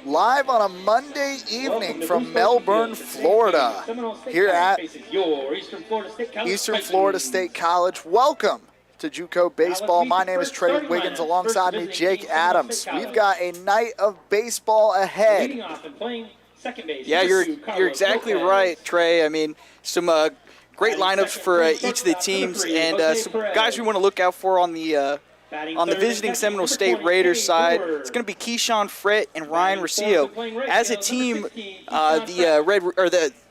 live on a Monday evening from Melbourne, Florida, here at Eastern Florida State College. Welcome to JUCO Baseball. My name is Trey Wiggins, alongside me, Jake Adams. We've got a night of baseball ahead. Yeah, you're exactly right, Trey. I mean, some great lineups for each of the teams, and some guys we want to look out for on the visiting Seminole State Raiders side. It's going to be Keyshawn Fritt and Ryan Rosillo. As a team,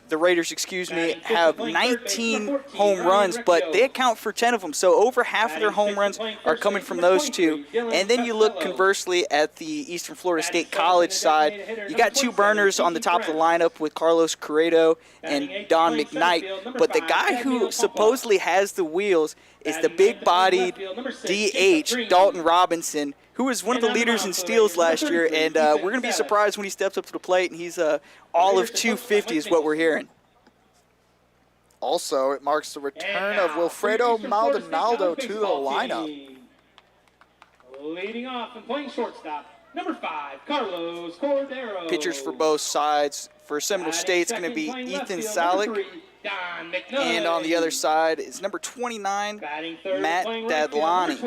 the Raiders, have 19 home runs, but they account for 10 of them. So over half of their home runs are coming from those two. And then you look conversely at the Eastern Florida State College side. You got two burners on the top of the lineup with Carlos Corrado and Don McKnight. But the guy who supposedly has the wheels is the big-bodied DH, Dalton Robinson, who was one of the leaders in steals last year, and we're going to be surprised when he steps up to the plate, and he's all of 250 is what we're hearing. Also, it marks the return of Wilfredo Maldonado to the lineup. Leading off and playing shortstop, number 5, Carlos Cordero. Pitchers for both sides. For Seminole State, it's going to be Ethan Salick. And on the other side is number 29, Matt Dadlani.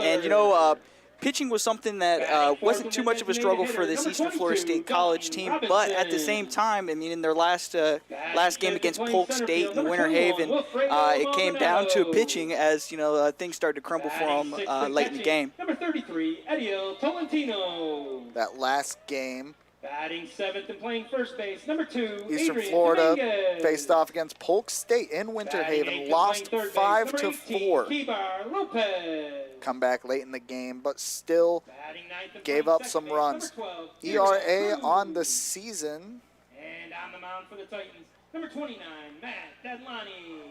And, you know, pitching was something that wasn't too much of a struggle for this Eastern Florida State College team, but at the same time, I mean, in their last game against Polk State in Winter Haven, it came down to pitching as, you know, things started to crumble for them late in the game. Number 33, Ediel Tolentino. That last game, Batting 7th and playing first base, number 2, Eastern Florida faced off against Polk State in Winter Haven, lost 5-4. Come back late in the game, but still gave up some runs. ERA on the season. And on the mound for the Titans, number 29, Matt Dadlani.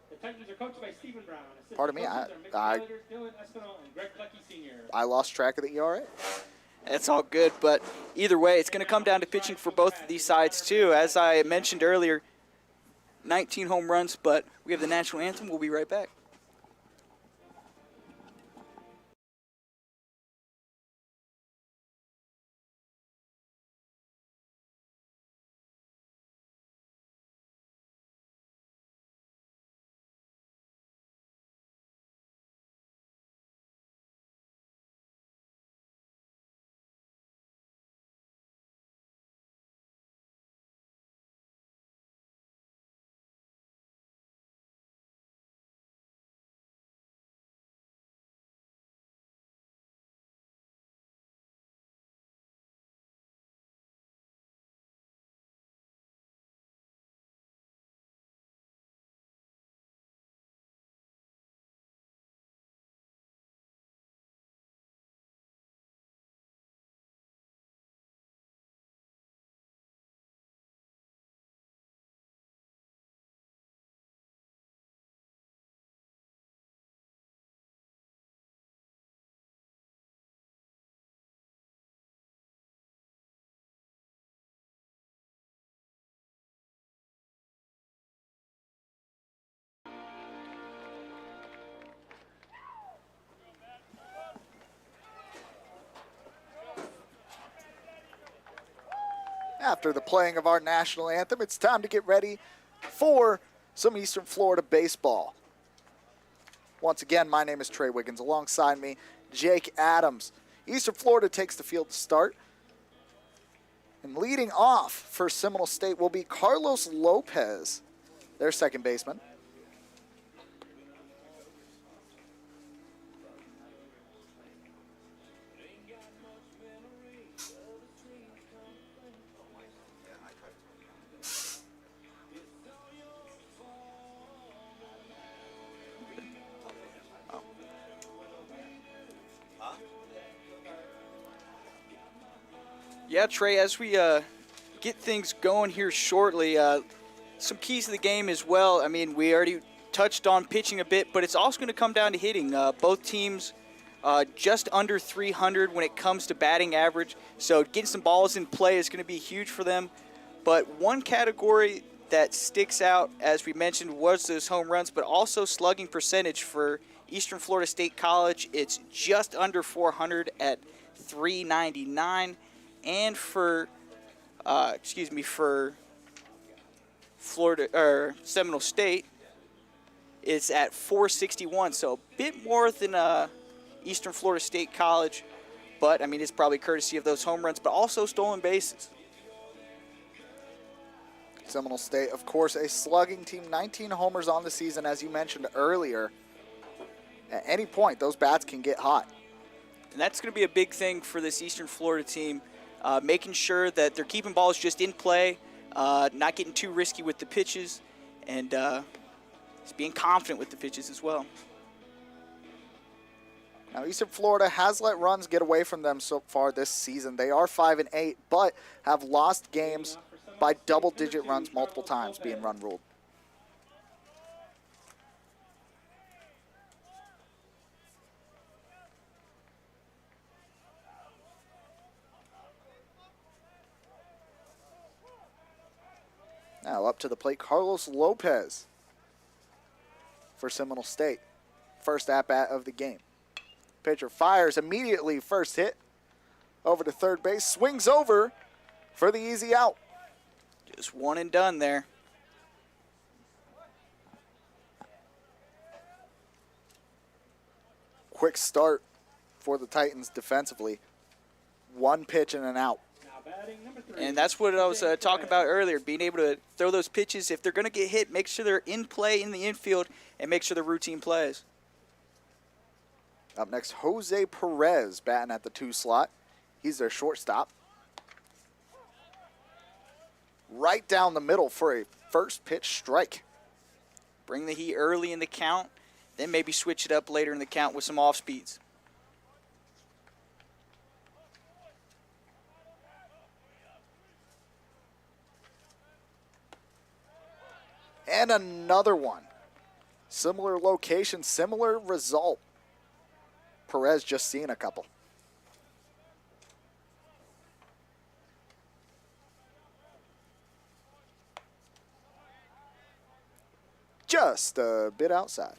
The Titans are coached by Stephen Brown. Pardon me, I lost track of the ERA. That's all good, but either way, it's going to come down to pitching for both of these sides, too. As I mentioned earlier, 19 home runs, but we have the national anthem. We'll be right back. After the playing of our national anthem, it's time to get ready for some Eastern Florida baseball. Once again, my name is Trey Wiggins. Alongside me, Jake Adams. Eastern Florida takes the field to start. And leading off for Seminole State will be Carlos Lopez, their second baseman. Yeah, Trey, as we get things going here shortly, some keys to the game as well. I mean, we already touched on pitching a bit, but it's also going to come down to hitting. Both teams just under 300 when it comes to batting average, so getting some balls in play is going to be huge for them. But one category that sticks out, as we mentioned, was those home runs, but also slugging percentage for Eastern Florida State College. It's just under 400 at $3.99, and for Florida or Seminole State, it's at $4.61. So a bit more than Eastern Florida State College, but I mean it's probably courtesy of those home runs, but also stolen bases. Seminole State, of course, a slugging team, 19 homers on the season, as you mentioned earlier. At any point, those bats can get hot. And that's going to be a big thing for this Eastern Florida team, making sure that they're keeping balls just in play, not getting too risky with the pitches, and just being confident with the pitches as well. Now, Eastern Florida has let runs get away from them so far this season. They are 5-8, but have lost games by double-digit runs multiple times, being run ruled. Now up to the plate, Carlos Lopez for Seminole State. First at-bat of the game. Pitcher fires immediately, first hit over to third base, swings over for the easy out. Just one and done there. Quick start for the Titans defensively. One pitch and an out. And that's what I was talking about earlier, being able to throw those pitches. If they're going to get hit, make sure they're in play in the infield and make sure they're routine plays. Up next, Jose Perez batting at the 2 slot. He's their shortstop. Right down the middle for a first pitch strike. Bring the heat early in the count, then maybe switch it up later in the count with some off speeds. And another one. Similar location, similar result. Perez just seeing a couple. Just a bit outside.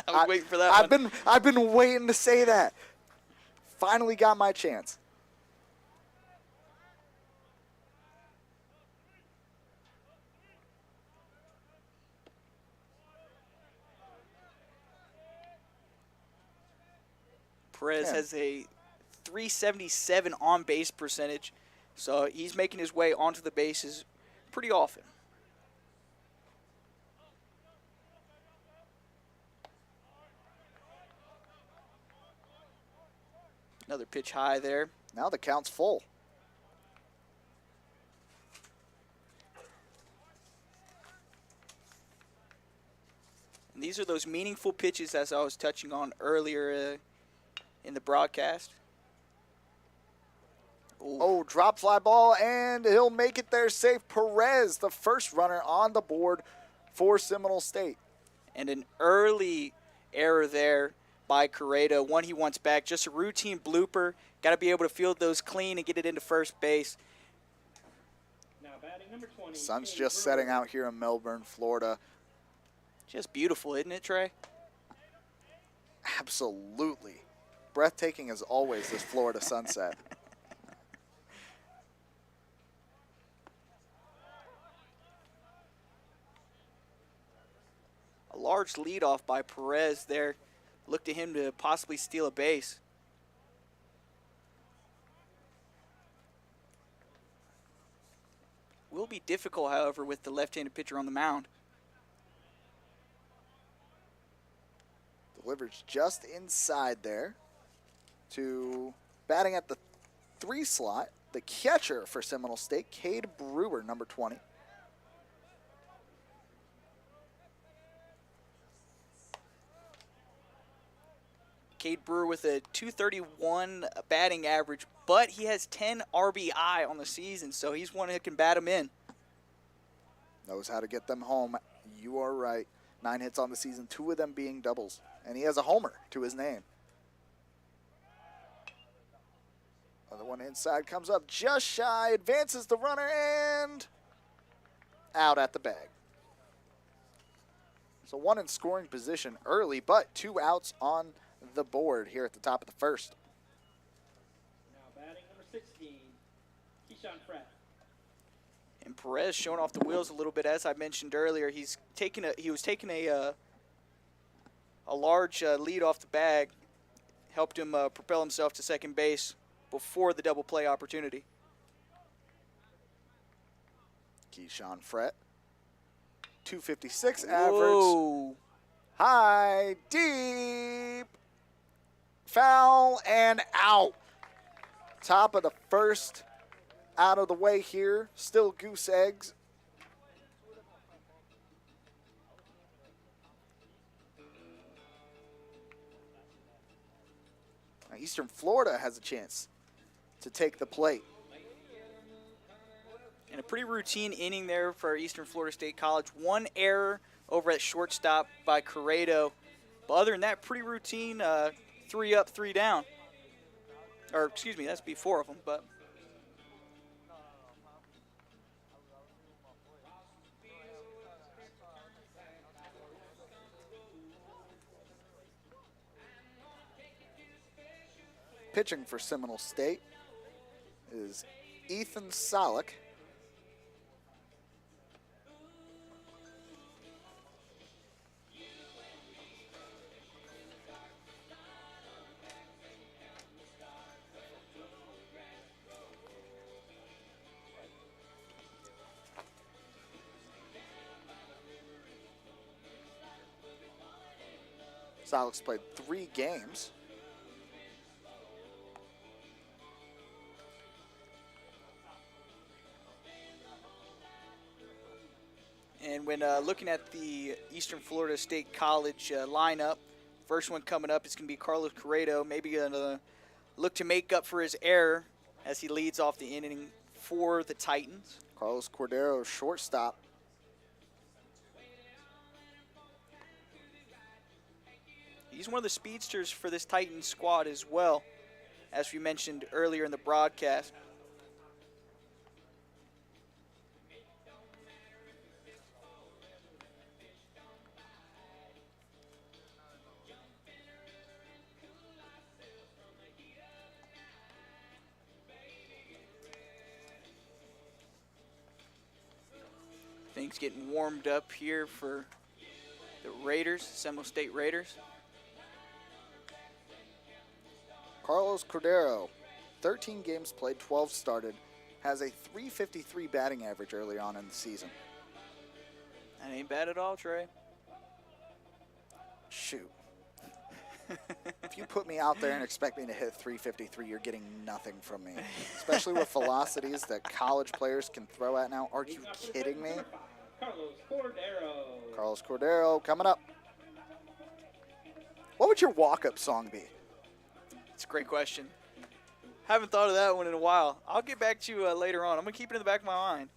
I was waiting for that one. I've been waiting to say that. Finally got my chance. Perez has a .377 on-base percentage, so he's making his way onto the bases pretty often. Another pitch high there. Now the count's full. And these are those meaningful pitches as I was touching on earlier in the broadcast. Ooh. Oh, drop fly ball, and he'll make it there safe. Perez, the first runner on the board for Seminole State. And an early error there by Corrado. One he wants back. Just a routine blooper. Got to be able to field those clean and get it into first base. Now batting number 20. Sun's just setting out here in Melbourne, Florida. Just beautiful, isn't it, Trey? Absolutely. Breathtaking as always, this Florida sunset. A large leadoff by Perez there. Look to him to possibly steal a base. Will be difficult, however, with the left-handed pitcher on the mound. Delivers just inside there to batting at the 3 slot, the catcher for Seminole State, Cade Brewer, number 20. Cade Brewer with a .231 batting average, but he has 10 RBI on the season, so he's one who can bat him in. Knows how to get them home. You are right. 9 hits on the season, 2 of them being doubles. And he has a homer to his name. Other one inside comes up just shy, advances the runner, and out at the bag. So 1 in scoring position early, but 2 outs on the board here at the top of the first. 16, Keyshawn Pratt. And Perez showing off the wheels a little bit, as I mentioned earlier. He was taking a large lead off the bag, helped him propel himself to second base before the double play opportunity. Keyshawn Fret, 256 average. Whoa. High, deep, foul, and out. Top of the first out of the way here. Still goose eggs. Now Eastern Florida has a chance to take the plate. And a pretty routine inning there for Eastern Florida State College. One error over at shortstop by Corrado. But other than that, pretty routine, 3 up, 3 down. Or, excuse me, that's be 4 of them. But Pitching for Seminole State is Ethan Solik. Solik's played 3 games. And when looking at the Eastern Florida State College lineup, first one coming up is going to be Carlos Corrado, maybe going to look to make up for his error as he leads off the inning for the Titans. Carlos Cordero, shortstop. He's one of the speedsters for this Titans squad as well, as we mentioned earlier in the broadcast. Things getting warmed up here for the Raiders, Seminole State Raiders. Carlos Cordero, 13 games played, 12 started, has a .353 batting average early on in the season. That ain't bad at all, Trey. Shoot. If you put me out there and expect me to hit .353, you're getting nothing from me. Especially with velocities that college players can throw at now. Are you kidding me? Carlos Cordero. Carlos Cordero coming up. What would your walk-up song be? It's a great question. Haven't thought of that one in a while. I'll get back to you later on. I'm going to keep it in the back of my mind.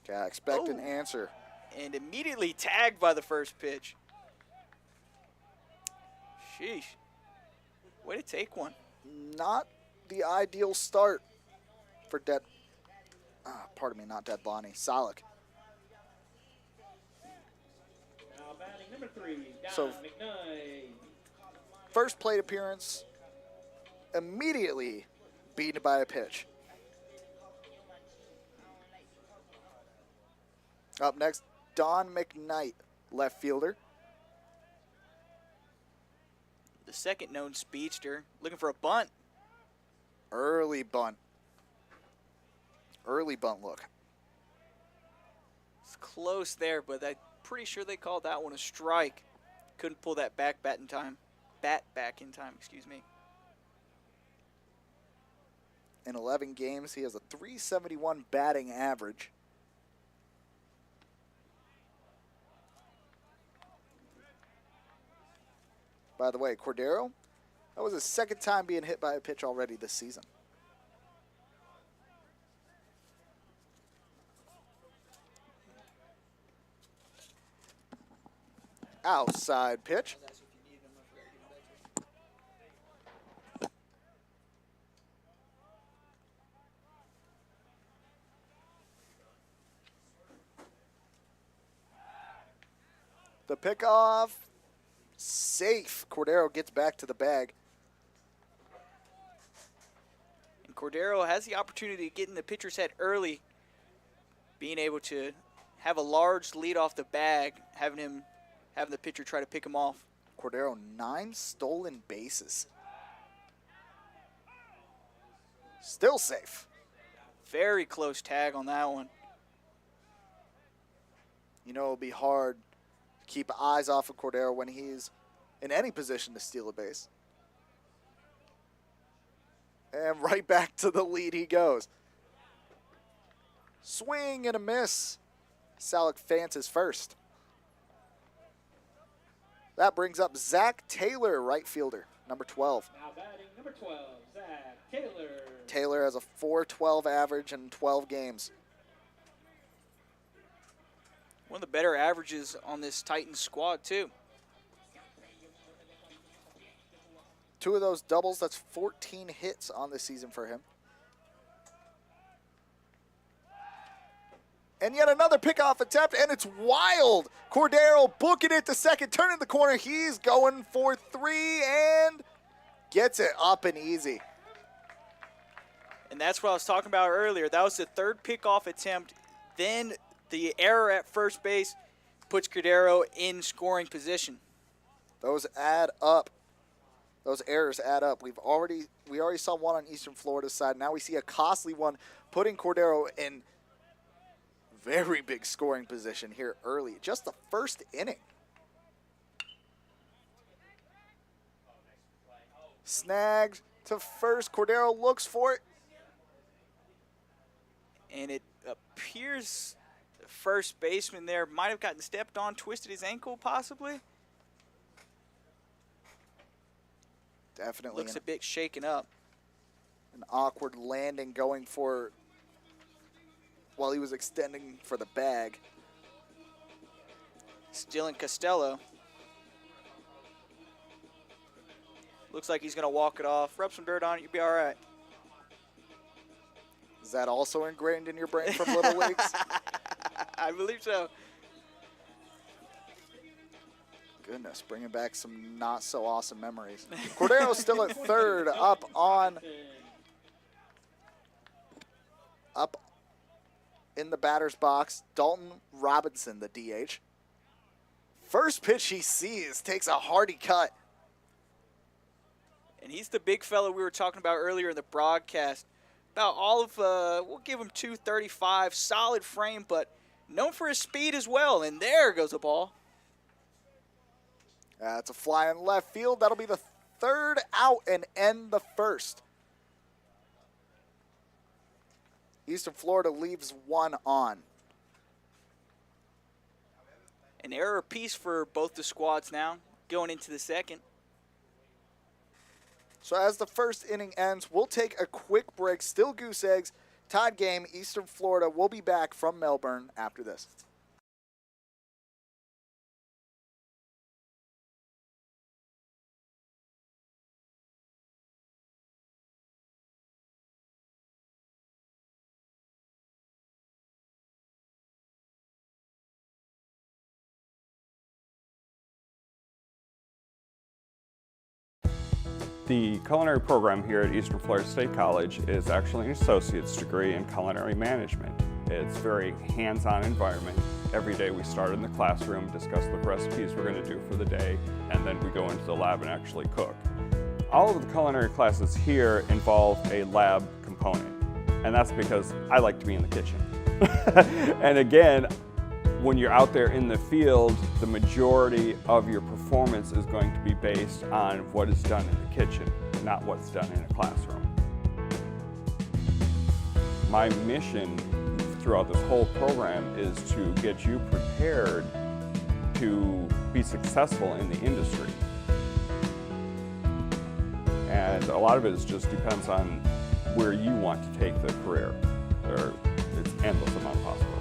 Okay, I expect an answer. And immediately tagged by the first pitch. Sheesh. Way to take one. Not the ideal start for not Deadlani, Solik. Now batting number 3, Don So- McKnight. First plate appearance, immediately beaten by a pitch. Up next, Don McKnight, left fielder. The second known speedster looking for a bunt. Early bunt. Early bunt look. It's close there, but I'm pretty sure they called that one a strike. Couldn't pull that bat back in time, excuse me. In 11 games, he has a .371 batting average. By the way, Cordero, that was his second time being hit by a pitch already this season. Outside pitch. The pickoff, safe. Cordero gets back to the bag. And Cordero has the opportunity to get in the pitcher's head early, being able to have a large lead off the bag, having the pitcher try to pick him off. Cordero, 9 stolen bases. Still safe. Very close tag on that one. You know, it'll be hard to keep eyes off of Cordero when he's in any position to steal a base. And right back to the lead he goes. Swing and a miss. Salick fances first. That brings up Zach Taylor, right fielder, number 12. Now batting number 12, Zach Taylor. Taylor has a .412 average in 12 games. One of the better averages on this Titans squad, too. 2 of those doubles, that's 14 hits on this season for him. And yet another pickoff attempt, and it's wild. Cordero booking it to second, turning the corner. He's going for 3 and gets it up and easy. And that's what I was talking about earlier. That was the third pickoff attempt. Then the error at first base puts Cordero in scoring position. Those add up. Those errors add up. We already saw one on Eastern Florida's side. Now we see a costly one, putting Cordero in very big scoring position here early. Just the first inning. Snagged to first. Cordero looks for it. And it appears the first baseman there might have gotten stepped on, twisted his ankle possibly. Definitely. Looks a bit shaken up. An awkward landing going for, while he was extending for the bag. Still in Costello. Looks like he's going to walk it off. Rub some dirt on it, you'll be all right. Is that also ingrained in your brain from Little Leagues? I believe so. Goodness, bringing back some not so awesome memories. Cordero's still at third, up in the batter's box. Dalton Robinson, the DH. First pitch he sees, takes a hearty cut. And he's the big fella we were talking about earlier in the broadcast. About all of, we'll give him 235, solid frame, but known for his speed as well. And there goes a ball. It's a fly in left field. That'll be the third out and end the first. Eastern Florida leaves one on. An error apiece for both the squads now, going into the second. So as the first inning ends, we'll take a quick break. Still goose eggs, tied game. Eastern Florida will be back from Melbourne after this. The culinary program here at Eastern Florida State College is actually an associate's degree in culinary management. It's a very hands-on environment. Every day we start in the classroom, discuss the recipes we're going to do for the day, and then we go into the lab and actually cook. All of the culinary classes here involve a lab component, and that's because I like to be in the kitchen. And again, when you're out there in the field, the majority of your performance is going to be based on what is done in the kitchen, not what's done in a classroom. My mission throughout this whole program is to get you prepared to be successful in the industry. And a lot of it just depends on where you want to take the career. It's endless amount of possibilities.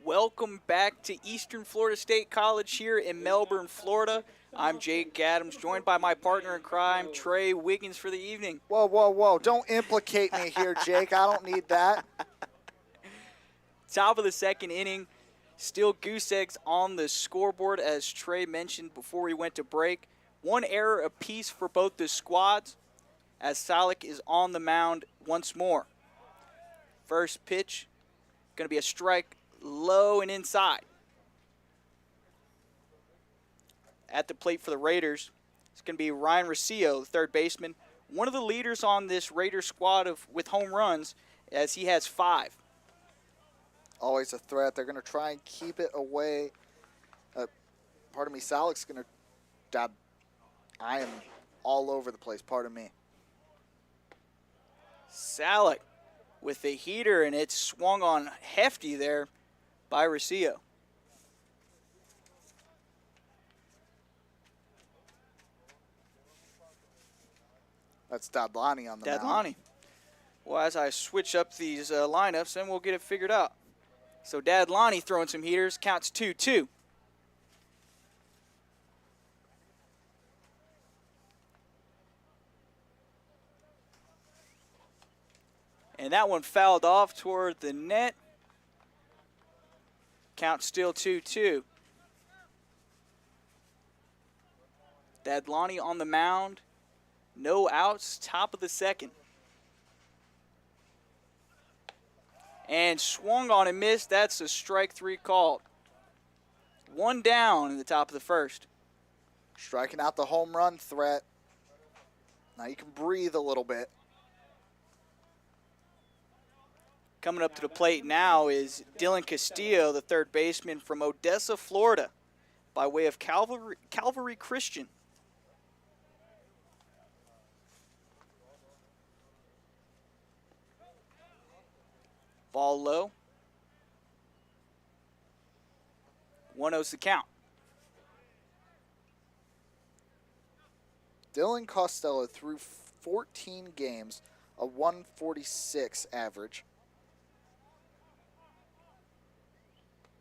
Welcome back to Eastern Florida State College here in Melbourne, Florida. I'm Jake Adams, joined by my partner in crime, Trey Wiggins, for the evening. Whoa, whoa, whoa. Don't implicate me here, Jake. I don't need that. Top of the second inning. Still goose eggs on the scoreboard, as Trey mentioned before we went to break. One error apiece for both the squads, as Salik is on the mound once more. First pitch, going to be a strike low and inside. At the plate for the Raiders, it's going to be Ryan Rosillo, the third baseman, one of the leaders on this Raiders squad with home runs, as he has 5. Always a threat. They're going to try and keep it away. Pardon me, Salik's going to... Dad, I am all over the place. Pardon me. Salik with the heater, and it's swung on hefty there by Rosillo. That's Dadlani on the mound. Dadlani. Well, as I switch up these lineups, then we'll get it figured out. So Dadlani throwing some heaters, counts 2-2. And that one fouled off toward the net. Count still 2-2. Dadlani on the mound. No outs, top of the second. And swung on and missed. That's a strike 3 called. 1 down in the top of the first. Striking out the home run threat. Now you can breathe a little bit. Coming up to the plate now is Dylan Castillo, the third baseman from Odessa, Florida, by way of Calvary Christian. Ball low. 1-0's the count. Dylan Costello threw 14 games, a 146 average.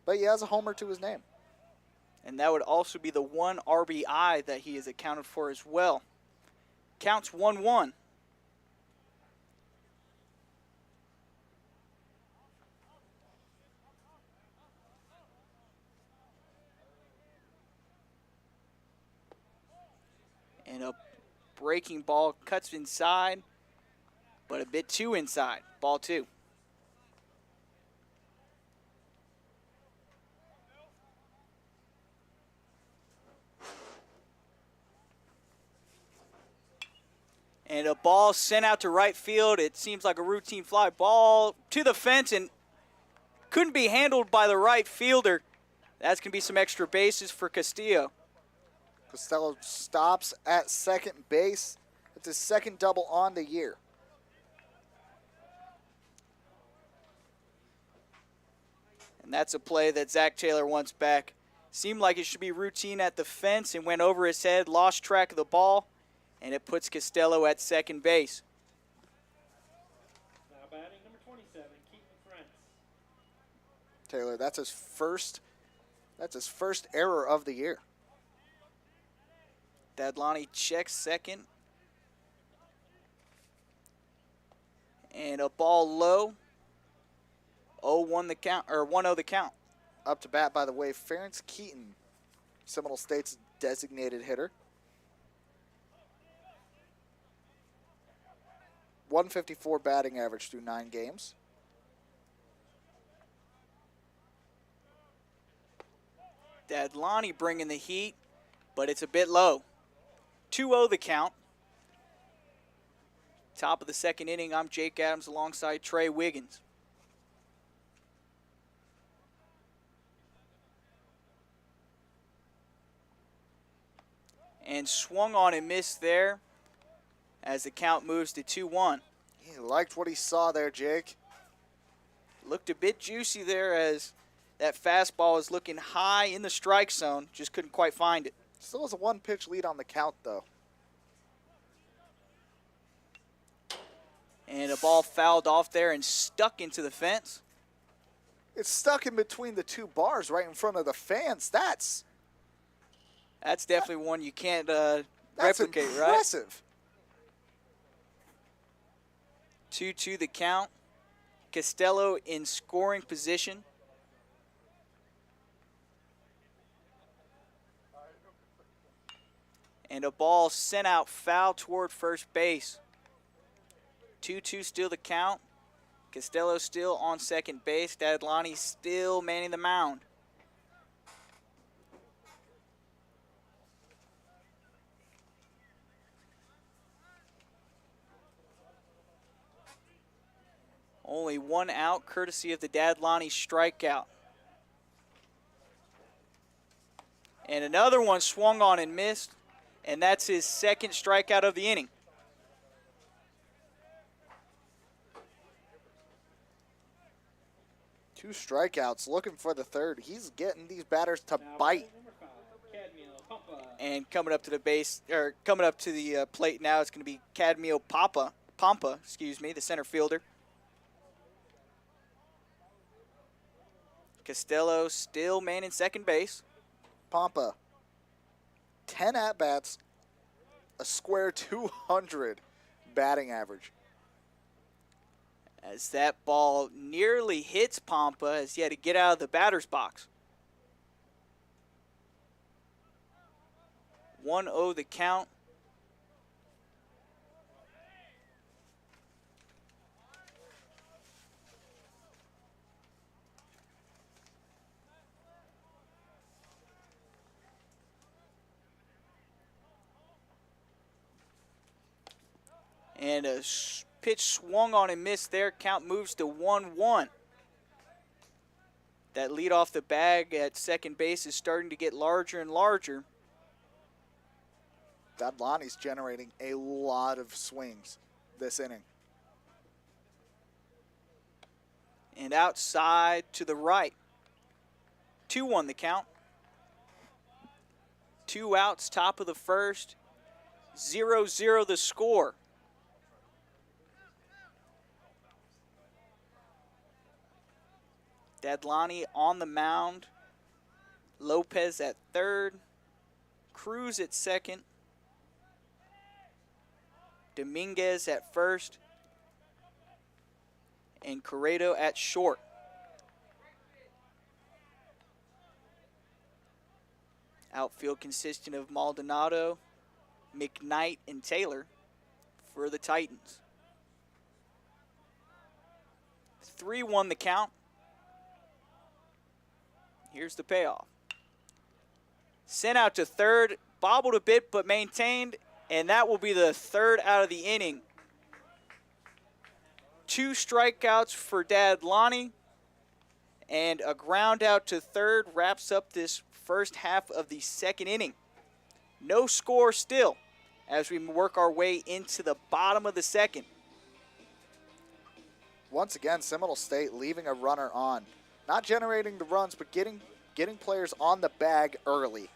But he has a homer to his name. And that would also be the 1 RBI that he is accounted for as well. Counts 1-1. And a breaking ball cuts inside, but a bit too inside. Ball 2. And a ball sent out to right field. It seems like a routine fly ball to the fence and couldn't be handled by the right fielder. That's going to be some extra bases for Castillo. Costello stops at second base. It's his second double on the year. And that's a play that Zach Taylor wants back. Seemed like it should be routine at the fence and went over his head, lost track of the ball, and it puts Costello at second base. Now batting number 27, Keaton Frentz. Taylor, that's his first error of the year. Dadlani checks second. And a ball low. 0-1 the count, or 1-0 the count. Up to bat, by the way, Ference Keaton, Seminole State's designated hitter. 154 batting average through 9 games. Dadlani bringing the heat, but it's a bit low. 2-0 the count. Top of the second inning, I'm Jake Adams alongside Trey Wiggins. And swung on and missed there as the count moves to 2-1. He liked what he saw there, Jake. Looked a bit juicy there as that fastball was looking high in the strike zone. Just couldn't quite find it. Still has a 1-pitch lead on the count, though. And a ball fouled off there and stuck into the fence. It's stuck in between the 2 bars right in front of the fans. That's definitely one you can't That's replicate, impressive. Right? 2-2 the count. Costello in scoring position. And a ball sent out foul toward first base. 2-2 still the count. Costello still on second base. Dadlani still manning the mound. Only one out, courtesy of the Dadlani strikeout. And another one swung on and missed, and that's his second strikeout of the inning. Two strikeouts, looking for the third. He's getting these batters to bite. And coming up to the base, or coming up to the plate now, it's going to be Cadmio Pompa, the center fielder. Costello still manning second base. Pompa, 10 at-bats, a square 200 batting average. As that ball nearly hits Pompa as he had to get out of the batter's box. 1-0 the count. And a pitch swung on and missed there. Count moves to 1-1. That lead off the bag at second base is starting to get larger and larger. Dadlani's generating a lot of swings this inning. And outside to the right. 2-1 the count. 2 outs, top of the first. 0-0 the score. Dadlani on the mound. Lopez at third. Cruz at second. Dominguez at first. And Corrado at short. Outfield consisting of Maldonado, McKnight, and Taylor for the Titans. 3-1 the count. Here's the payoff. Sent out to third, bobbled a bit but maintained, and that will be the third out of the inning. 2 strikeouts for Dadlani, and a ground out to third wraps up this first half of the second inning. No score still as we work our way into the bottom of the second. Once again, Seminole State leaving a runner on. Not generating the runs, but getting players on the bag early.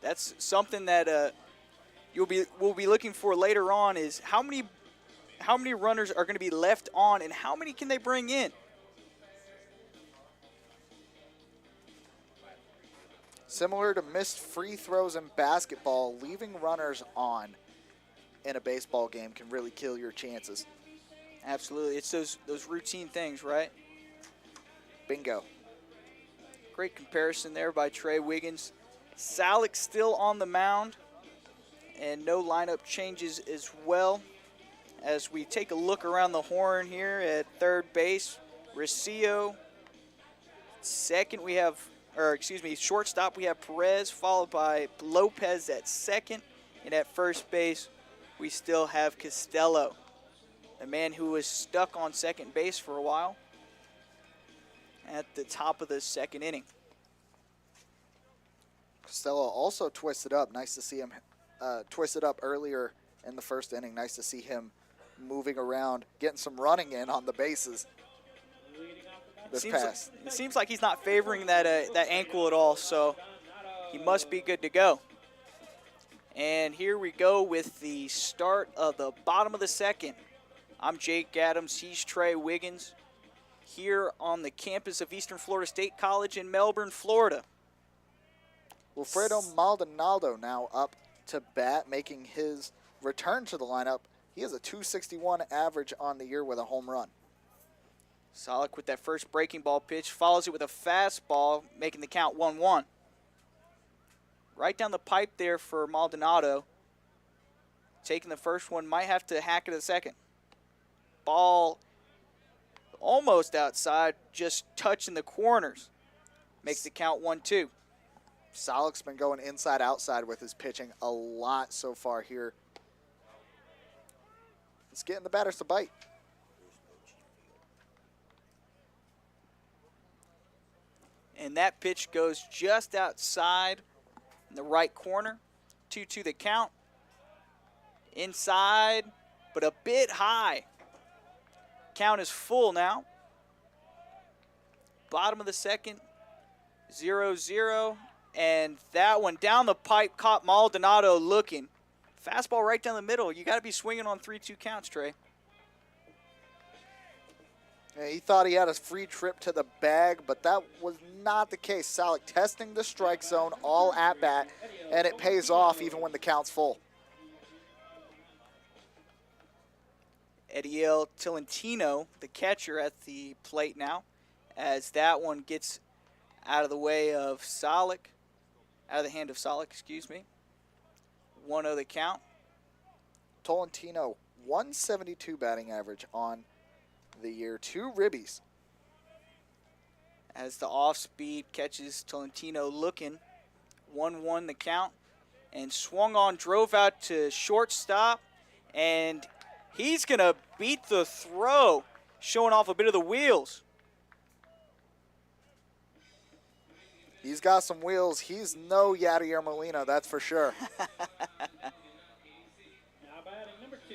That's something that we'll be looking for later on, is how many runners are going to be left on and how many can they bring in? Similar to missed free throws in basketball, leaving runners on in a baseball game can really kill your chances. Absolutely. It's those routine things, right? Bingo. Great comparison there by Trey Wiggins. Salick still on the mound, and no lineup changes as well. As we take a look around the horn here at third base, Rocio. Second, shortstop, we have Perez, followed by Lopez at second. And at first base, we still have Costello, the man who was stuck on second base for a while at the top of the second inning. Costello also twisted up. Nice to see him twisted up earlier in the first inning. Nice to see him moving around, getting some running in on the bases. It seems like he's not favoring that ankle at all, so he must be good to go. And here we go with the start of the bottom of the second. I'm Jake Adams. He's Trey Wiggins here on the campus of Eastern Florida State College in Melbourne, Florida. Wilfredo Maldonado now up to bat, making his return to the lineup. He has a .261 average on the year with a home run. Salick with that first breaking ball pitch, follows it with a fastball, making the count 1-1. right down the pipe there for Maldonado. Taking the first one, might have to hack it a second. Ball almost outside, just touching the corners. Makes it count 1-2. Salik's been going inside-outside with his pitching a lot so far here. It's getting the batters to bite. And that pitch goes just outside in the right corner. 2-2 the count. Inside, but a bit high. Count is full now. Bottom of the second, 0-0. And that one down the pipe caught Maldonado looking. Fastball right down the middle. You got to be swinging on 3-2 counts, Trey. Yeah, he thought he had a free trip to the bag, but that was not the case. Salik testing the strike zone all at bat, and it pays off even when the count's full. Ediel Tolentino, the catcher, at the plate now, as that one gets out of the way of Salik, out of the hand of Salik, excuse me. 1-0 the count. Tolentino, 172 batting average on the year, 2 ribbies. As the off-speed catches Tolentino looking, 1-1 the count, and swung on, drove out to shortstop, and he's going to beat the throw, showing off a bit of the wheels. He's got some wheels. He's no Yadier Molina, that's for sure.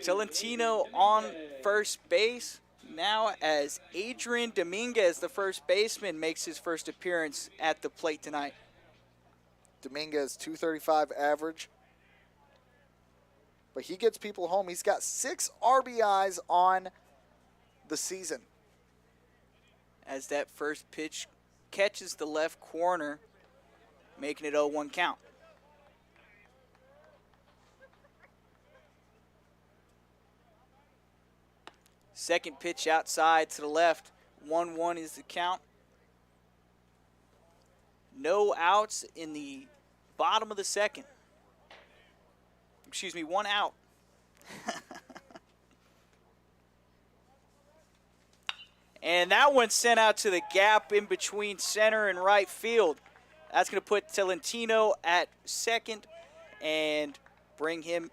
Tolentino on first base now as Adrian Dominguez, the first baseman, makes his first appearance at the plate tonight. Dominguez, 235 average. But he gets people home. He's got 6 RBIs on the season. As that first pitch catches the left corner, making it 0-1 count. Second pitch outside to the left, 1-1 is the count. No outs in the bottom of the second. Excuse me, 1 out. And that one sent out to the gap in between center and right field. That's going to put Tolentino at second and bring in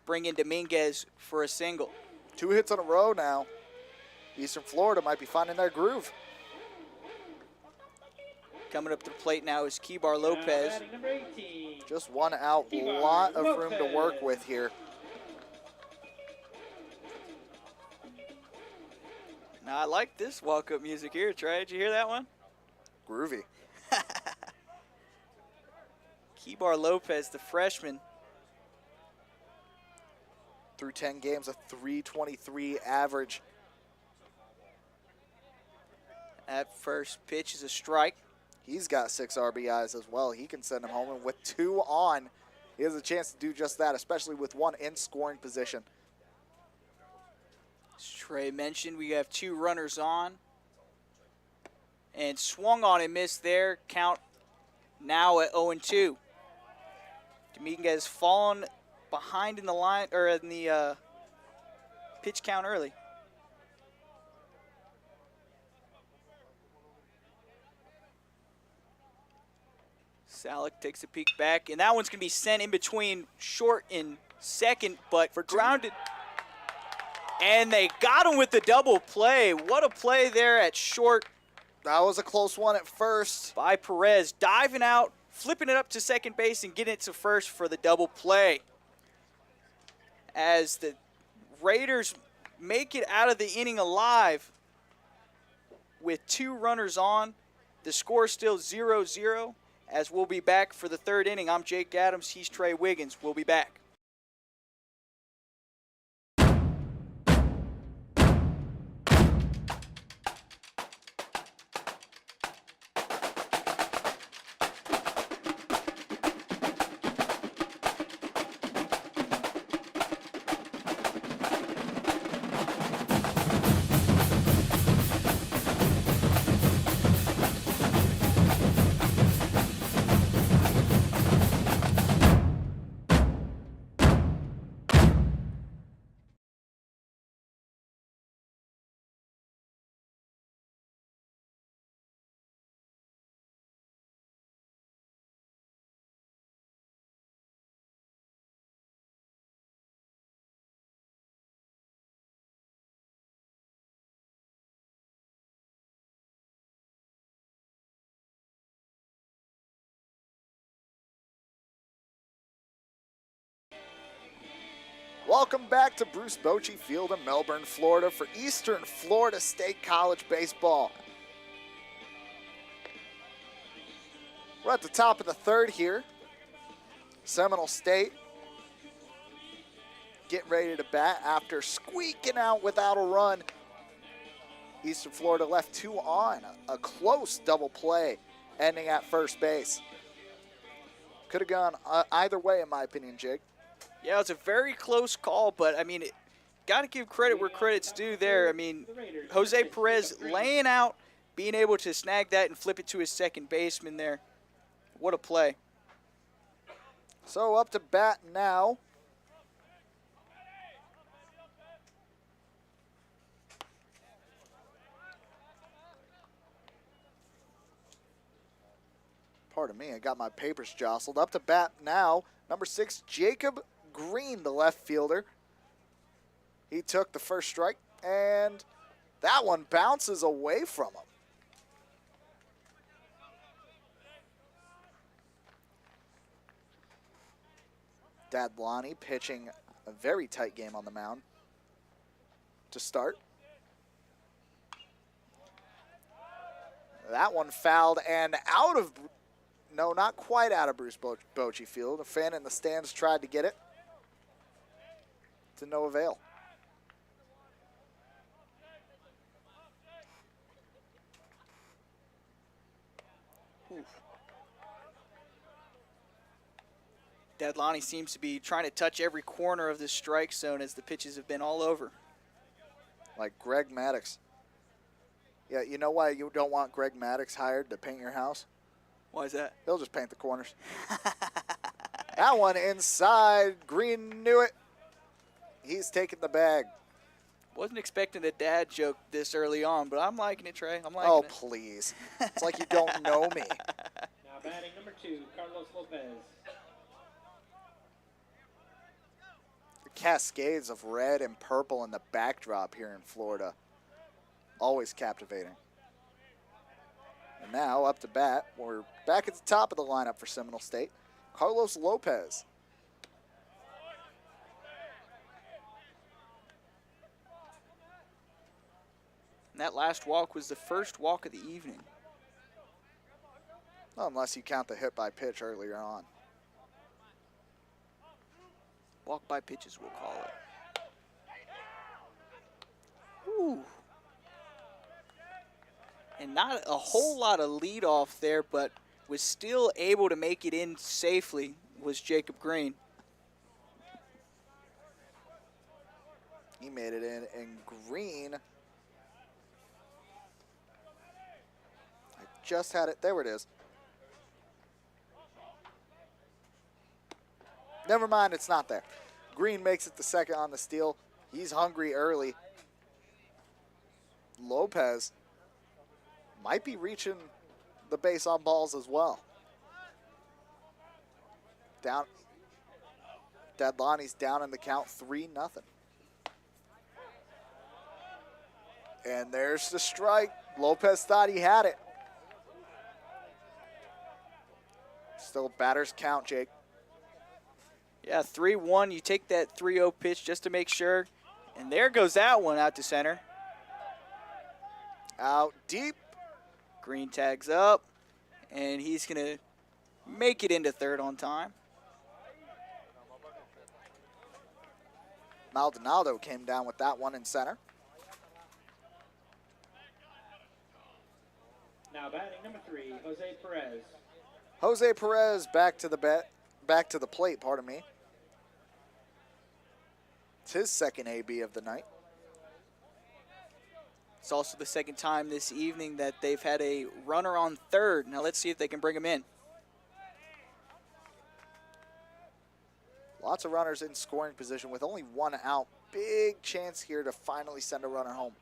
Dominguez for a single. 2 hits in a row now. Eastern Florida might be finding their groove. Coming up to the plate now is Kibar Lopez. Just 1 out, a lot of room to work with here. Now, I like this walk-up music here, Trey. Did you hear that one? Groovy. Kibar Lopez, the freshman. Through 10 games, a 323 average. That first pitch is a strike. He's got 6 RBIs as well. He can send him home, and with 2 on, he has a chance to do just that, especially with 1 in scoring position. As Trey mentioned, we have 2 runners on. And swung on and missed there. Count now at 0-2. Dominguez fallen behind in the line, or in the pitch count early. Salik takes a peek back, and that one's going to be sent in between short and second, but for grounded. And they got him with the double play. What a play there at short. That was a close one at first. By Perez, diving out, flipping it up to second base, and getting it to first for the double play. As the Raiders make it out of the inning alive with 2 runners on. The score still 0-0. As we'll be back for the 3rd inning. I'm Jake Adams. He's Trey Wiggins. We'll be back. Welcome back to Bruce Bochy Field in Melbourne, Florida for Eastern Florida State College baseball. We're at the top of the third here. Seminole State getting ready to bat after squeaking out without a run. Eastern Florida left 2 on. A close double play ending at first base. Could have gone either way, in my opinion, Jake. Yeah, it was a very close call, but, I mean, got to give credit where credit's due there. I mean, Jose Perez laying out, being able to snag that and flip it to his second baseman there. What a play. So up to bat now. Pardon me, I got my papers jostled. Up to bat now, number 6, Jacob Green, the left fielder. He took the first strike, and that one bounces away from him. Dadlani pitching a very tight game on the mound to start. That one fouled and out of, no, not quite out of Bruce Bochy Field. A fan in the stands tried to get it. To no avail. Dadlani seems to be trying to touch every corner of the strike zone as the pitches have been all over. Like Greg Maddox. Yeah, you know why you don't want Greg Maddox hired to paint your house? Why is that? He'll just paint the corners. That one inside. Green knew it. He's taking the bag. Wasn't expecting a dad joke this early on, but I'm liking it, Trey. I'm liking Oh, it. please. It's like you don't know me. Now batting number 2, Carlos Lopez. The cascades of red and purple in the backdrop here in Florida. Always captivating. And now up to bat. We're back at the top of the lineup for Seminole State. Carlos Lopez. And that last walk was the first walk of the evening. Well, unless you count the hit by pitch earlier on. Walk by pitches, we'll call it. Ooh. And not a whole lot of leadoff there, but was still able to make it in safely was Jacob Green. He made it in, and Green, I just had it, there it is. Never mind, it's not there. Green makes it the second on the steal. He's hungry early. Lopez might be reaching the base on balls as well. Down. Dadlani's down in the count 3-0. And there's the strike. Lopez thought he had it. Still batter's count, Jake. Yeah, 3-1. You take that 3-0 pitch just to make sure. And there goes that one out to center. Out deep. Green tags up. And he's going to make it into third on time. Maldonado came down with that one in center. Now batting number 3, Jose Perez. Jose Perez back to the plate, pardon me. It's his second AB of the night. It's also the second time this evening that they've had a runner on third. Now let's see if they can bring him in. Lots of runners in scoring position with only one out. Big chance here to finally send a runner home.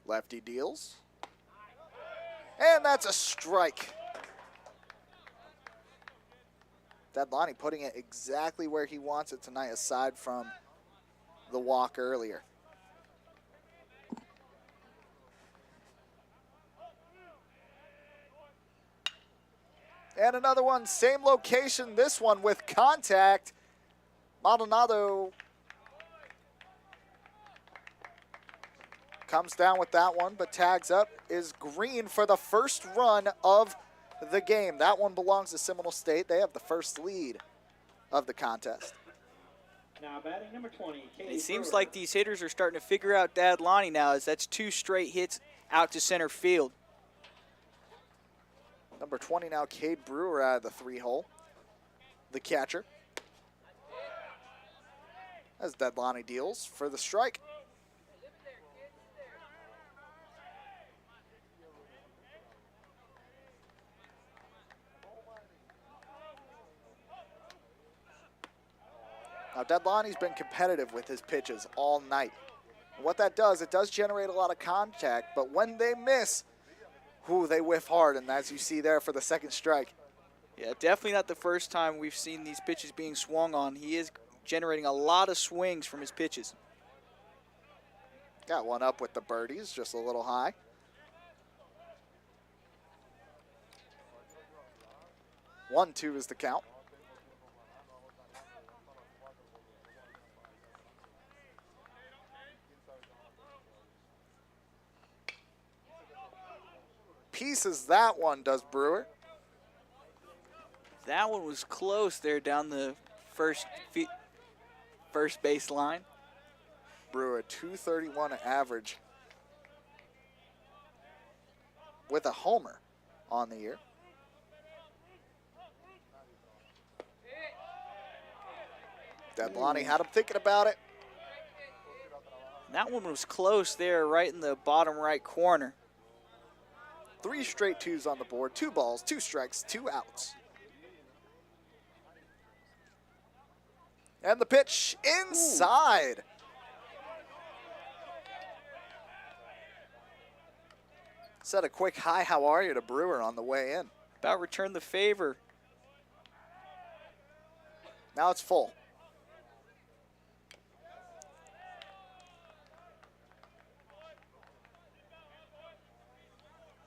Lefty deals. And that's a strike. Dadlani putting it exactly where he wants it tonight, aside from the walk earlier. And another one, same location, this one with contact. Maldonado comes down with that one, but tags up is green for the first run of the game. That one belongs to Seminole State. They have the first lead of the contest. Now batting number 20. It seems like these hitters are starting to figure out Dadlani now, as that's 2 straight hits out to center field. Number 20 now, Cade Brewer out of the 3-hole. The catcher. As Dadlani deals for the strike. Now, Dadlani's been competitive with his pitches all night. And what that does, it does generate a lot of contact, but when they miss, they whiff hard, and as you see there for the second strike. Yeah, definitely not the first time we've seen these pitches being swung on. He is generating a lot of swings from his pitches. Got one up with the birdies, just a little high. One, 2 is the count. Pieces that one, does Brewer. That one was close there down the first base line. Brewer, 231 average with a homer on the year. Dadlani had him thinking about it. That one was close there, right in the bottom right corner. 3 straight 2s on the board, 2 balls, 2 strikes, 2 outs. And the pitch inside. Said a quick hi, how are you to Brewer on the way in. About return the favor. Now it's full.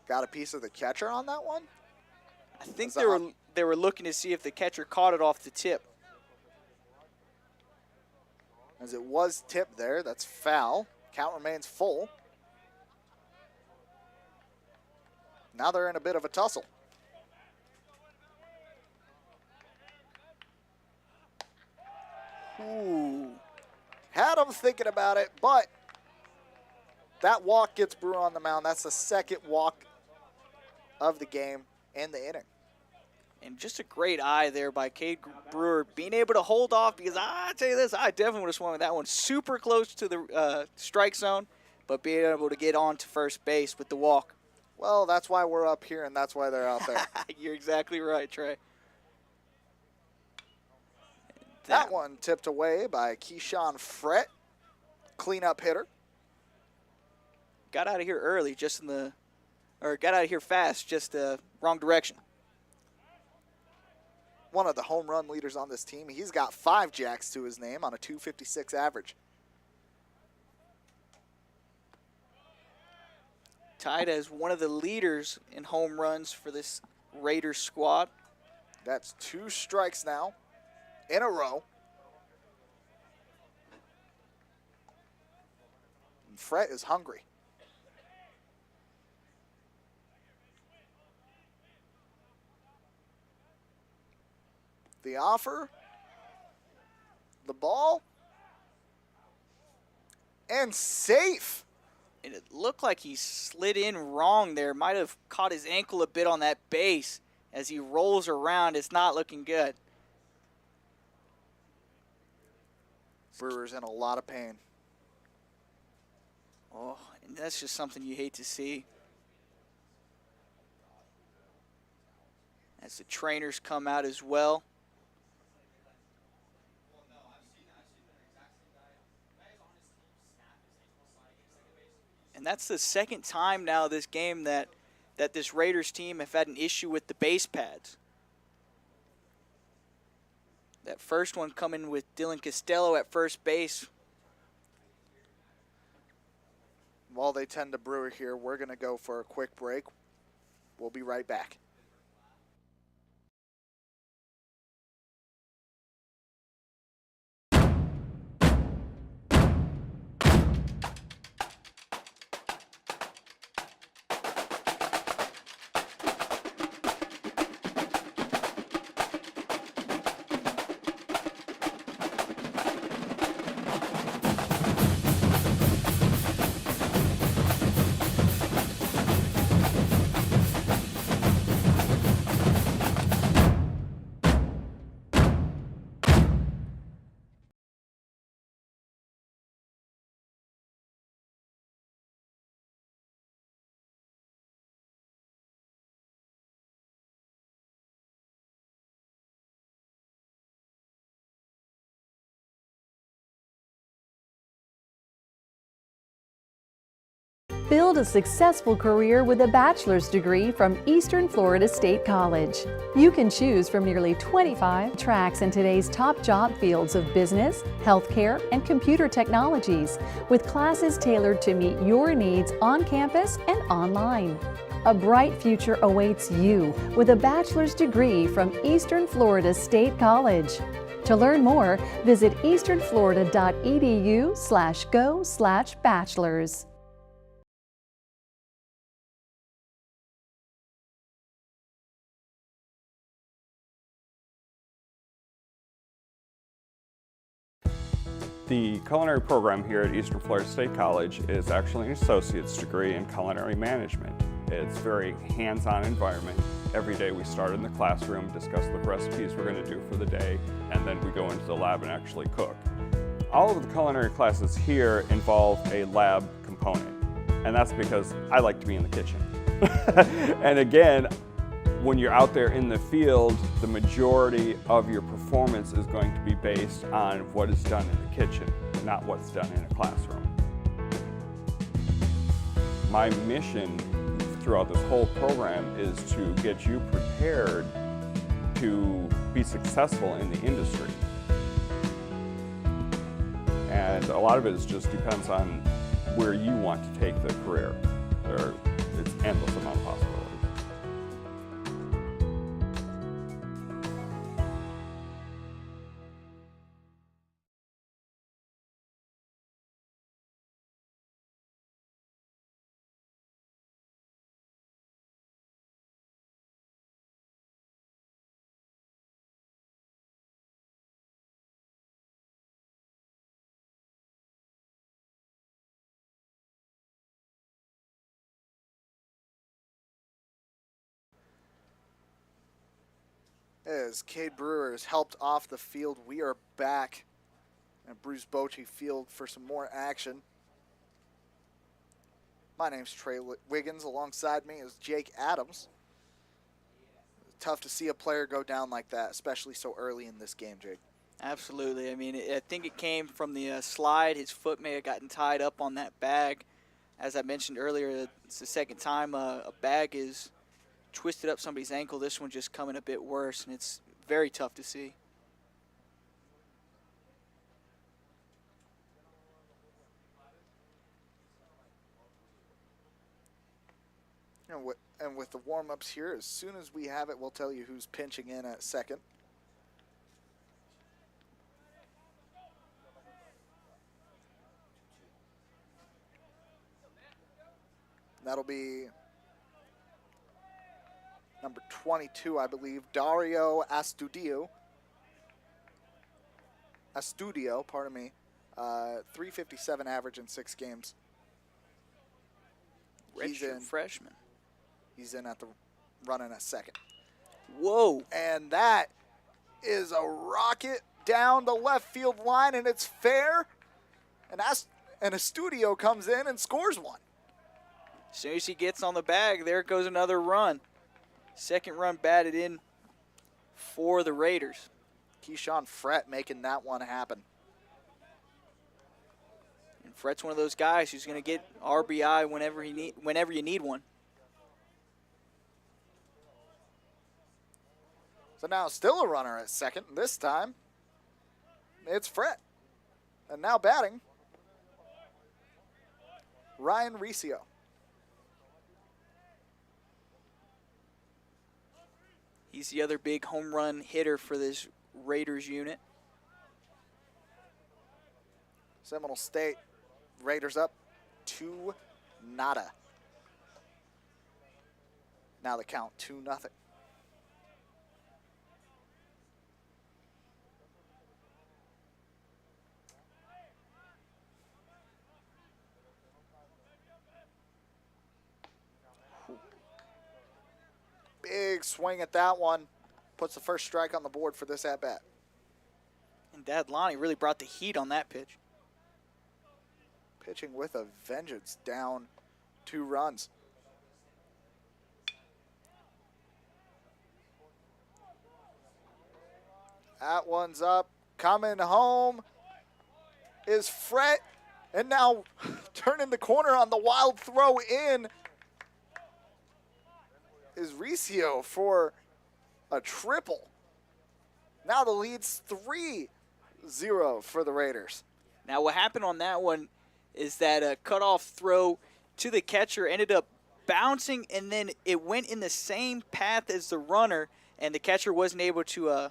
Got a piece of the catcher on that one? I think they were looking to see if the catcher caught it off the tip. As it was tipped there, that's foul. Count remains full. Now they're in a bit of a tussle. Ooh. Had him thinking about it, but that walk gets Brewer on the mound. That's the second walk of the game and the inning. And just a great eye there by Cade Brewer, being able to hold off, because I tell you this, I definitely would have swung with that one super close to the strike zone, but being able to get on to first base with the walk. Well, that's why we're up here, and that's why they're out there. You're exactly right, Trey. That one tipped away by Keyshawn Frett, cleanup hitter. Got out of here early, got out of here fast, just wrong direction. One of the home run leaders on this team. He's got 5 jacks to his name on a 256 average. Tied as one of the leaders in home runs for this Raiders squad. That's 2 strikes now in a row. And Frett is hungry. The offer, the ball, and safe. And it looked like he slid in wrong there. Might have caught his ankle a bit on that base as he rolls around. It's not looking good. Brewer's in a lot of pain. Oh, and that's just something you hate to see. As the trainers come out as well. And that's the second time now this game that this Raiders team have had an issue with the base pads. That first one coming with Dylan Costello at first base. While they tend to Brewer here, we're going to go for a quick break. We'll be right back. Build a successful career with a bachelor's degree from Eastern Florida State College. You can choose from nearly 25 tracks in today's top job fields of business, healthcare, and computer technologies, with classes tailored to meet your needs on campus and online. A bright future awaits you with a bachelor's degree from Eastern Florida State College. To learn more, visit easternflorida.edu/go/bachelors. The culinary program here at Eastern Florida State College is actually an associate's degree in culinary management. It's a very hands-on environment. Every day we start in the classroom, discuss the recipes we're going to do for the day, and then we go into the lab and actually cook. All of the culinary classes here involve a lab component, and that's because I like to be in the kitchen. And again, when you're out there in the field, the majority of your performance is going to be based on what is done in the kitchen, not what's done in a classroom. My mission throughout this whole program is to get you prepared to be successful in the industry. And a lot of it just depends on where you want to take the career. It's endless amount of possibilities. As Cade Brewer is helped off the field, we are back at Bruce Bochy Field for some more action. My name's Trey Wiggins. Alongside me is Jake Adams. Tough to see a player go down like that, especially so early in this game, Jake. Absolutely. I mean, I think it came from the slide. His foot may have gotten tied up on that bag. As I mentioned earlier, it's the second time a bag is twisted up somebody's ankle. This one just coming a bit worse, and it's very tough to see. And with the warm-ups here, as soon as we have it, we'll tell you who's pinching in at second. That'll be number 22, I believe, Dario Astudio. Pardon me. 357 average in 6 games. Redshirt freshman. He's in at the running at second. Whoa. And that is a rocket down the left field line, and it's fair. And Astudio comes in and scores one. As soon as he gets on the bag, there goes another run. Second run batted in for the Raiders. Keyshawn Frett making that one happen. And Frett's one of those guys who's going to get RBI whenever you need one. So now still a runner at second. This time, it's Frett. And now batting, Ryan Riccio. He's the other big home run hitter for this Raiders unit. Seminole State, Raiders up 2-0. Now the count 2-0. Big swing at that one. Puts the first strike on the board for this at-bat. And Dadlani really brought the heat on that pitch. Pitching with a vengeance, down 2 runs. That one's up. Coming home is Frett. And now turning the corner on the wild throw in is Riccio for a triple. Now the lead's 3-0 for the Raiders. Now what happened on that one is that a cutoff throw to the catcher ended up bouncing, and then it went in the same path as the runner, and the catcher wasn't able to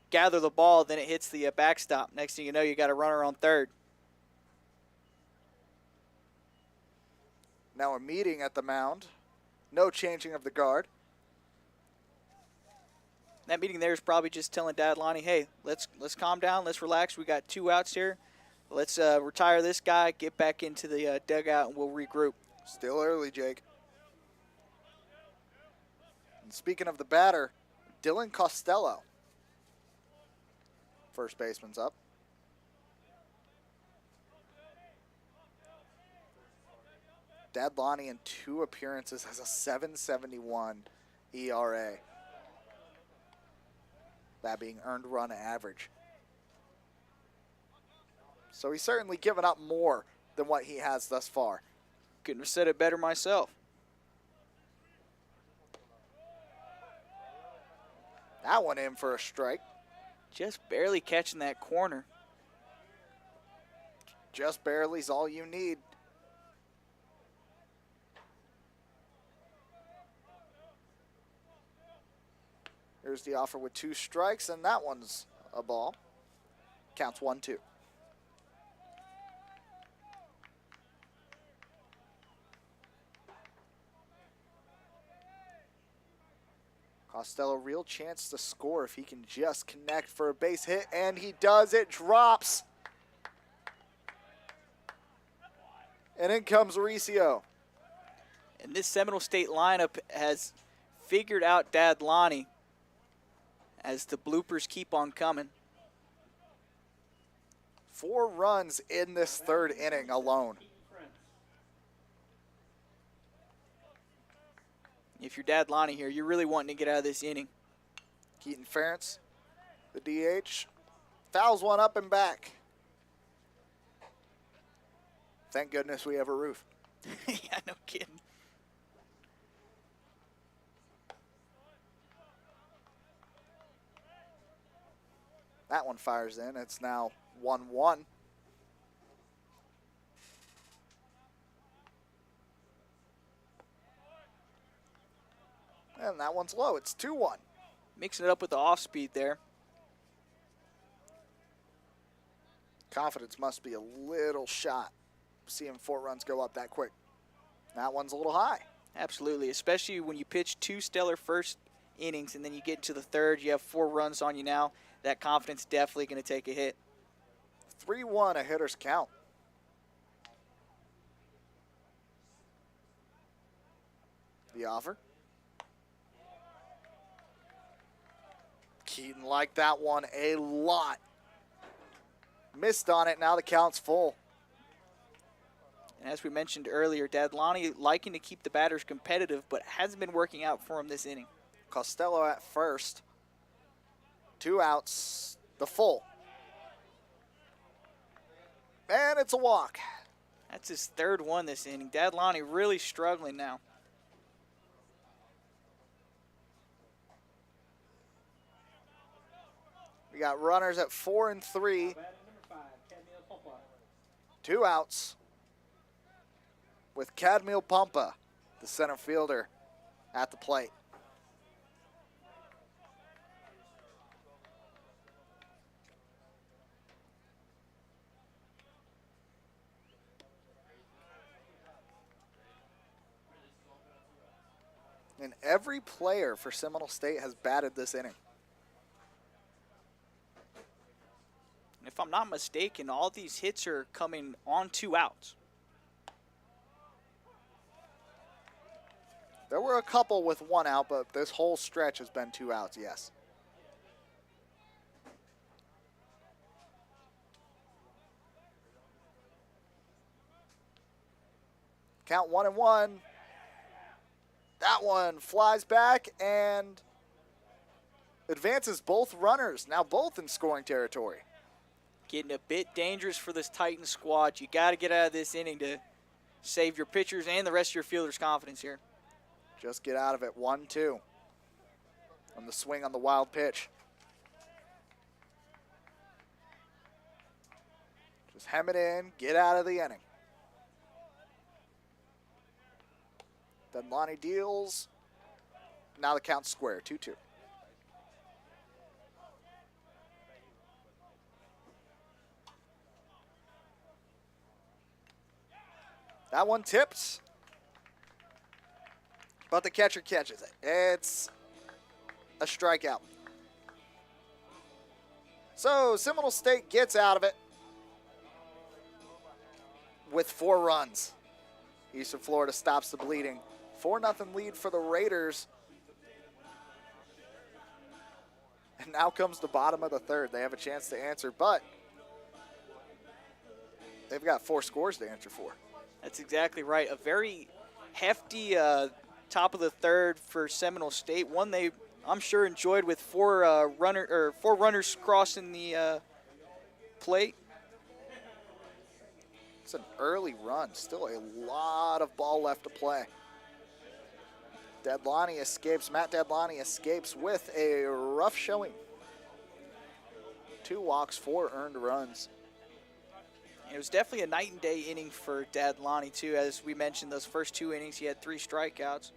gather the ball. Then it hits the backstop. Next thing you know, you got a runner on third. Now a meeting at the mound. No changing of the guard. That meeting there is probably just telling Dad Lonnie, hey, let's calm down, let's relax. We got 2 outs here. Let's retire this guy, get back into the dugout, and we'll regroup. Still early, Jake. And speaking of the batter, Dylan Costello. First baseman's up. Dad Lonnie in 2 appearances has a 7.71 ERA. That being earned run average. So he's certainly given up more than what he has thus far. Couldn't have said it better myself. That one in for a strike. Just barely catching that corner. Just barely is all you need. Here's the offer with 2 strikes, and that one's a ball. Counts 1-2. Costello, real chance to score if he can just connect for a base hit, and he does. It drops. And in comes Riccio. And this Seminole State lineup has figured out Dad Lonnie as the bloopers keep on coming. 4 runs in this 3rd inning alone. If you're Dad Lonnie here, you're really wanting to get out of this inning. Keaton Ferentz, the DH, fouls one up and back. Thank goodness we have a roof. Yeah, no kidding. That one fires in. It's now 1-1. And that one's low. It's 2-1. Mixing it up with the off speed there. Confidence must be a little shot seeing 4 runs go up that quick. That one's a little high. Absolutely, especially when you pitch 2 stellar first innings and then you get into the 3rd, you have 4 runs on you now. That confidence definitely going to take a hit. 3-1, a hitter's count. The offer. Keaton liked that one a lot. Missed on it, now the count's full. And as we mentioned earlier, Dad Lonnie liking to keep the batters competitive, but hasn't been working out for him this inning. Costello at first. 2 outs, the full. And it's a walk. That's his 3rd one this inning. Dad Lonnie really struggling now. We got runners at 4 and 3. 2 outs with Cadmiel Pumpa, the center fielder, at the plate. And every player for Seminole State has batted this inning. If I'm not mistaken, all these hits are coming on 2 outs. There were a couple with 1 out, but this whole stretch has been 2 outs, yes. Count 1-1. That one flies back and advances both runners, now both in scoring territory. Getting a bit dangerous for this Titans squad. You got to get out of this inning to save your pitchers and the rest of your fielders' confidence here. Just get out of it. 1-2 on the swing on the wild pitch. Just hem it in, get out of the inning. Then Lonnie deals. Now the count's square, 2-2. That one tips, but the catcher catches it. It's a strikeout. So Seminole State gets out of it with 4 runs. Eastern Florida stops the bleeding. 4-0 lead for the Raiders. And now comes the bottom of the third. They have a chance to answer, but they've got 4 scores to answer for. That's exactly right. A very hefty top of the third for Seminole State. One they, I'm sure, enjoyed with 4 runners crossing the plate. It's an early run. Still a lot of ball left to play. Deadlani escapes. Matt Deadlani escapes with a rough showing. 2 walks, 4 earned runs. It was definitely a night and day inning for Deadlani, too. As we mentioned, those first 2 innings, he had 3 strikeouts.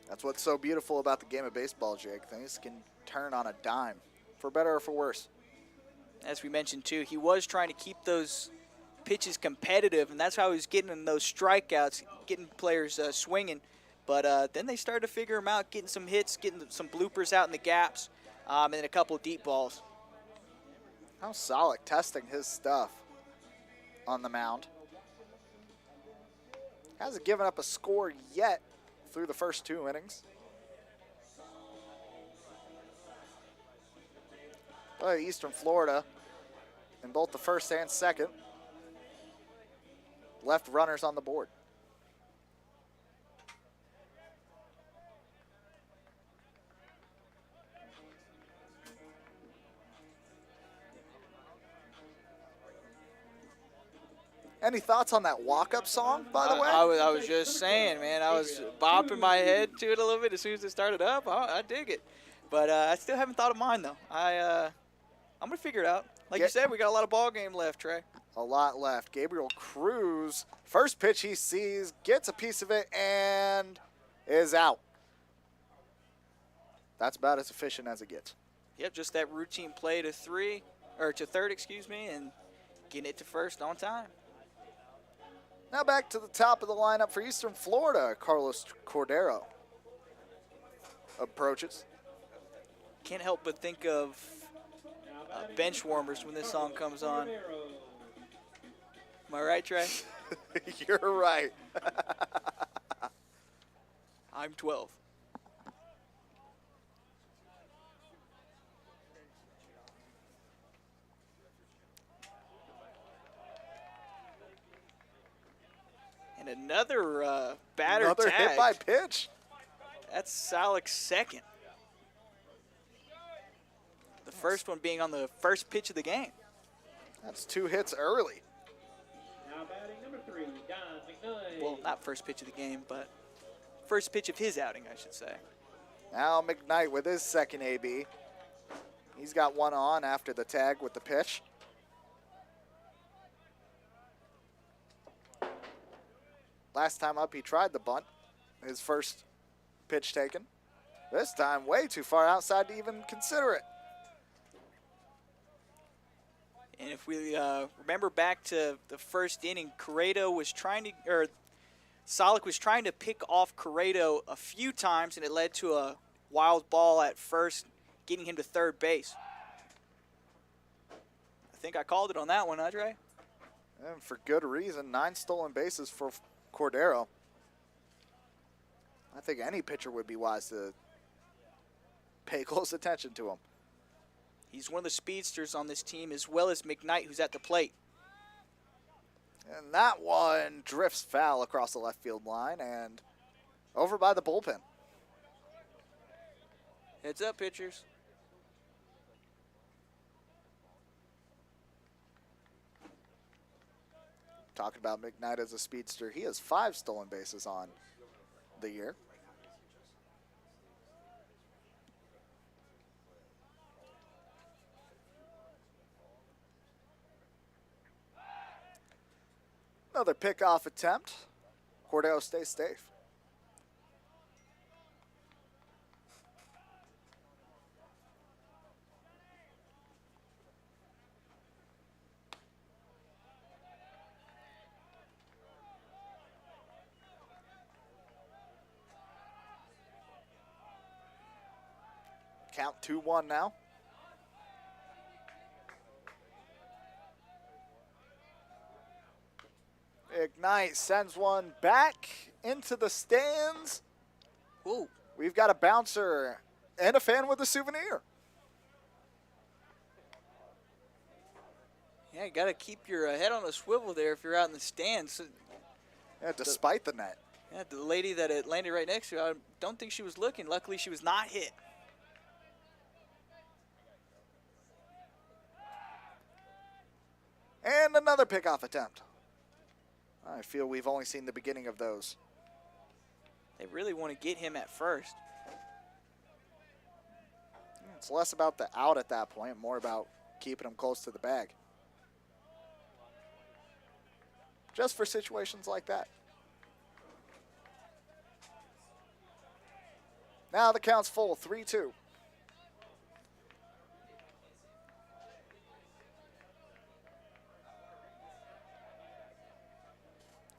That's what's so beautiful about the game of baseball, Jake. Things can turn on a dime, for better or for worse. As we mentioned, too, he was trying to keep those pitches competitive, and that's how he was getting in those strikeouts, getting players swinging. But then they started to figure him out, getting some hits, getting some bloopers out in the gaps, and then a couple of deep balls. How Solid testing his stuff on the mound. Hasn't given up a score yet through the first 2 innings. But Eastern Florida, in both the first and second, left runners on the board. Any thoughts on that walk-up song, by the way? I was just saying, man, I was bopping my head to it a little bit as soon as it started up. I dig it. But I still haven't thought of mine, though. I'm going to figure it out. Like you said, we got a lot of ball game left, Trey. A lot left. Gabriel Cruz, first pitch he sees, gets a piece of it, and is out. That's about as efficient as it gets. Yep, just that routine play to third, and getting it to first on time. Now back to the top of the lineup for Eastern Florida. Carlos Cordero approaches. Can't help but think of bench warmers when this song comes on. Am I right, Trey? You're right. I'm 12. And another batter Another tagged. hit by pitch. That's Salik's second. The first one being on the first pitch of the game. That's 2 hits early. Now batting number 3, Don McKnight. Well, not first pitch of the game, but first pitch of his outing, I should say. Now McKnight with his second AB. He's got one on after the tag with the pitch. Last time up, he tried the bunt. His first pitch taken. This time, way too far outside to even consider it. And if we remember back to the first inning, Salik was trying to pick off Corrado a few times, and it led to a wild ball at first, getting him to third base. I think I called it on that one, Andre. And for good reason, 9 stolen bases for Cordero. I think any pitcher would be wise to pay close attention to him. He's one of the speedsters on this team, as well as McKnight, who's at the plate. And that one drifts foul across the left field line and over by the bullpen. Heads up, pitchers. Talking about McKnight as a speedster, he has 5 stolen bases on the year. Another pickoff attempt. Cordero stays safe. Count 2-1 now. McKnight sends one back into the stands. Ooh. We've got a bouncer and a fan with a souvenir. Yeah, you got to keep your head on a swivel there if you're out in the stands. Yeah, despite the net. Yeah, the lady that it landed right next to, I don't think she was looking. Luckily, she was not hit. And another pickoff attempt. I feel we've only seen the beginning of those. They really want to get him at first. It's less about the out at that point, more about keeping him close to the bag. Just for situations like that. Now the count's full, 3-2.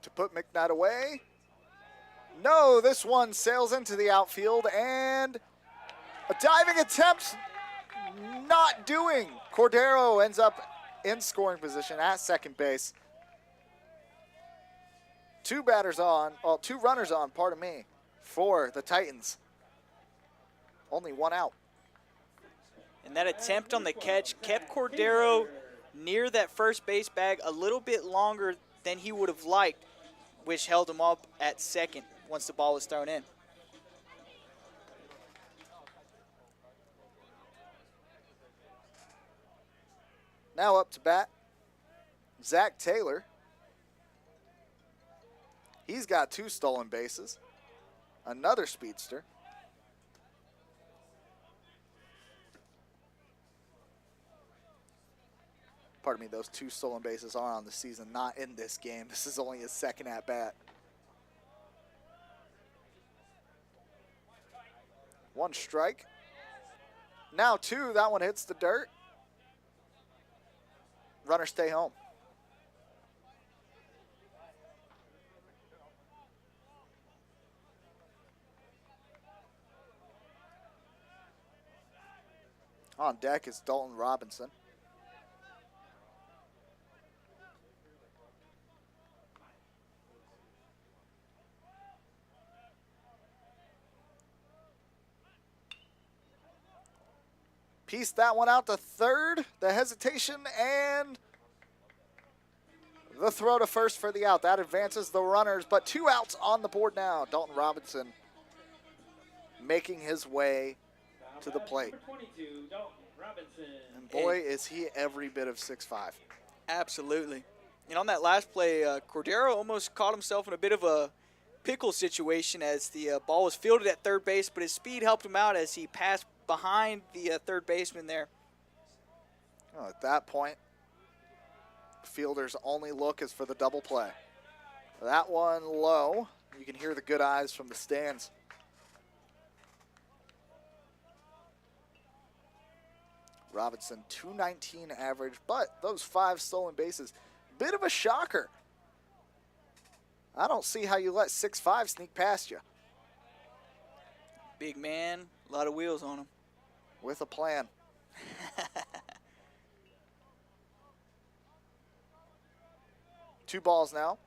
To put McKnight away. No, this one sails into the outfield, and a diving attempt not doing. Cordero ends up in scoring position at second base. Two runners on, pardon me, for the Titans. Only one out. And that attempt on the catch kept Cordero near that first base bag a little bit longer than he would have liked, which held him up at second once the ball was thrown in. Now up to bat, Zach Taylor. He's got 2 stolen bases. Another speedster. Pardon me, those 2 stolen bases are on the season, not in this game. This is only his second at bat. 1 strike. Now 2, that one hits the dirt. Runner stay home. On deck is Dalton Robinson. Pieced that one out to third. The hesitation and the throw to first for the out. That advances the runners, but 2 outs on the board now. Dalton Robinson making his way to the plate. And boy, is he every bit of 6'5". Absolutely. And on that last play, Cordero almost caught himself in a bit of a pickle situation as the ball was fielded at third base, but his speed helped him out as he passed behind the third baseman there. Oh, at that point, fielder's only look is for the double play. That one low. You can hear the good eyes from the stands. Robinson, 219 average, but those 5 stolen bases, bit of a shocker. I don't see how you let 6'5" sneak past you. Big man, a lot of wheels on him. With a plan. Two balls now.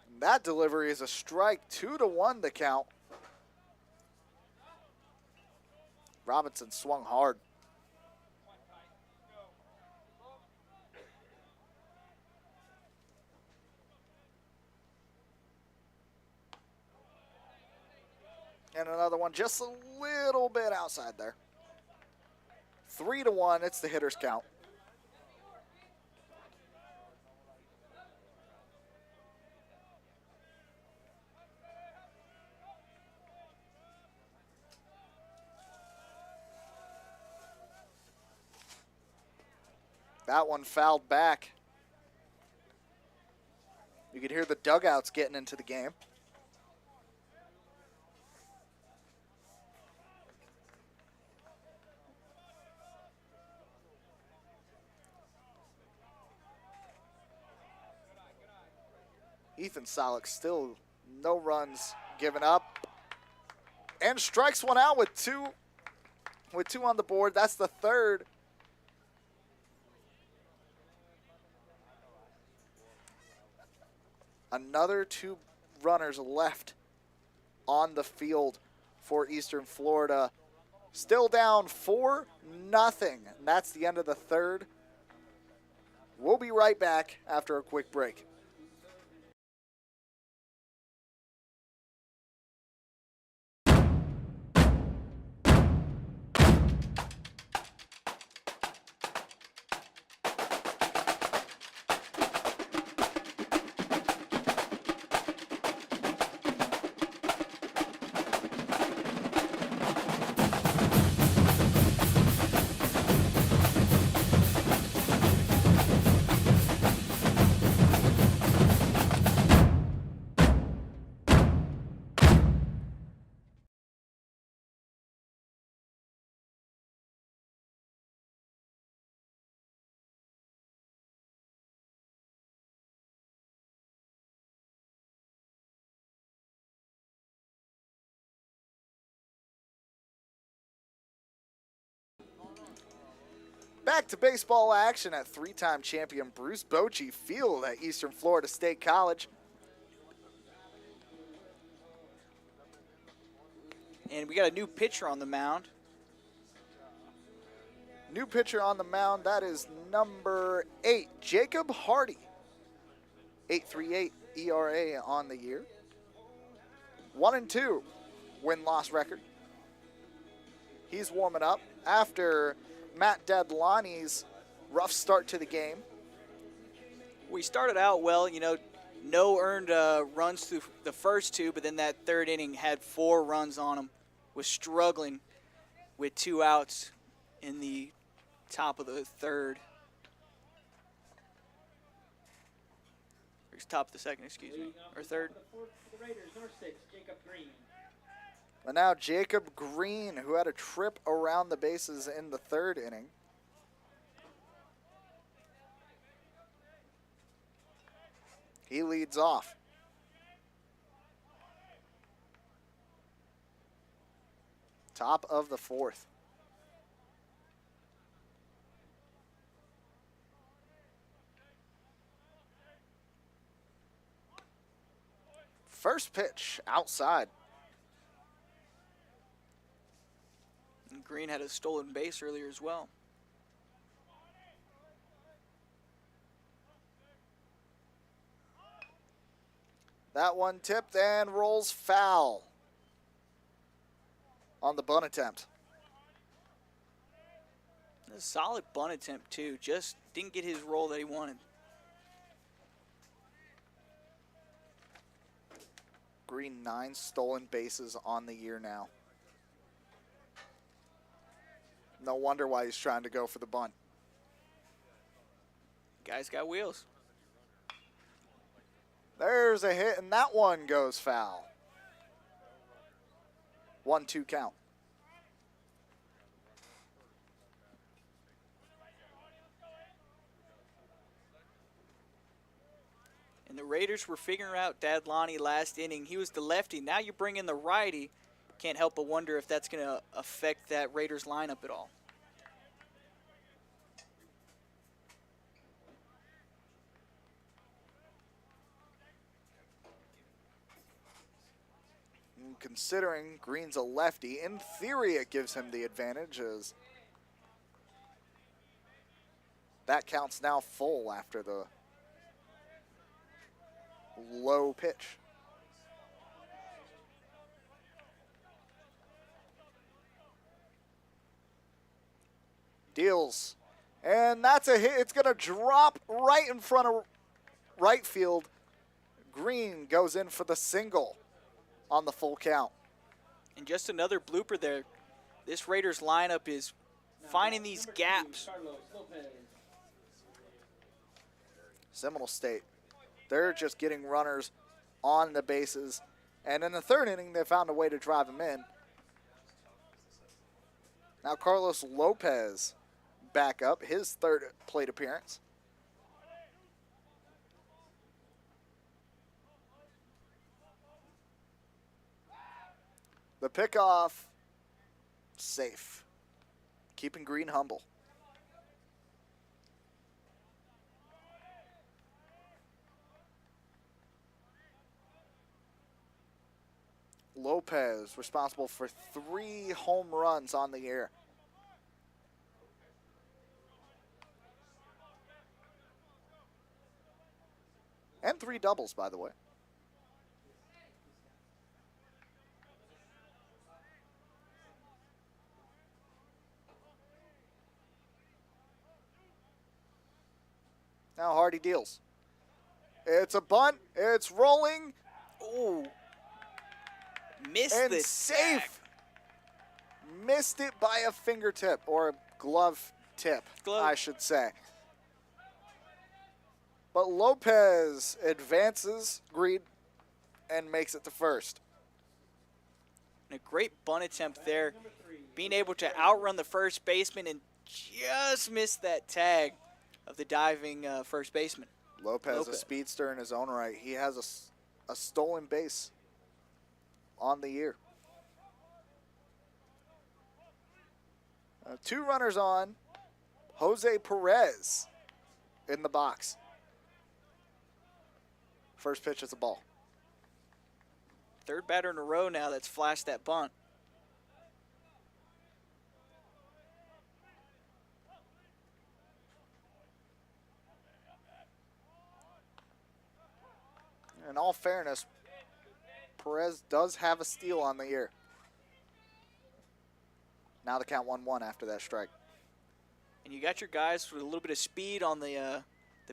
And that delivery is a strike, 2-1 the count. Robinson swung hard. And another one just a little bit outside there. 3-1, it's the hitter's count. That one fouled back. You could hear the dugouts getting into the game. Ethan Solik still no runs given up. And strikes one out with two on the board. That's the third. Another 2 runners left on the field for Eastern Florida. Still down 4-0. And that's the end of the third. We'll be right back after a quick break. Back to baseball action at 3-time champion Bruce Bochy Field at Eastern Florida State College. And we got a new pitcher on the mound. New pitcher on the mound, that is number 8, Jacob Hardy. 8.38 ERA on the year. 1-2 win-loss record. He's warming up after Matt Dadlani's rough start to the game. We started out well, you know, no earned runs through the first 2, but then that third inning had 4 runs on him. Was struggling with 2 outs in the top of the third. Or top of the second, excuse me, or third. The Raiders, number 6, Jacob Green. And now Jacob Green, who had a trip around the bases in the third inning. He leads off. Top of the fourth. First pitch outside. And Green had a stolen base earlier as well. That one tipped and rolls foul on the bunt attempt. A solid bunt attempt too. Just didn't get his roll that he wanted. Green 9 stolen bases on the year now. No wonder why he's trying to go for the bunt. Guy's got wheels. There's a hit, and that one goes foul. 1-2 count. And the Raiders were figuring out Dadlani last inning. He was the lefty. Now you bring in the righty. Can't help but wonder if that's going to affect that Raiders lineup at all. Considering Green's a lefty, in theory it gives him the advantage, as that counts now full after the low pitch. Deals. And that's a hit. It's going to drop right in front of right field. Green goes in for the single on the full count. And just another blooper there. This Raiders lineup is finding these gaps. Carlos Lopez. Seminole State, they're just getting runners on the bases. And in the third inning, they found a way to drive them in. Now Carlos Lopez back up, his third plate appearance. The pickoff, safe. Keeping Green humble. Lopez responsible for 3 home runs on the year. And 3 doubles, by the way. Now Hardy deals. It's a bunt. It's rolling. Oh, missed And the safe. Missed it by a fingertip or a glove tip, Glove. I should say. But Lopez advances Green and makes it to first. And a great bunt attempt there. Being able to outrun the first baseman and just miss that tag of the diving first baseman. Lopez, a speedster in his own right. He has a stolen base on the year. 2 runners on. Jose Perez in the box. First pitch is a ball. Third batter in a row now that's flashed that bunt. In all fairness, Perez does have a steal on the year. Now the count 1-1 after that strike. And you got your guys with a little bit of speed on the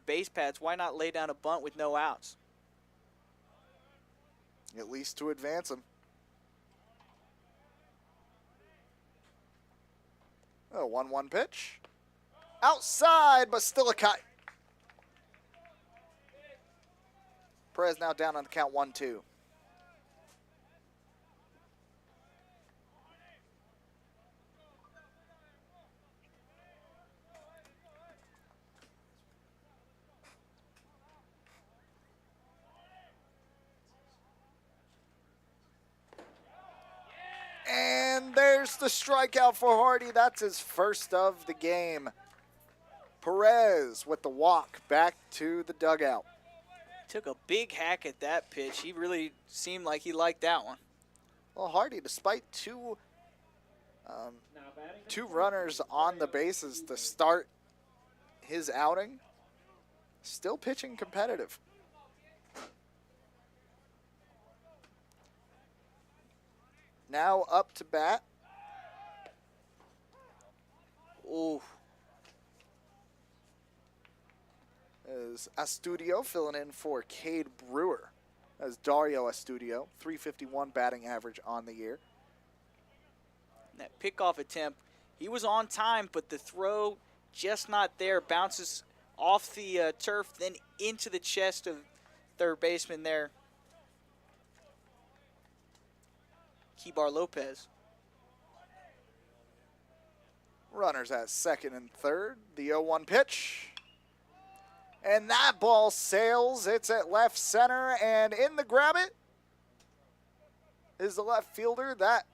base pads. Why not lay down a bunt with no outs? At least to advance him. A 1-1 pitch. Outside, but still a kite. Perez now down on the count 1-2. And there's the strikeout for Hardy. That's his first of the game. Perez with the walk back to the dugout. Took a big hack at that pitch. He really seemed like he liked that one. Well, Hardy, despite two runners on the bases to start his outing, still pitching competitive. Now up to bat. Ooh. Is Astudio filling in for Cade Brewer. As Dario Astudio, 351 batting average on the year. That pickoff attempt, he was on time, but the throw just not there. Bounces off the turf, then into the chest of third baseman there, Kibar Lopez. Runners at second and third. The 0-1 pitch. And that ball sails. It's at left center, and in the grab it is the left fielder. That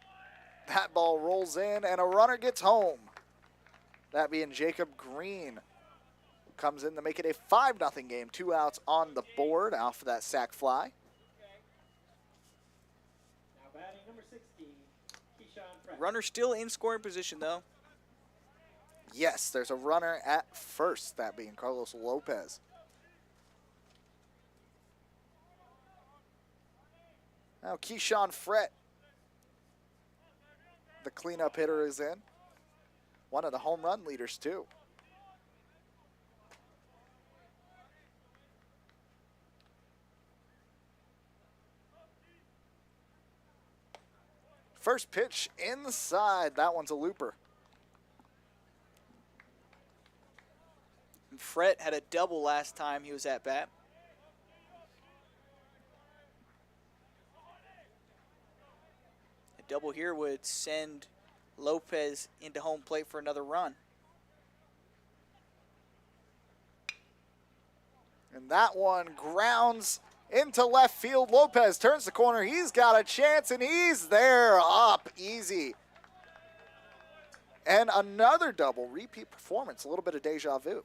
ball rolls in, and a runner gets home. That being Jacob Green, who comes in to make it a 5-0 game. 2 outs on the board off of that sac fly. Now batting number 16, Keyshawn Pratt. Runner still in scoring position, though. Yes, there's a runner at first, that being Carlos Lopez. Now Keyshawn Frett, the cleanup hitter, is in. One of the home run leaders, too. First pitch inside. That one's a looper. And Fred had a double last time he was at bat. A double here would send Lopez into home plate for another run. And that one grounds into left field. Lopez turns the corner. He's got a chance, and he's there. Up easy. And another double. Repeat performance. A little bit of deja vu.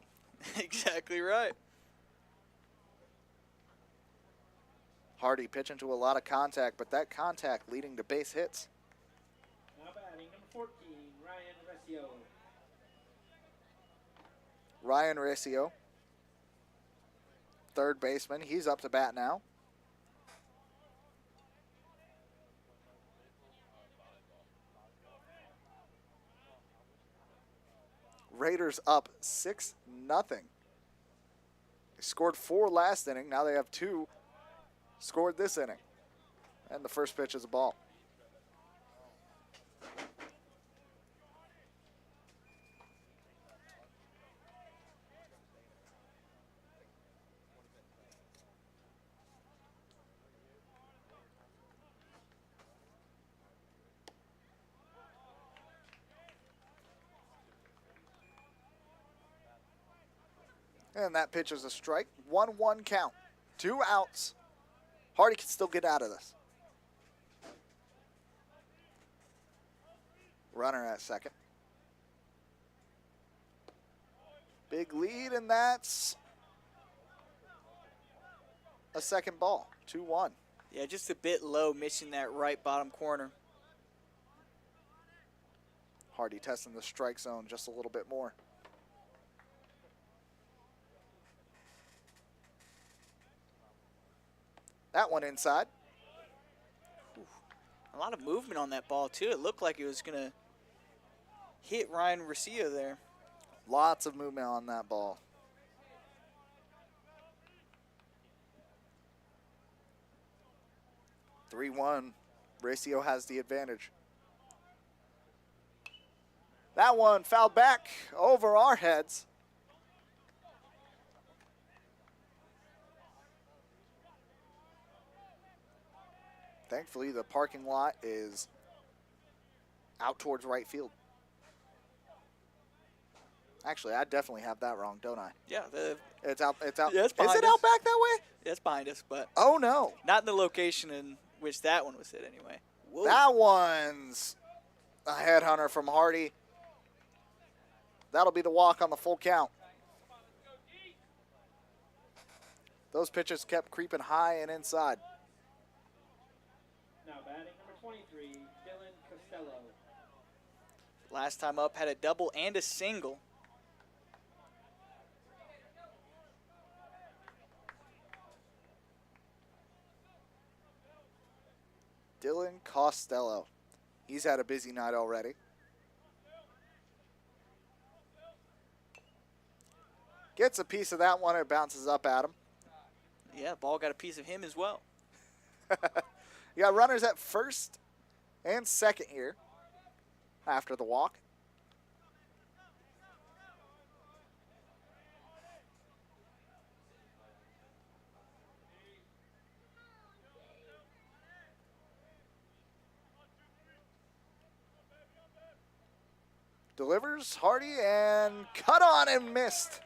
Exactly right. Hardy pitching to a lot of contact, but that contact leading to base hits. Now batting number 14, Ryan Recio. Ryan Recio, third baseman. He's up to bat now. Raiders up 6-0. They scored 4 last inning. Now they have 2 scored this inning. And the first pitch is a ball. And that pitch is a strike. 1-1 count. 2 outs. Hardy can still get out of this. Runner at second. Big lead, and that's a second ball. 2-1. Yeah, just a bit low, missing that right bottom corner. Hardy testing the strike zone just a little bit more. That one inside. A lot of movement on that ball, too. It looked like it was going to hit Ryan Recio there. Lots of movement on that ball. (3-1). Recio has the advantage. That one fouled back over our heads. Thankfully, the parking lot is out towards right field. Actually, I definitely have that wrong, don't I? Yeah, It's out. It's out. Yeah, it's Is behind it out us. back that way? that's behind us, but Oh, no. not in the location in which that one was hit anyway. Whoa. That one's a headhunter from Hardy. That'll be the walk on the full count. Those pitches kept creeping high and inside. Now batting number 23, Dylan Costello. Last time up had a double and a single. Dylan Costello. He's had a busy night already. Gets a piece of that one. It bounces up at him. Yeah, ball got a piece of him as well. You got runners at first and second here after the walk. Delivers Hardy and cut on and missed.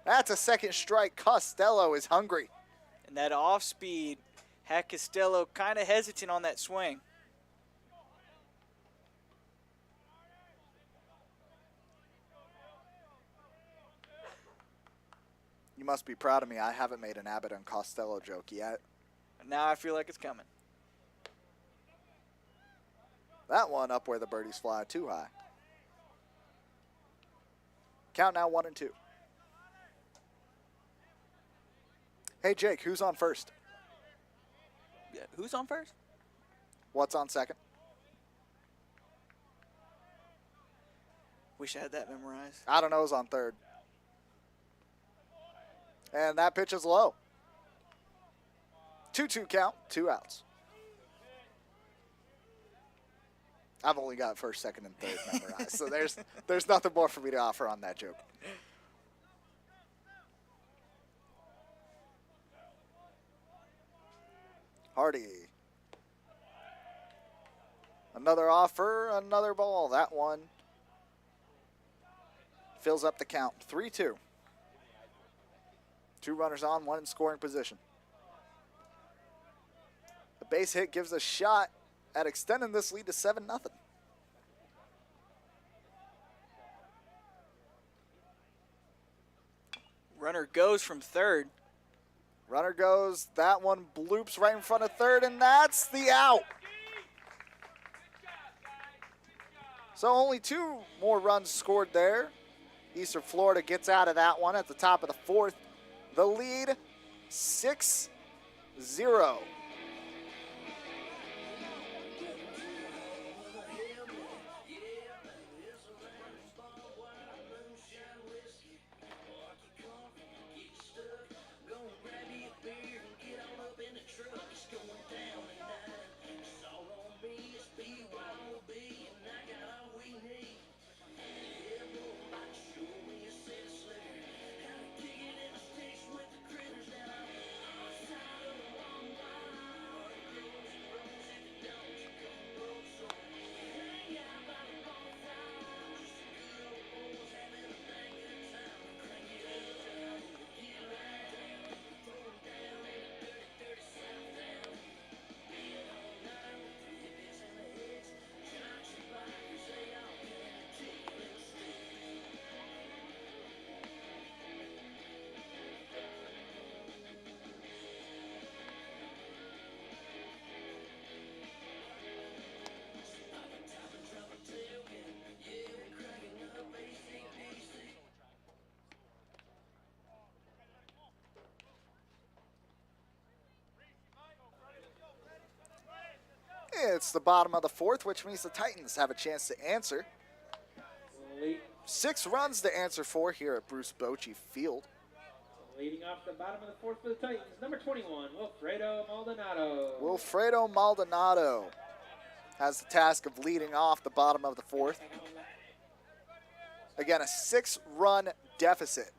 That's a second strike. Costello is hungry. And that off speed had Costello kind of hesitant on that swing. You must be proud of me. I haven't made an Abbott and Costello joke yet. And now I feel like it's coming. That one up where the birdies fly, too high. Count now 1-2. Hey, Jake, who's on first? Yeah, who's on first? What's on second? Wish I had that memorized. I don't know who's on third. And that pitch is low. 2-2 count, 2 outs. I've only got first, second, and third memorized, so there's nothing more for me to offer on that joke. Hardy. Another offer, another ball. That one fills up the count. 3-2. 2 runners on, 1 in scoring position. The base hit gives a shot at extending this lead to 7-0. Runner goes from third. Runner goes. That one bloops right in front of third, and that's the out. So only 2 more runs scored there. Eastern Florida gets out of that one at the top of the 4th. The lead, 6-0. It's the bottom of the 4th, which means the Titans have a chance to answer. 6 runs to answer for here at Bruce Bochy Field. Leading off the bottom of the 4th for the Titans, number 21, Wilfredo Maldonado. Wilfredo Maldonado has the task of leading off the bottom of the 4th. Again, a 6-run deficit.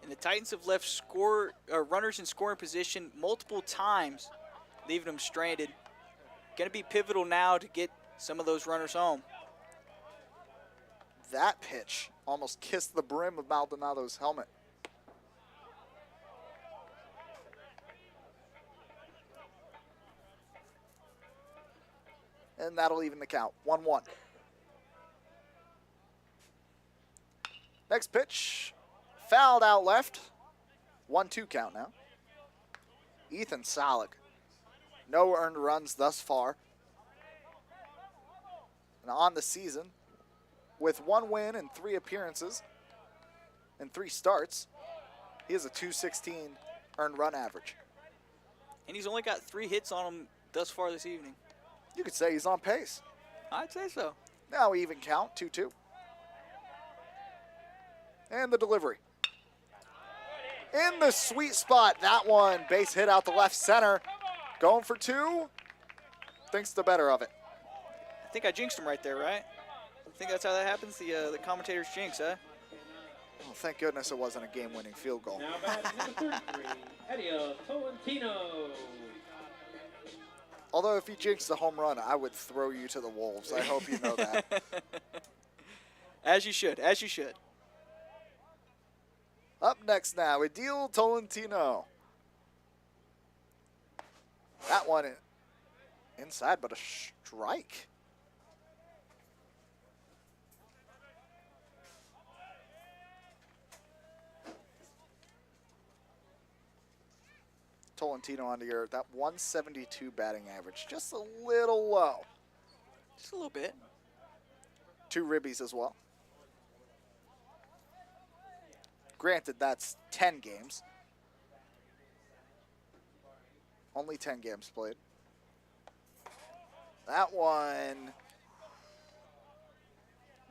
And the Titans have left runners in scoring position multiple times, leaving them stranded. Going to be pivotal now to get some of those runners home. That pitch almost kissed the brim of Maldonado's helmet. And that'll even the count. 1-1. Next pitch, fouled out left. 1-2 count now. Ethan Solik. No earned runs thus far. And on the season, with 1 win and 3 appearances and 3 starts, he has a .216 earned run average. And he's only got 3 hits on him thus far this evening. You could say he's on pace. I'd say so. Now even count, 2-2. And the delivery. In the sweet spot, that one base hit out the left center. Going for 2, thinks the better of it. I think I jinxed him right there, right? I think that's how that happens, the commentator's jinx, huh? Oh, thank goodness it wasn't a game-winning field goal. Now batting number 33, Eddie Tolentino. Although if you jinx the home run, I would throw you to the wolves. I hope you know that. As you should, as you should. Up next now, Edil Tolentino. That one inside, but a strike. Tolentino on the earth. That 172 batting average, just a little low. Just a little bit. 2 ribbies as well. Granted, that's 10 games. Only 10 games played. That one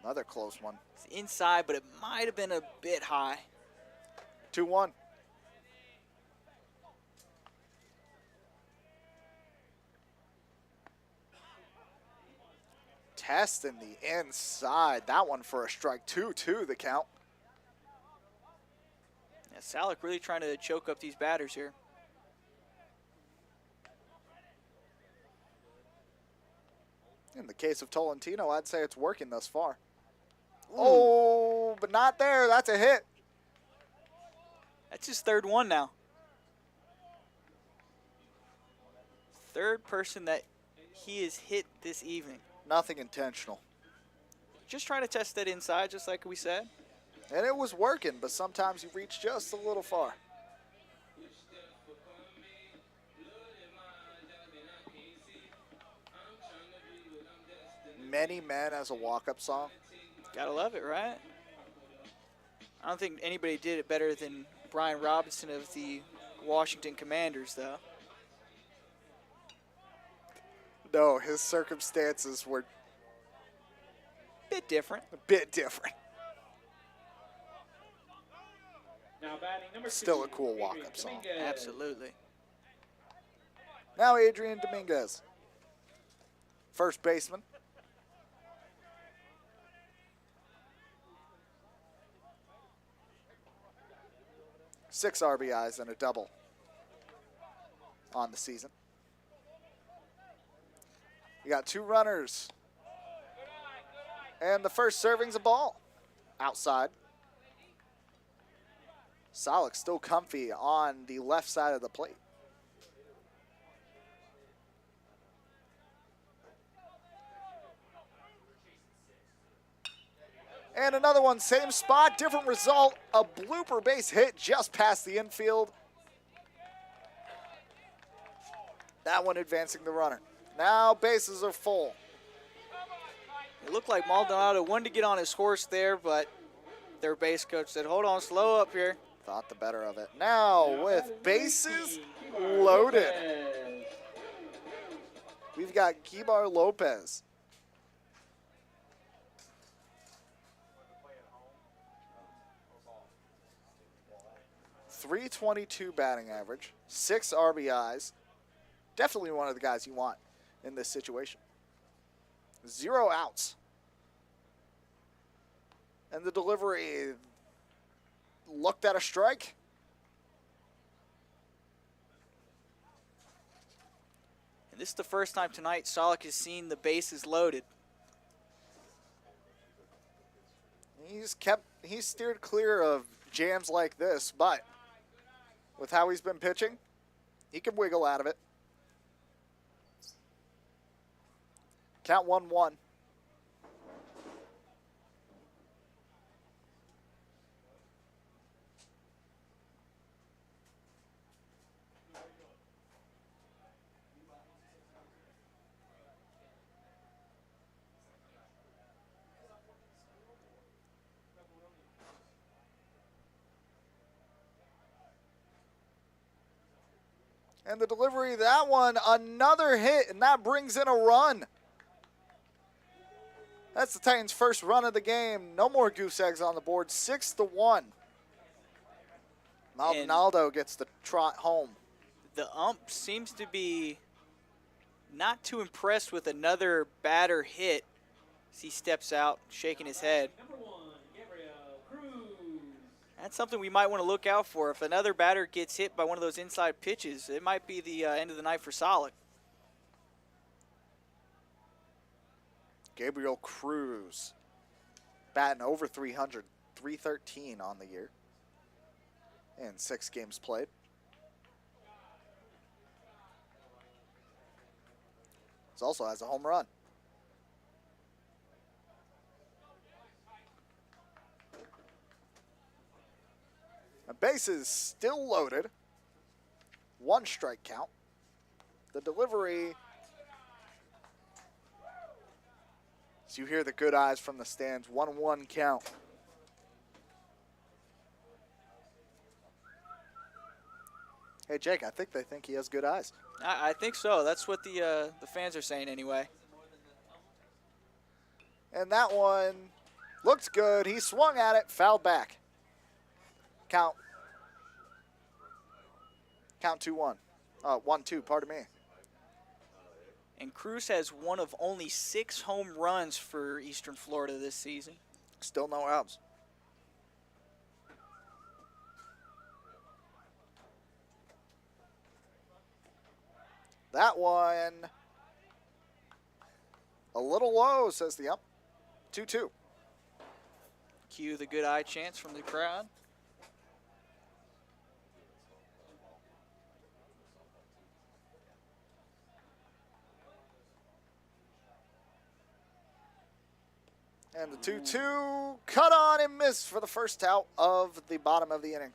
Another close one. It's inside, but it might have been a bit high. 2-1. Testing the inside. That one for a strike. 2-2 the count. Yeah, Salick really trying to choke up these batters here. In the case of Tolentino, I'd say it's working thus far. Ooh. Oh, but not there. That's a hit. That's his third one now. Third person that he has hit this evening. Nothing intentional. Just trying to test that inside, just like we said. And it was working, but sometimes you reach just a little far. Many Men as a walk-up song. Gotta love it, right? I don't think anybody did it better than Brian Robinson of the Washington Commanders, though. No, his circumstances were Bit different. a bit different. Now batting number Still 2, a cool Adrian walk-up song. Dominguez. Absolutely. Now Adrian Dominguez, first baseman. Six RBIs and a double on the season. You got 2 runners. And the first serving's a ball. Outside. Salick still comfy on the left side of the plate. And another one, same spot, different result. A blooper base hit just past the infield. That one advancing the runner. Now bases are full. It looked like Maldonado wanted to get on his horse there, but their base coach said, hold on, slow up here. Thought the better of it. Now with bases loaded, we've got Guibar Lopez. .322 batting average, 6 RBIs. Definitely one of the guys you want in this situation. 0 outs. And the delivery looked at a strike. And this is the first time tonight Salick has seen the bases loaded. He's steered clear of jams like this, but with how he's been pitching, he can wiggle out of it. Count 1-1. And the delivery, that one, another hit, and that brings in a run. That's the Titans' first run of the game. No more goose eggs on the board, 6-1. Maldonado gets the trot home. The ump seems to be not too impressed with another batter hit as he steps out, shaking his head. That's something we might want to look out for. If another batter gets hit by one of those inside pitches, it might be the end of the night for Salick. Gabriel Cruz batting over 300, 313 on the year in 6 games played. He also has a home run. The bases still loaded. 1 strike count. The delivery. So you hear the good eyes from the stands. 1-1 count. Hey, Jake, I think they think he has good eyes. I think so. That's what the fans are saying anyway. And that one Looks good. He swung at it, fouled back. Count 2-1. 1-2, pardon me. And Cruz has one of only 6 home runs for Eastern Florida this season. Still no outs. That one a little low, says the ump. 2-2. Cue the good eye chants from the crowd. And the 2-2 cut on and missed for the first out of the bottom of the inning.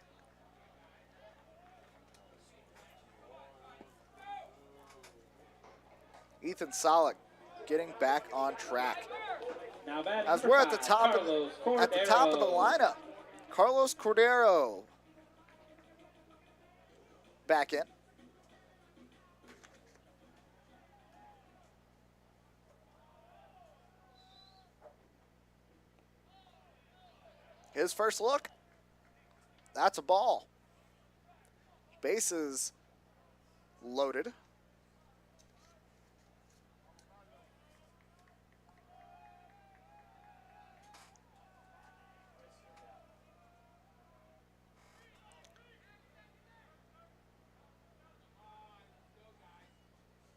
Ethan Solek getting back on track. Now batting As number we're at the 5, top of the Cordero. lineup, Carlos Cordero back in. His first look. That's a ball. Bases loaded.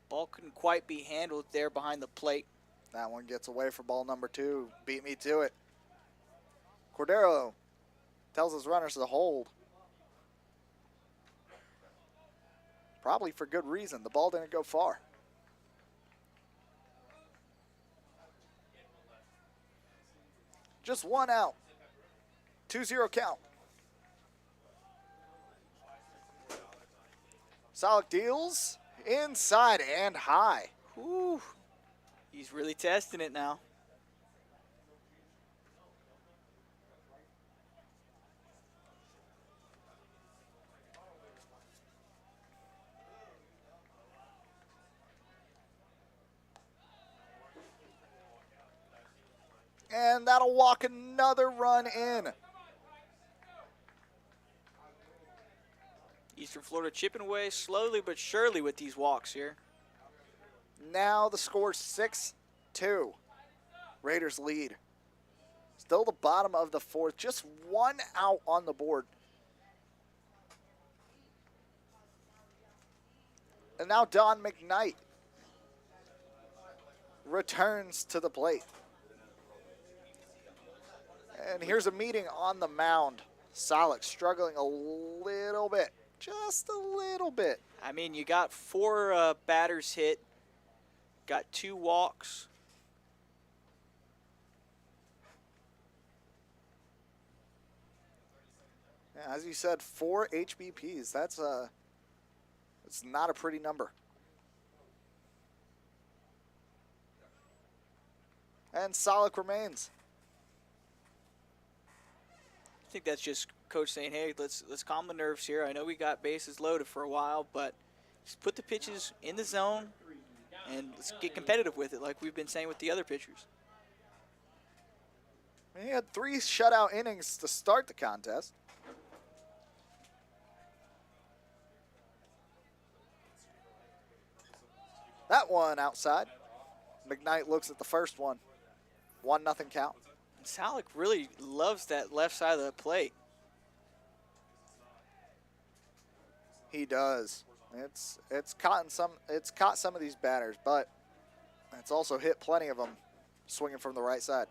Ball couldn't quite be handled there behind the plate. That one gets away for ball number 2. Beat me to it. Cordero tells his runners to hold. Probably for good reason. The ball didn't go far. Just one out. 2-0 count. Solek deals inside and high. Whew. He's really testing it now. And that'll walk another run in. Eastern Florida chipping away slowly but surely with these walks here. Now the score's 6-2. Raiders lead. Still the bottom of the 4th. Just one out on the board. And now Don McKnight returns to the plate. And here's a meeting on the mound. Solek struggling a little bit. Just a little bit. I mean, you got 4 batters hit, got 2 walks. Yeah, as you said, 4 HBPs. That's it's not a pretty number. And Solek remains. I think that's just coach saying, hey, let's calm the nerves here. I know we got bases loaded for a while, but just put the pitches in the zone and let's get competitive with it like we've been saying with the other pitchers. He had 3 shutout innings to start the contest. That one outside. McKnight looks at the first one. 1-0 count. Solek really loves that left side of the plate. He does. It's caught some of these batters, but it's also hit plenty of them swinging from the right side.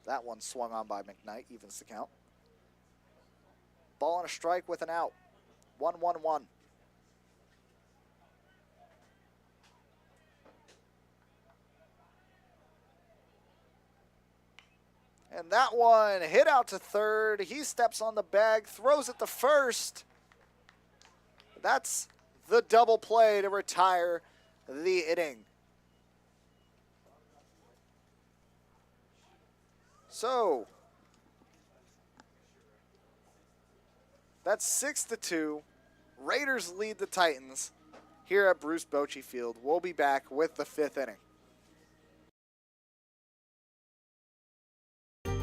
That one swung on by McKnight, evens the count. Ball on a strike with an out. 1-1-1. And that one hit out to third. He steps on the bag, throws it to first. That's the double play to retire the inning. So that's 6-2. Raiders lead the Titans here at Bruce Bochy Field. We'll be back with the 5th inning.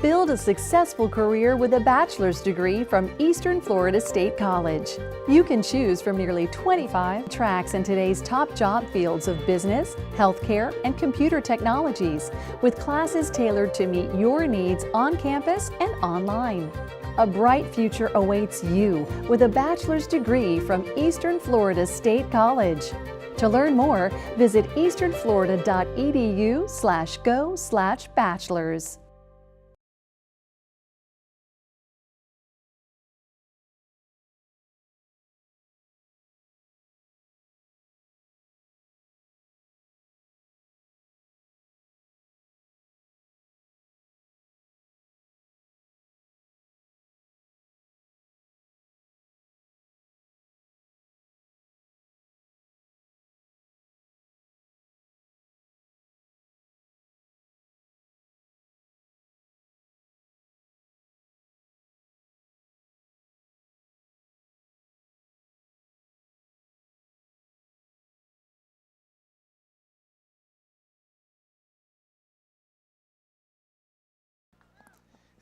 Build a successful career with a bachelor's degree from Eastern Florida State College. You can choose from nearly 25 tracks in today's top job fields of business, healthcare, and computer technologies, with classes tailored to meet your needs on campus and online. A bright future awaits you with a bachelor's degree from Eastern Florida State College. To learn more, visit easternflorida.edu/go/bachelors.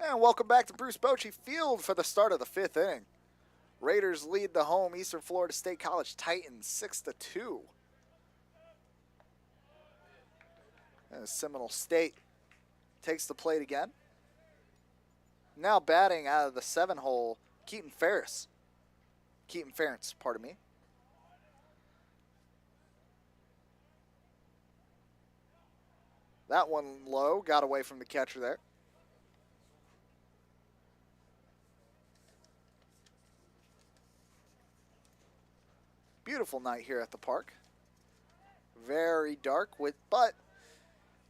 And welcome back to Bruce Bochy Field for the start of the 5th inning. Raiders lead the home Eastern Florida State College Titans 6-2. As Seminole State takes the plate again. Now batting out of the 7-hole, Keaton Ferentz, pardon me. That one low, got away from the catcher there. Beautiful night here at the park. Very dark, but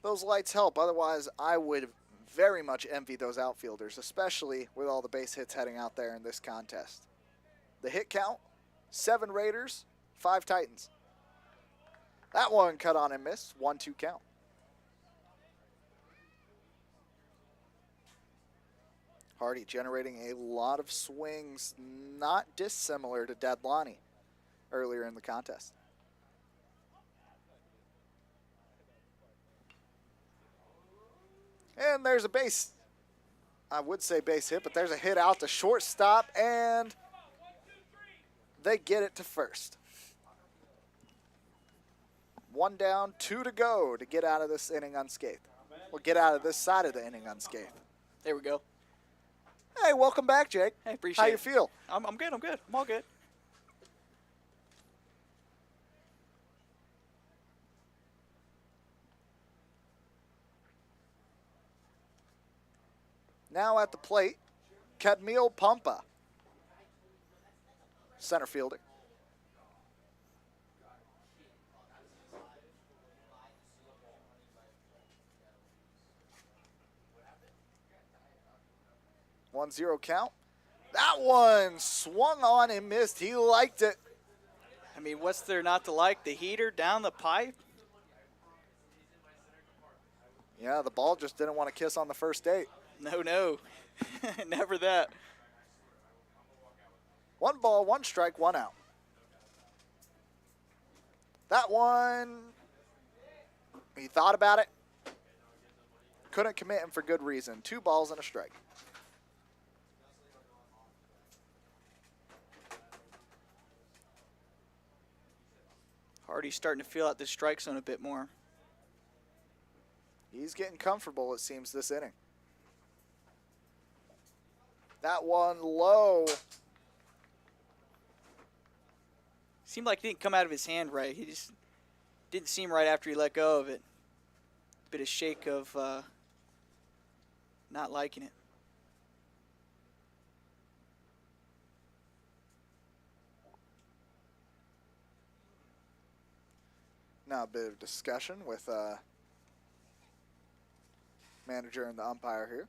those lights help. Otherwise, I would very much envy those outfielders, especially with all the base hits heading out there in this contest. The hit count, 7 Raiders, 5 Titans. That one cut on and missed, 1-2 count. Hardy generating a lot of swings, not dissimilar to Dadlani earlier in the contest. And there's a base, I would say base hit, but there's a hit out to shortstop, and they get it to first. 1 down, 2 to go to get out of this inning unscathed. Well, get out of this side of the inning unscathed. There we go. Hey, welcome back, Jake. Hey, appreciate How it. you feel? I'm good. I'm all good. Now at the plate, Cadmiel Pampa, center fielder. One zero count. That one swung on and missed. He liked it. I mean, what's there not to like? The heater down the pipe? Yeah, the ball just didn't want to kiss on the first date. No. Never that. 1 ball, 1 strike, 1 out. That one, he thought about it. Couldn't commit him for good reason. 2 balls and a strike. Hardy's starting to feel out the strike zone a bit more. He's getting comfortable, it seems, this inning. That one low. Seemed like it didn't come out of his hand right. He just didn't seem right after he let go of it. Bit of shake of not liking it. Now a bit of discussion with manager and the umpire here.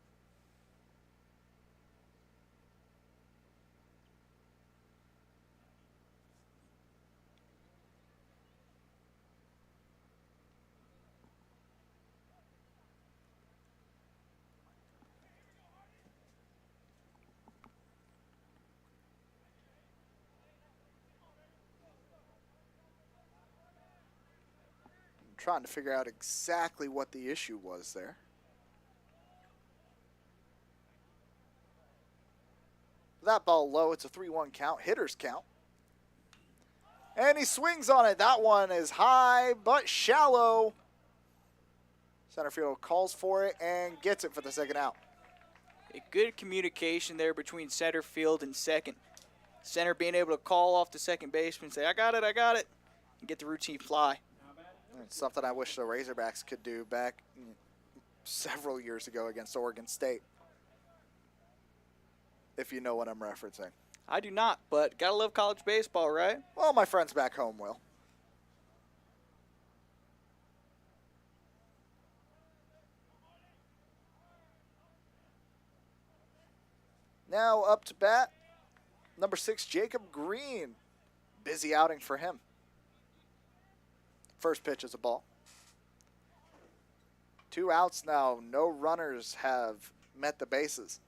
Trying to figure out exactly what the issue was there. that ball low. It's a 3-1 count, hitter's count. And he swings on it. That one is high but shallow. Center field calls for it and gets it for the second out. A good communication there between center field and second. Center being able to call off the second baseman, say, I got it, and get the routine fly. It's something I wish the Razorbacks could do back several years ago against Oregon State, if you know what I'm referencing. I do not, but gotta love college baseball, right? Well, my friends back home will. Now up to bat, number 6, Jacob Green. Busy outing for him. First pitch is a ball. 2 outs now. No runners have met the bases.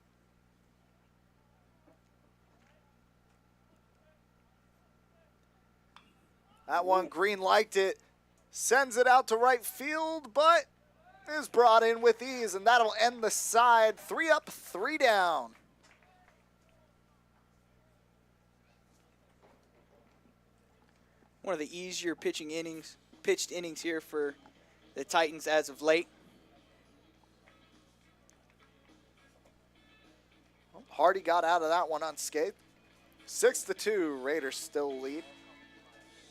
That one, Green liked it. Sends it out to right field, but is brought in with ease, and that'll end the side. 3 up, 3 down. One of the easier pitched innings here for the Titans as of late. Hardy got out of that one unscathed. 6-2, Raiders still lead.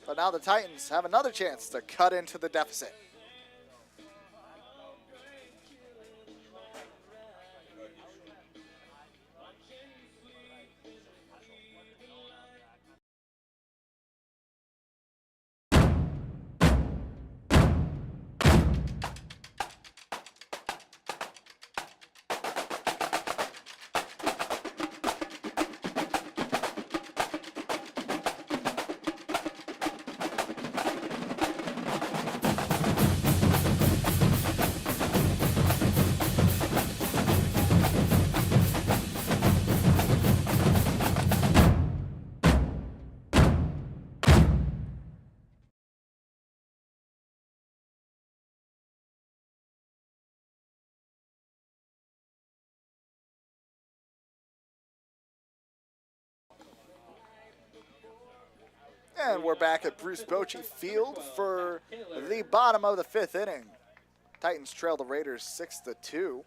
But now the Titans have another chance to cut into the deficit. And we're back at Bruce Bochy Field for the bottom of the 5th inning. Titans trail the Raiders 6-2.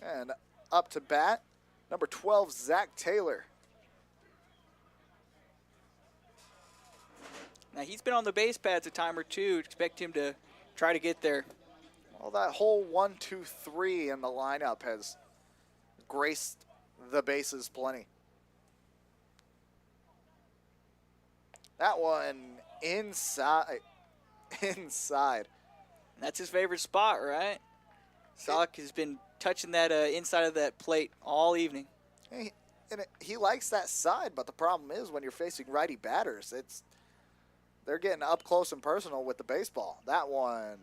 And up to bat, number 12, Zach Taylor. Now, he's been on the base pads a time or two. Expect him to try to get there. Well, that whole 1, 2, 3 in the lineup has graced the bases plenty. That one inside. Inside. That's his favorite spot, right? Salek has been touching that inside of that plate all evening. He likes that side, but the problem is when you're facing righty batters, they're getting up close and personal with the baseball. That one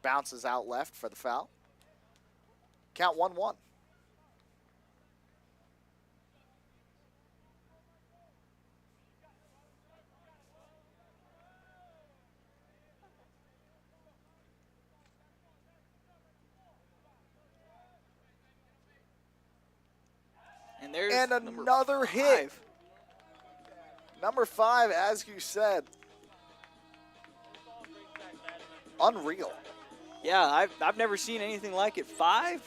bounces out left for the foul. Count 1-1. And there's another hit. Number 5, as you said. Unreal. Yeah, I've never seen anything like it. Five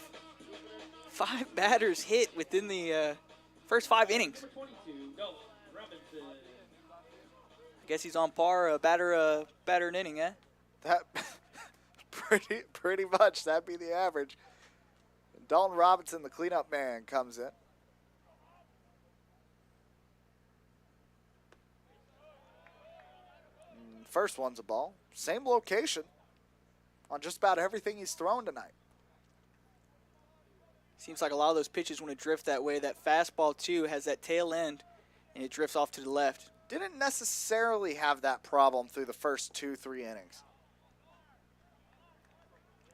batters hit within the first 5 innings. I guess he's on par, batter an inning, eh? That pretty much. That'd be the average. Dalton Robinson, the cleanup man, comes in. First one's a ball. Same location on just about everything he's thrown tonight. Seems like a lot of those pitches want to drift that way. That fastball, too, has that tail end, and it drifts off to the left. Didn't necessarily have that problem through the first 2-3 innings.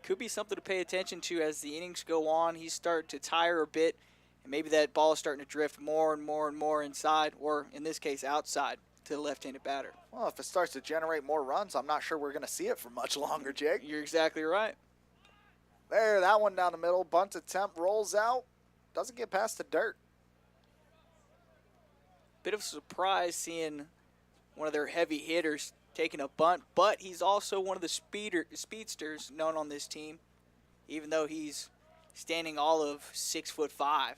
Could be something to pay attention to as the innings go on. He's starting to tire a bit, and maybe that ball is starting to drift more and more and more inside, or in this case, outside to the left-handed batter. Well, if it starts to generate more runs, I'm not sure we're going to see it for much longer, Jake. You're exactly right. There, that one down the middle. Bunt attempt rolls out. Doesn't get past the dirt. Bit of a surprise seeing one of their heavy hitters taking a bunt, but he's also one of the speedsters known on this team, even though he's standing all of 6'5".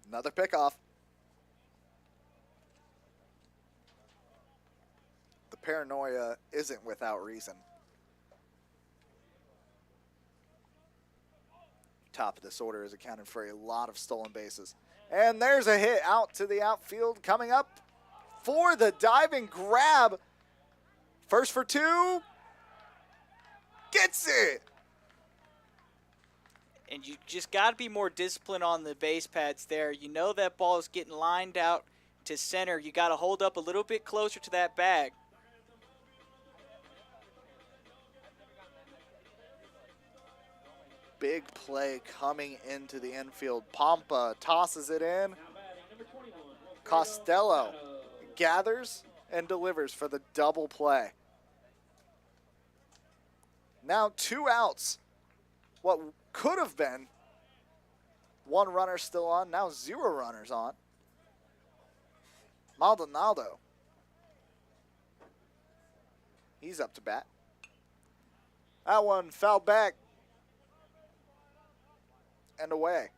Another pickoff. The paranoia isn't without reason. Top of this order is accounted for a lot of stolen bases. And there's a hit out to the outfield coming up for the diving grab. First for two. Gets it. And you just got to be more disciplined on the base pads there. You know that ball is getting lined out to center. You got to hold up a little bit closer to that bag. Big play coming into the infield. Pompa tosses it in. Costello gathers and delivers for the double play. Now 2 outs. What could have been 1 runner still on, now 0 runners on. Maldonado. He's up to bat. That one fouled back and away.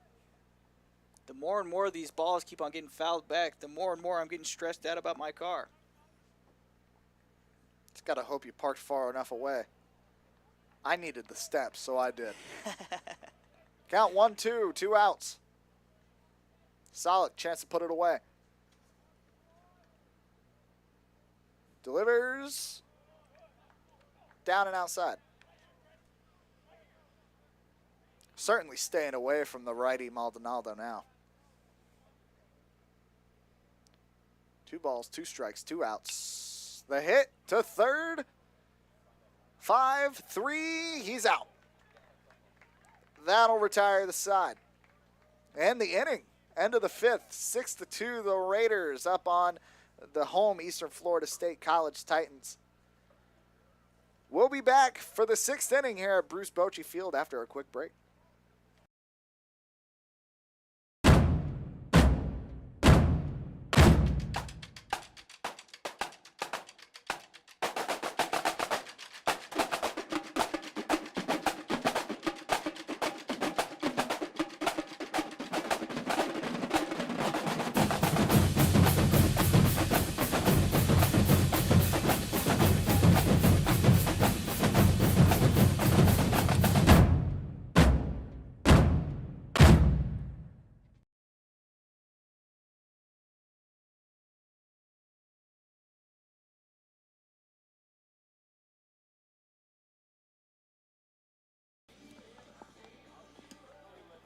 The more and more of these balls keep on getting fouled back, the more and more I'm getting stressed out about my car. Just got to hope you parked far enough away. I needed the steps, so I did. Count 1-2, 2 outs. Solid chance to put it away. Delivers. Down and outside. Certainly staying away from the righty Maldonado now. 2 balls, 2 strikes, 2 outs. The hit to third. 5-3, he's out. That'll retire the side. And the inning, end of the 5th, 6-2, the Raiders up on the home Eastern Florida State College Titans. We'll be back for the 6th inning here at Bruce Bochy Field after a quick break.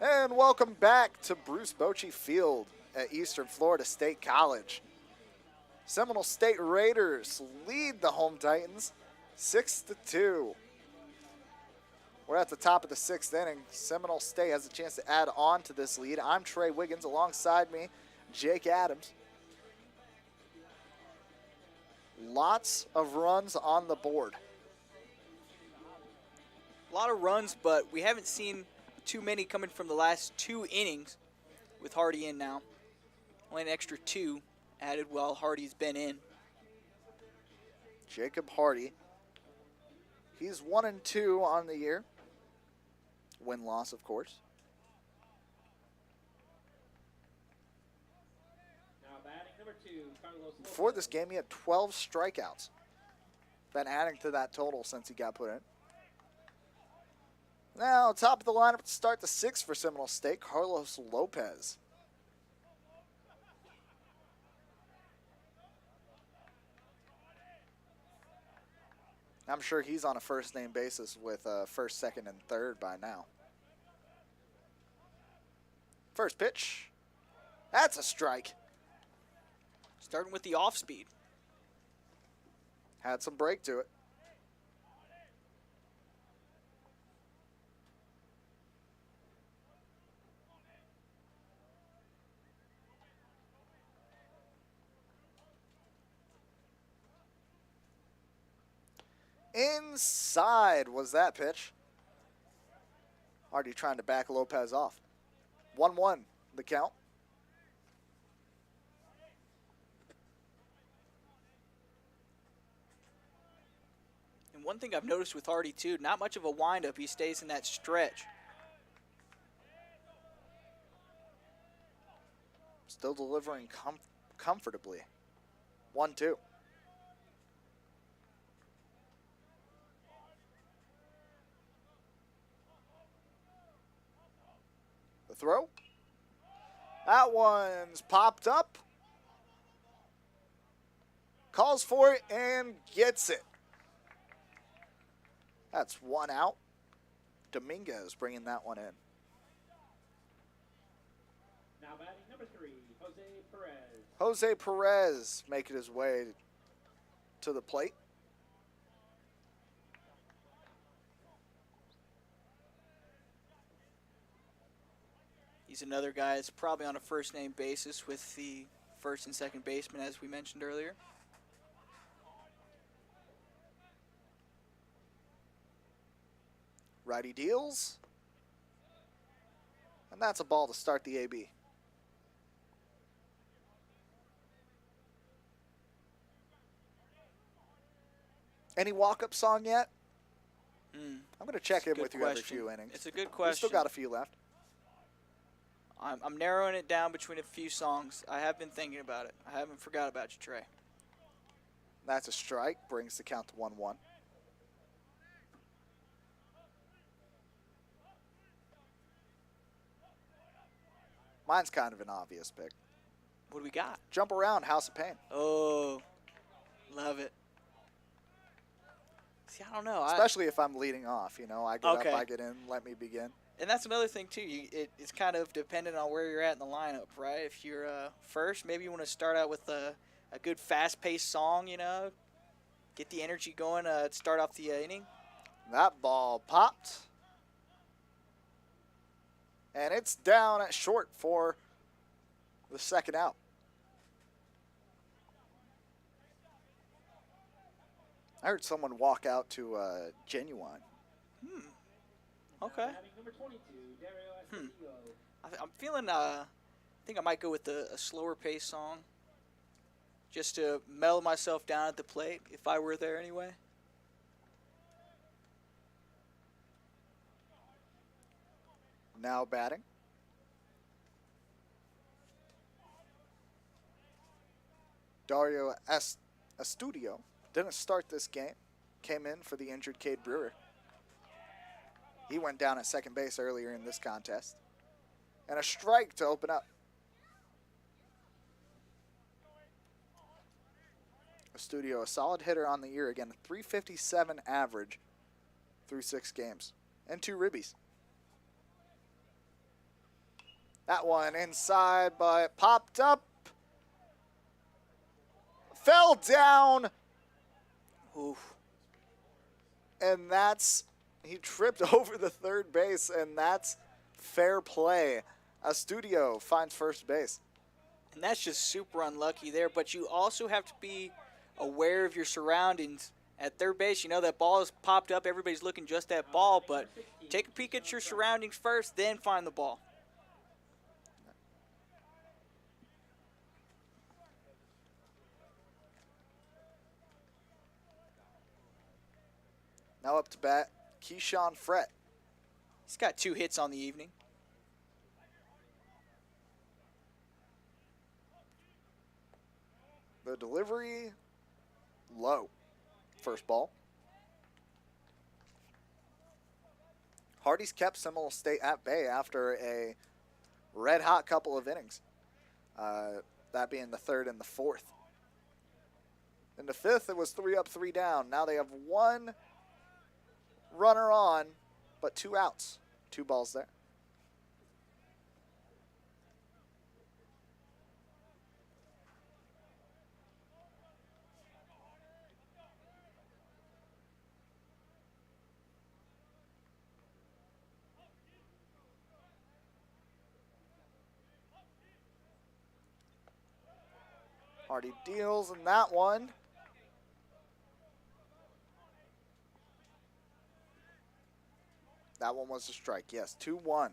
And welcome back to Bruce Bochy Field at Eastern Florida State College. Seminole State Raiders lead the home Titans 6-2. We're at the top of the 6th inning. Seminole State has a chance to add on to this lead. I'm Trey Wiggins. Alongside me, Jake Adams. Lots of runs on the board. A lot of runs, but we haven't seen too many coming from the last 2 innings with Hardy in now. Only an extra 2 added while Hardy's been in. Jacob Hardy. He's 1-2 on the year. Win-loss, of course. Now batting number 2, Carlos Before this game, he had 12 strikeouts. Been adding to that total since he got put in. Now, top of the lineup to start the 6th for Seminole State, Carlos Lopez. I'm sure he's on a first-name basis with first, second, and third by now. First pitch. That's a strike. Starting with the off-speed. Had some break to it. inside was that pitch. Hardy trying to back Lopez off. 1-1 the count. And one thing I've noticed with Hardy, too, not much of a windup. He stays in that stretch. Still delivering comfortably. 1-2. The throw. That one's popped up. Calls for it and gets it. That's one out. Dominguez bringing that one in. Now batting number 3, Jose Perez. Jose Perez making his way to the plate. He's another guy that's probably on a first-name basis with the first and second baseman, as we mentioned earlier. Righty deals. And that's a ball to start the AB. Any walk-up song yet? I'm going to check in with you every few innings. It's a good We question. still got a few left. I'm narrowing it down between a few songs. I have been thinking about it. I haven't forgot about you, Trey. That's a strike. Brings the count to 1-1. Mine's kind of an obvious pick. What do we got? Jump Around, House of Pain. Oh, love it. See, I don't know. Especially if I'm leading off. You know, I get Okay. up, I get in, let me begin. And that's another thing, too. It's kind of dependent on where you're at in the lineup, right? If you're first, maybe you want to start out with a good fast-paced song, you know, get the energy going to start off the inning. That ball popped. And it's down at short for the second out. I heard someone walk out to Genuine. Okay. Batting number 22, Dario Esposito. I'm feeling, I think I might go with a slower pace song just to mellow myself down at the plate if I were there anyway. Now batting. Dario Estudio didn't start this game. Came in for the injured Cade Brewer. He went down at second base earlier in this contest. And a strike to open up. Estudio, a solid hitter on the year again. A 357 average through 6 games. And 2 ribbies. That one inside, but popped up. Fell down. Oof. And that's, he tripped over the third base, and that's fair play. Estudio finds first base. And that's just super unlucky there, but you also have to be aware of your surroundings. At third base, you know that ball is popped up, everybody's looking just at ball, but take a peek at your surroundings first, then find the ball. Now up to bat, Keyshawn Frett. He's got 2 hits on the evening. The delivery, low. First ball. Hardy's kept Seminole State at bay after a red-hot couple of innings. That being the third and the fourth. In the fifth, it was 3 up, 3 down. Now they have 1 runner on, but 2 outs. 2 balls there. Hardy deals in that one. That one was a strike, yes. 2-1.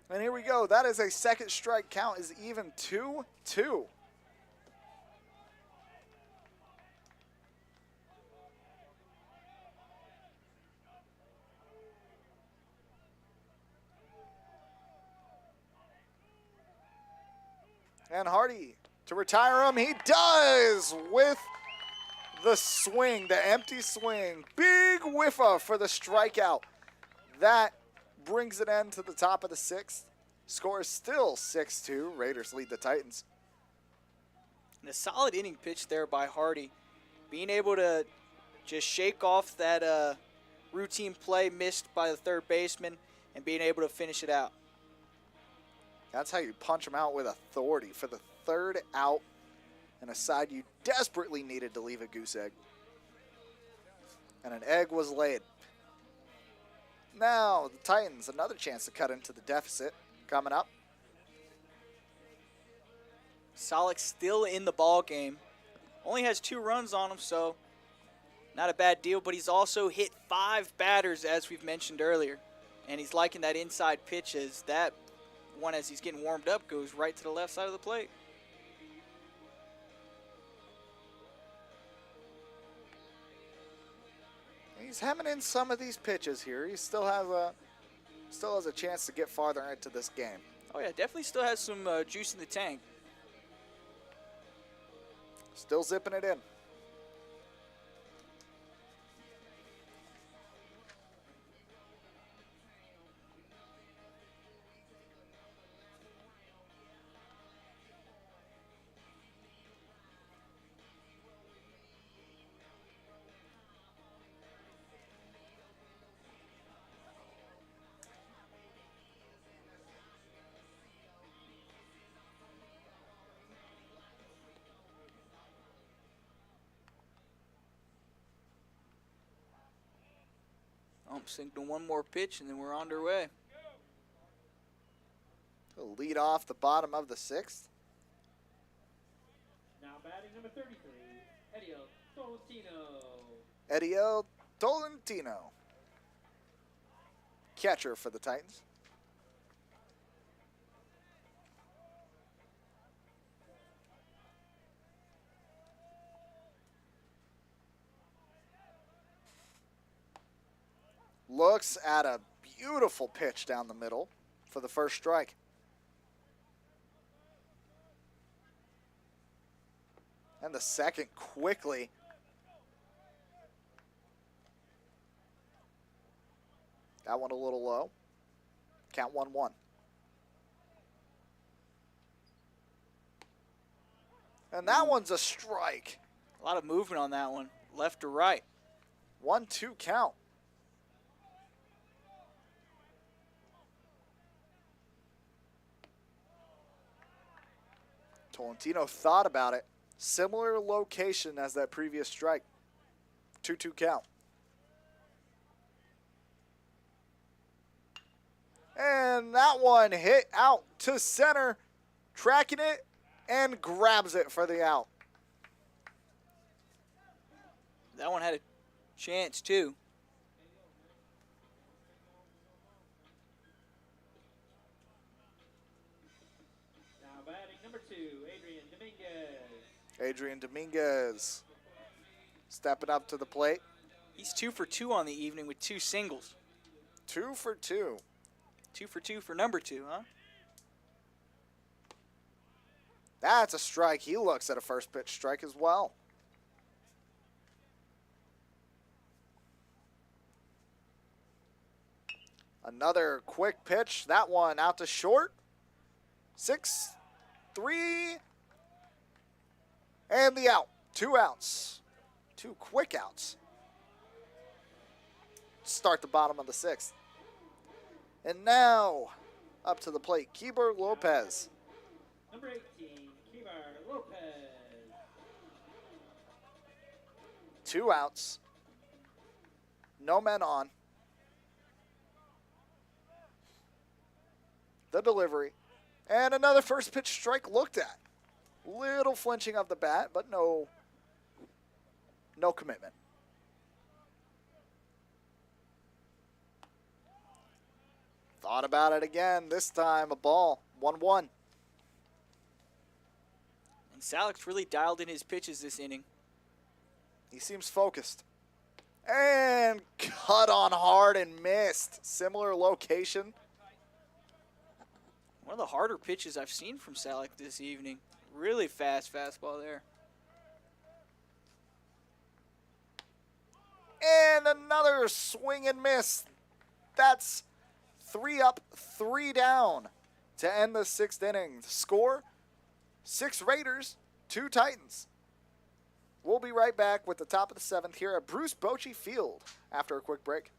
And here we go. That is a second strike count, is even 2-2. And Hardy to retire him. He does with the swing, the empty swing. Big whiffa for the strikeout. That brings it in to the top of the sixth. Score is still 6-2. Raiders lead the Titans. And a solid inning pitch there by Hardy. Being able to just shake off that routine play missed by the third baseman and being able to finish it out. That's how you punch him out with authority for the third out and a side you desperately needed to leave a goose egg. And an egg was laid. Now the Titans, another chance to cut into the deficit coming up. Solix still in the ball game. Only has 2 runs on him, so not a bad deal, but he's also hit 5 batters, as we've mentioned earlier. And he's liking that inside pitch, as that one, as he's getting warmed up, goes right to the left side of the plate. He's hemming in some of these pitches here. He still has a chance to get farther into this game. Oh yeah, definitely still has some juice in the tank. Still zipping it in. Signal one more pitch, and then we're on our way. He'll lead off the bottom of the sixth. Now batting number 33, Edio Tolentino. Edio Tolentino, catcher for the Titans. Looks at a beautiful pitch down the middle for the first strike. And the second quickly. That one a little low. Count 1-1. And that one's a strike. A lot of movement on that one, left to right. 1-2 count. Tolentino thought about it. Similar location as that previous strike. 2-2 count. And that one hit out to center. Tracking it and grabs it for the out. That one had a chance, too. Now batting number 2, Adrian Dominguez. Adrian Dominguez stepping up to the plate. He's 2 for 2 on the evening with 2 singles. 2 for 2. 2 for 2 for number 2, huh? That's a strike. He looks at a first pitch strike as well. Another quick pitch. That one out to short. 6-3. And the out. 2 outs. 2 quick outs. Start the bottom of the sixth. And now up to the plate, Keeber Lopez. Number 18, Keeber Lopez. 2 outs. No men on. The delivery. And another first pitch strike looked at. Little flinching of the bat, but no commitment. Thought about it again. This time a ball. 1-1. And Salek's really dialed in his pitches this inning. He seems focused. And cut on hard and missed. Similar location. One of the harder pitches I've seen from Salek this evening. Really fast fastball there. And another swing and miss. That's 3 up, 3 down to end the 6th inning. The score, 6 Raiders, 2 Titans. We'll be right back with the top of the 7th here at Bruce Bochy Field after a quick break.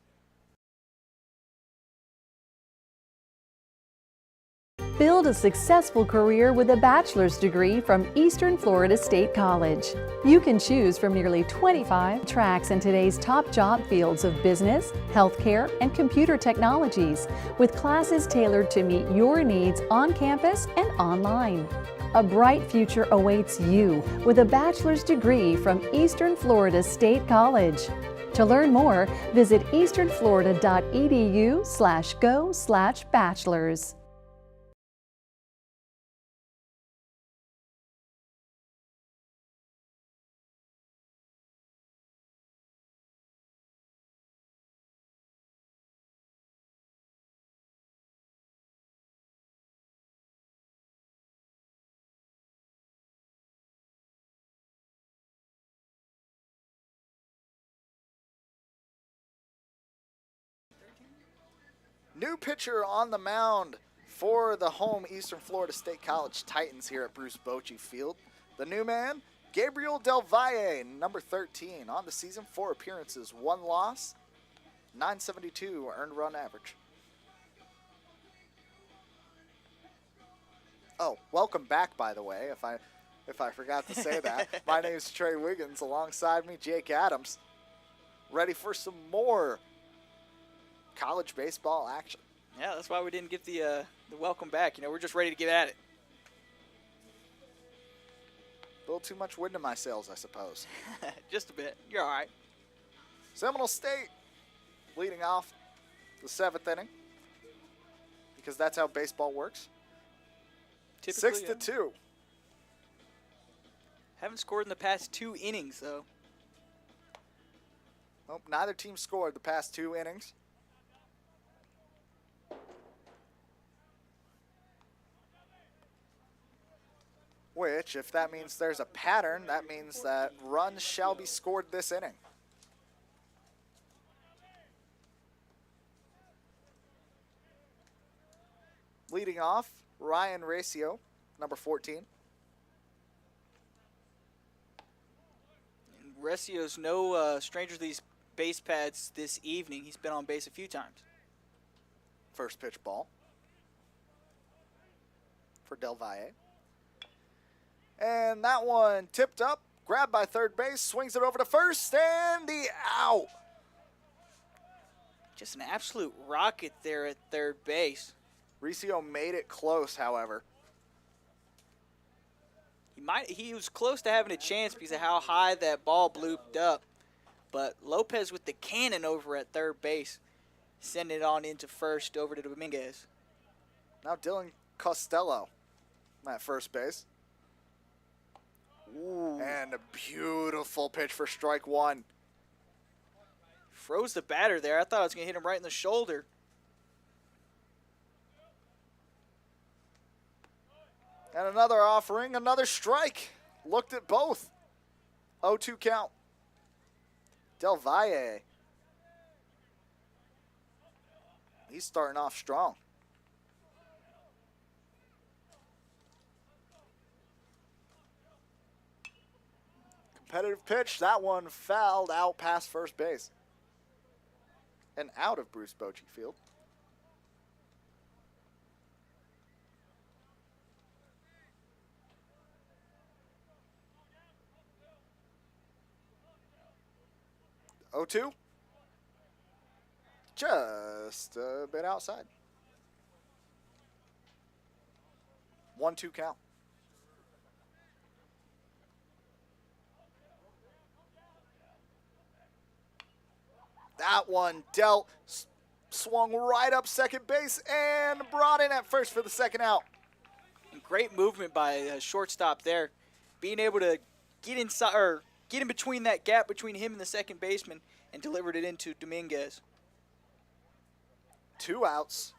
Build a successful career with a bachelor's degree from Eastern Florida State College. You can choose from nearly 25 tracks in today's top job fields of business, healthcare, and computer technologies, with classes tailored to meet your needs on campus and online. A bright future awaits you with a bachelor's degree from Eastern Florida State College. To learn more, visit easternflorida.edu/go/bachelors. New pitcher on the mound for the home Eastern Florida State College Titans here at Bruce Bochy Field. The new man, Gabriel Del Valle, number 13, on the season, 4 appearances, 1 loss, 972 earned run average. Oh, welcome back, by the way, if I forgot to say that. My name is Trey Wiggins. Alongside me, Jake Adams. Ready for some more college baseball action. Yeah, that's why we didn't get the welcome back. You know, we're just ready to get at it. A little too much wind in my sails, I suppose. Just a bit. You're all right. Seminole State leading off the 7th inning, because that's how baseball works. Typically, 6-2. Haven't scored in the past 2 innings, though. Nope, neither team scored the past 2 innings. Which, if that means there's a pattern, that means that runs shall be scored this inning. Leading off, Ryan Racio, number 14. And Recio's no stranger to these base pads this evening. He's been on base a few times. First pitch ball for Del Valle. And that one tipped up, grabbed by third base, swings it over to first, and the out. Just an absolute rocket there at third base. Riccio made it close, however. He was close to having a chance because of how high that ball blooped up. But Lopez with the cannon over at third base, sending it on into first over to Dominguez. Now Dylan Costello at first base. Ooh. And a beautiful pitch for strike 1. Froze the batter there. I thought I was going to hit him right in the shoulder. And another offering, another strike. Looked at both. 0-2 count. Del Valle. He's starting off strong. Competitive pitch. That one fouled out past first base. And out of Bruce Bochy Field. Just a bit outside. 1-2 count. That one dealt, swung right up second base, and brought in at first for the second out. And great movement by a shortstop there, being able to get inside or get in between that gap between him and the second baseman, and delivered it into Dominguez. 2 outs,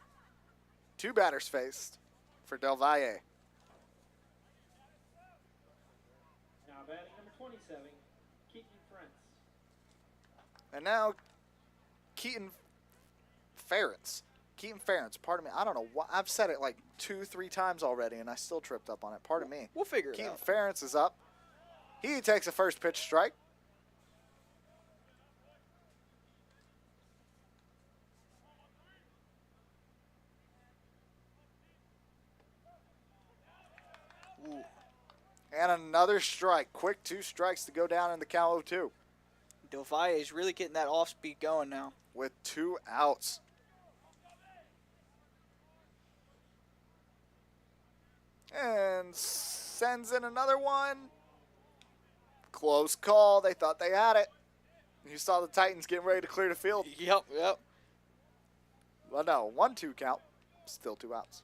2 batters faced for Del Valle. Now batting number 27, Keaton Frentz. And now Keaton Ferentz, pardon me. I don't know why. I've said it like 2-3 times already, and I still tripped up on it. Pardon me. We'll figure it Keaton out. Ferentz is up. He takes a first pitch strike. Ooh. And another strike. Quick 2 strikes to go down in the count of 2. Del Valle is really getting that off speed going now. With 2 outs. And sends in another one. Close call. They thought they had it. You saw the Titans getting ready to clear the field. Yep. Well, no, 1-2 count. Still 2 outs.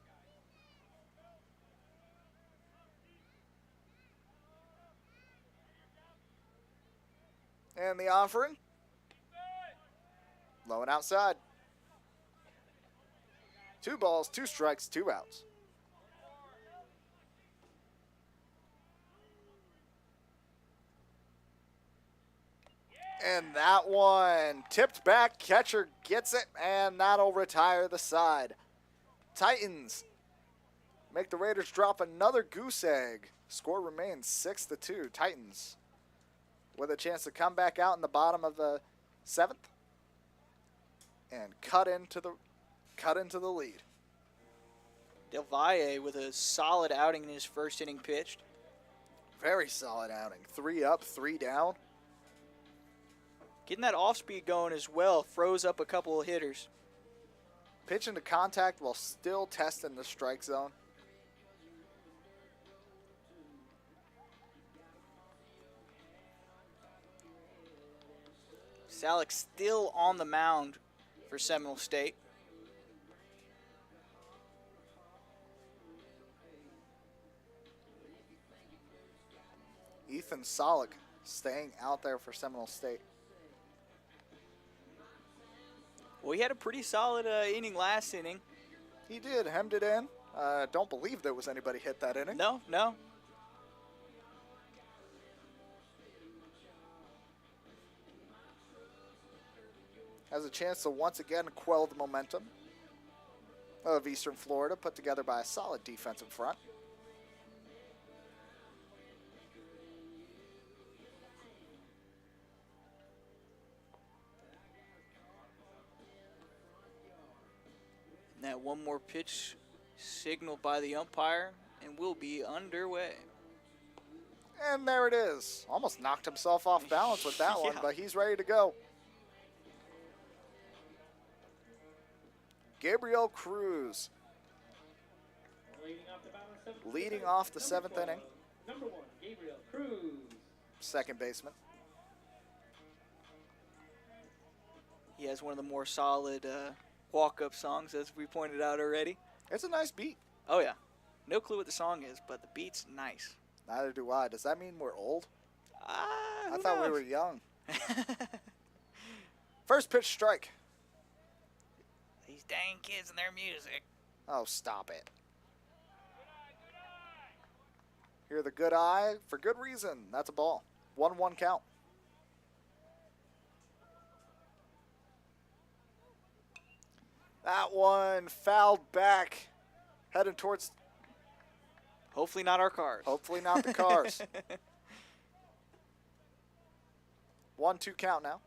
And the offering. Low and outside. 2 balls, 2 strikes, 2 outs. And that one tipped back. Catcher gets it, and that'll retire the side. Titans make the Raiders drop another goose egg. Score remains 6-2. Titans with a chance to come back out in the bottom of the 7th and cut into the lead. Del Valle with a solid outing in his first inning pitched. Very solid outing. 3 up, 3 down. Getting that off speed going as well. Froze up a couple of hitters. Pitch into contact while still testing the strike zone. Salek still on the mound for Seminole State. Ethan Solik staying out there for Seminole State. Well, he had a pretty solid inning last inning. He did, hemmed it in. Don't believe there was anybody hit that inning. No. Has a chance to once again quell the momentum of Eastern Florida, put together by a solid defensive front. And that one more pitch signaled by the umpire, and we'll be underway. And there it is. Almost knocked himself off balance with that one, Yeah. but he's ready to go. Gabriel Cruz leading off the 7th inning. Number 1, Gabriel Cruz. Second baseman. He has one of the more solid walk-up songs, as we pointed out already. It's a nice beat. Oh, yeah. No clue what the song is, but the beat's nice. Neither do I. Does that mean we're old? I Who thought we knows? were young. First pitch strike. These dang kids and their music. Oh, stop it. Hear the good eye for good reason. That's a ball. 1-1 count. That one fouled back, headed towards, Hopefully not our cars. hopefully not the cars. 1-2 count now.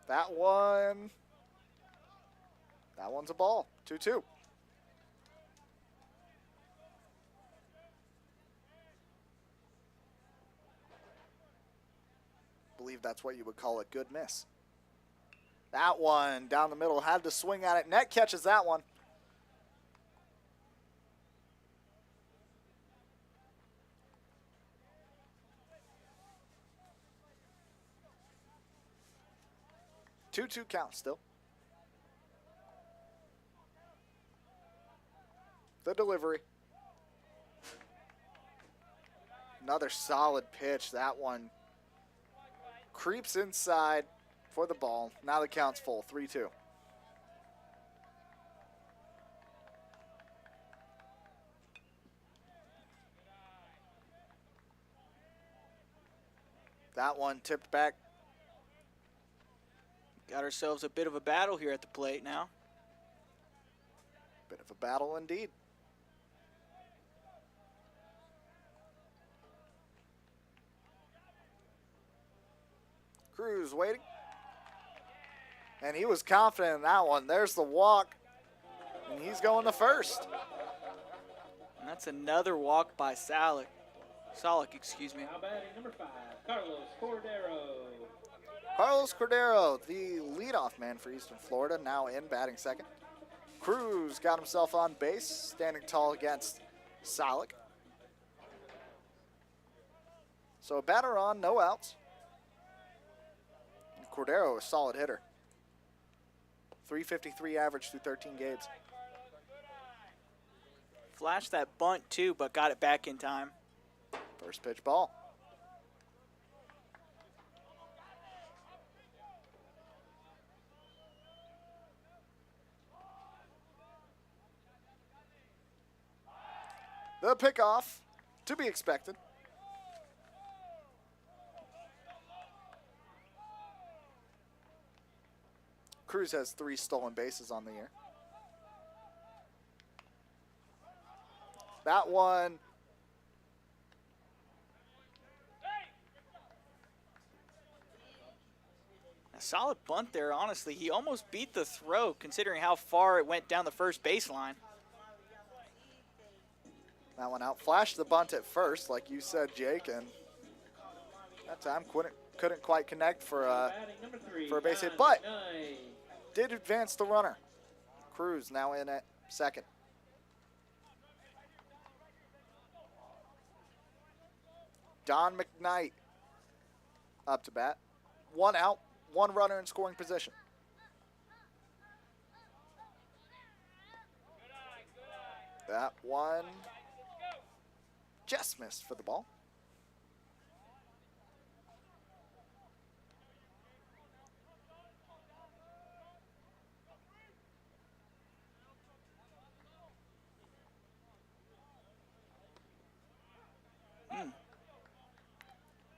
That one's a ball. 2-2. Believe that's what you would call a good miss. That one down the middle, had to swing at it. Net catches that one. Two count still. The delivery. Another solid pitch. That one creeps inside for the ball. Now the count's full, 3-2. That one tipped back. Got ourselves a bit of a battle here at the plate now. Bit of a battle indeed. Cruz waiting. And he was confident in that one. There's the walk. And he's going to first. And that's another walk by Salick. Solik, excuse me. Now batting number 5, Carlos Cordero. Carlos Cordero, the leadoff man for Eastern Florida, now in batting second. Cruz got himself on base, standing tall against Salick. So a batter on, no outs. And Cordero, a solid hitter. 353 average through 13 games. Flashed that bunt too, but got it back in time. First pitch ball. The pickoff, to be expected. Cruz has 3 stolen bases on the year. That one. A solid bunt there, honestly. He almost beat the throw, considering how far it went down the first baseline. That one out. Flashed the bunt at first, like you said, Jake, and that time couldn't quite connect for a base hit, but did advance the runner. Cruz now in at second. Don McKnight up to bat. 1 out, 1 runner in scoring position. That one just missed for the ball.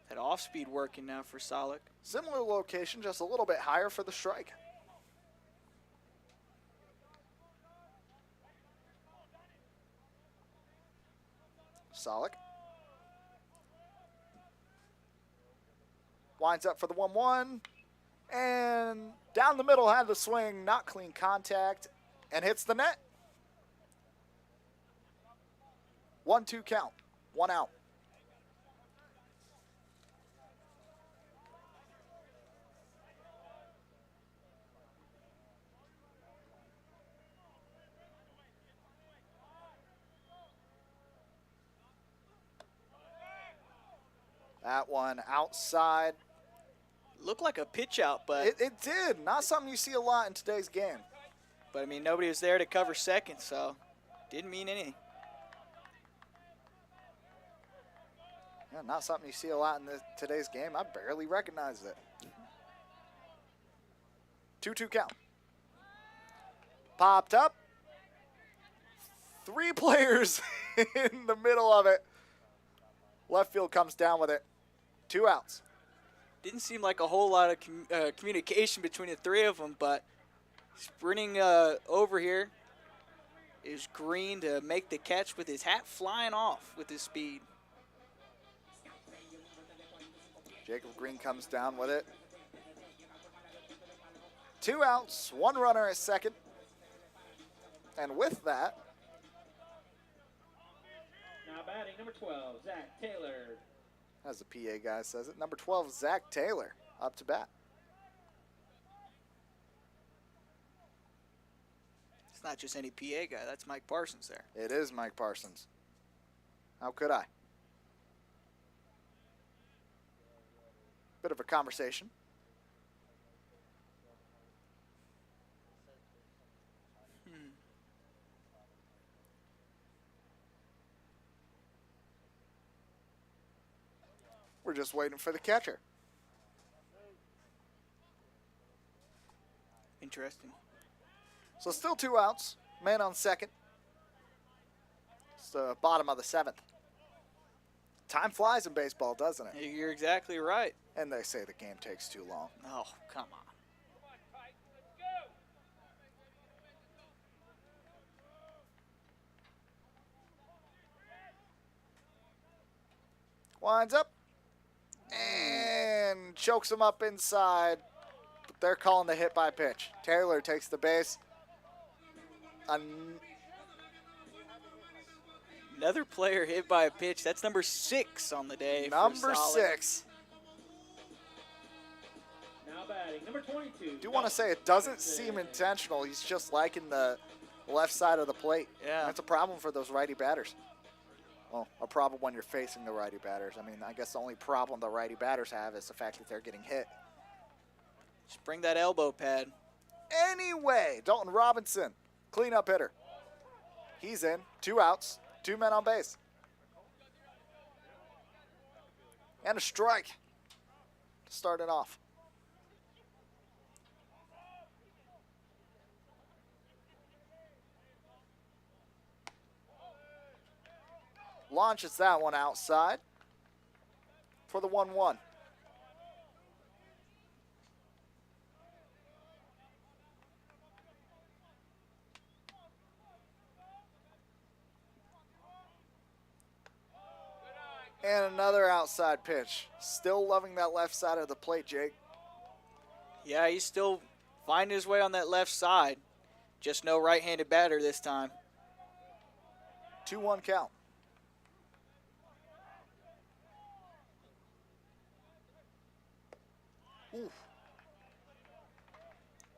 That off-speed working now for Solik. Similar location, just a little bit higher for the strike. Solik. Winds up for the 1-1. And down the middle, had the swing, not clean contact, and hits the net. 1-2 count, 1 out. That one outside. Looked like a pitch out, but It did. Not something you see a lot in today's game. I mean, nobody was there to cover second, so didn't mean anything. Yeah, not something you see a lot in today's game. I barely recognize it. 2-2 count. Popped up. 3 players in the middle of it. Left field comes down with it. 2 outs. Didn't seem like a whole lot of communication between the 3 of them, but sprinting over here is Green to make the catch with his hat flying off with his speed. Jacob Green comes down with it. 2 outs, 1 runner at second. And with that, Now batting number 12, Zach Taylor. as the PA guy says it, number 12, Zach Taylor, up to bat. not just any PA guy. That's Mike Parsons there. It is Mike Parsons. How could I? Bit of a conversation. We're just waiting for the catcher. Interesting. So still 2 outs. Man on second. It's the bottom of the 7th. Time flies in baseball, doesn't it? You're exactly right. And they say the game takes too long. Oh, come on. Winds up. And chokes him up inside. But they're calling the hit by pitch. Taylor takes the base. Another player hit by a pitch. That's number 6 on the day. Number 6. Now batting, number 22. Do want to say it doesn't seem intentional. He's just liking the left side of the plate. Yeah. That's a problem for those righty batters. Well, a problem when you're facing the righty batters. I mean, I guess the only problem the righty batters have is the fact that they're getting hit. Just bring that elbow pad. Anyway, Dalton Robinson, cleanup hitter. He's in. 2 outs, 2 men on base. And a strike to start it off. Launches that one outside for the 1-1. And another outside pitch. Still loving that left side of the plate, Jake. Yeah, he's still finding his way on that left side. Just no right-handed batter this time. 2-1 count. Ooh.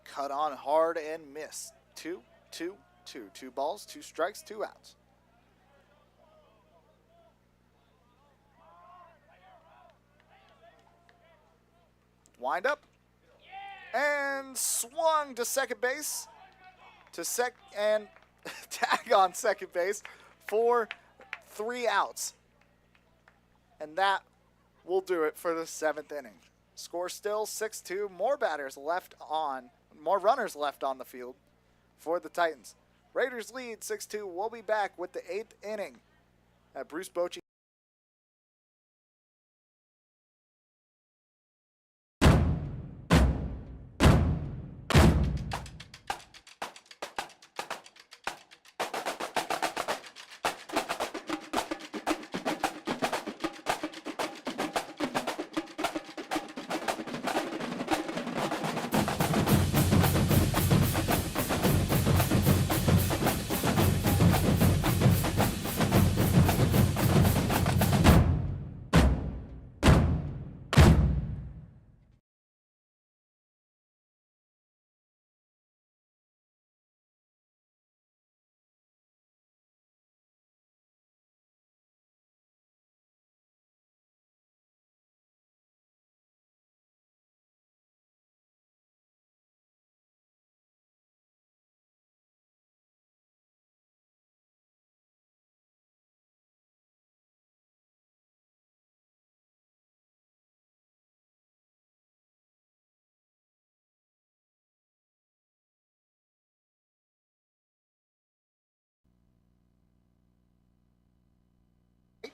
Cut on hard and missed. 2, 2, 2. 2 balls, 2 strikes, 2 outs. Wind up. And swung to second base. And tag on second base for 3 outs. And that will do it for the 7th inning. Score still 6-2. More runners left on the field for the Titans. Raiders lead 6-2. We'll be back with the 8th inning at Bruce Bochy.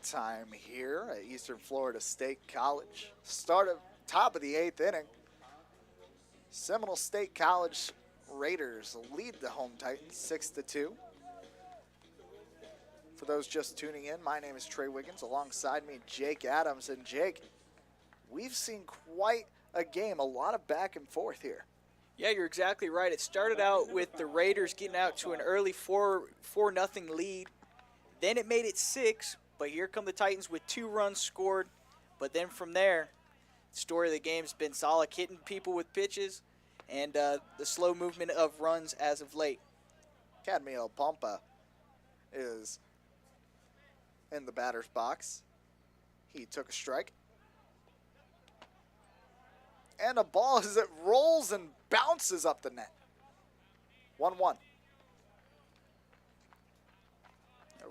Time here at Eastern Florida State College. Top of the 8th inning. Seminole State College Raiders lead the home Titans 6-2. For those just tuning in, my name is Trey Wiggins. Alongside me, Jake Adams. And Jake, we've seen quite a game, a lot of back and forth here. Yeah, you're exactly right. It started out with the Raiders getting out to an early 4-0 lead. Then it made it 6. But here come the Titans with 2 runs scored. But then from there, the story of the game's been solid, hitting people with pitches and the slow movement of runs as of late. Cadmiel Pompa is in the batter's box. He took a strike. And a ball as it rolls and bounces up the net. 1-1.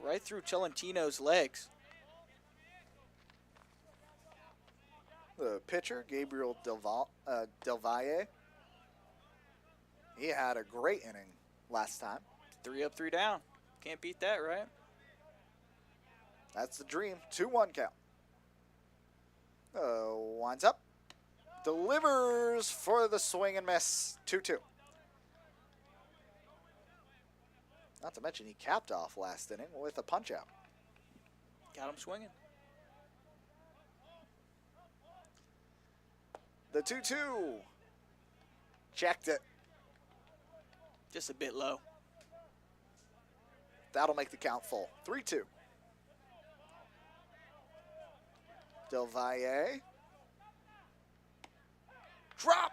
Right through Celentino's legs. The pitcher, Gabriel Del Valle. He had a great inning last time. 3 up, 3 down. Can't beat that, right? That's the dream. 2-1 count. Winds up. Delivers for the swing and miss. 2-2. Not to mention he capped off last inning with a punch out. Got him swinging. The 2-2. Checked it. Just a bit low. That'll make the count full. 3-2. Del Valle. Drop.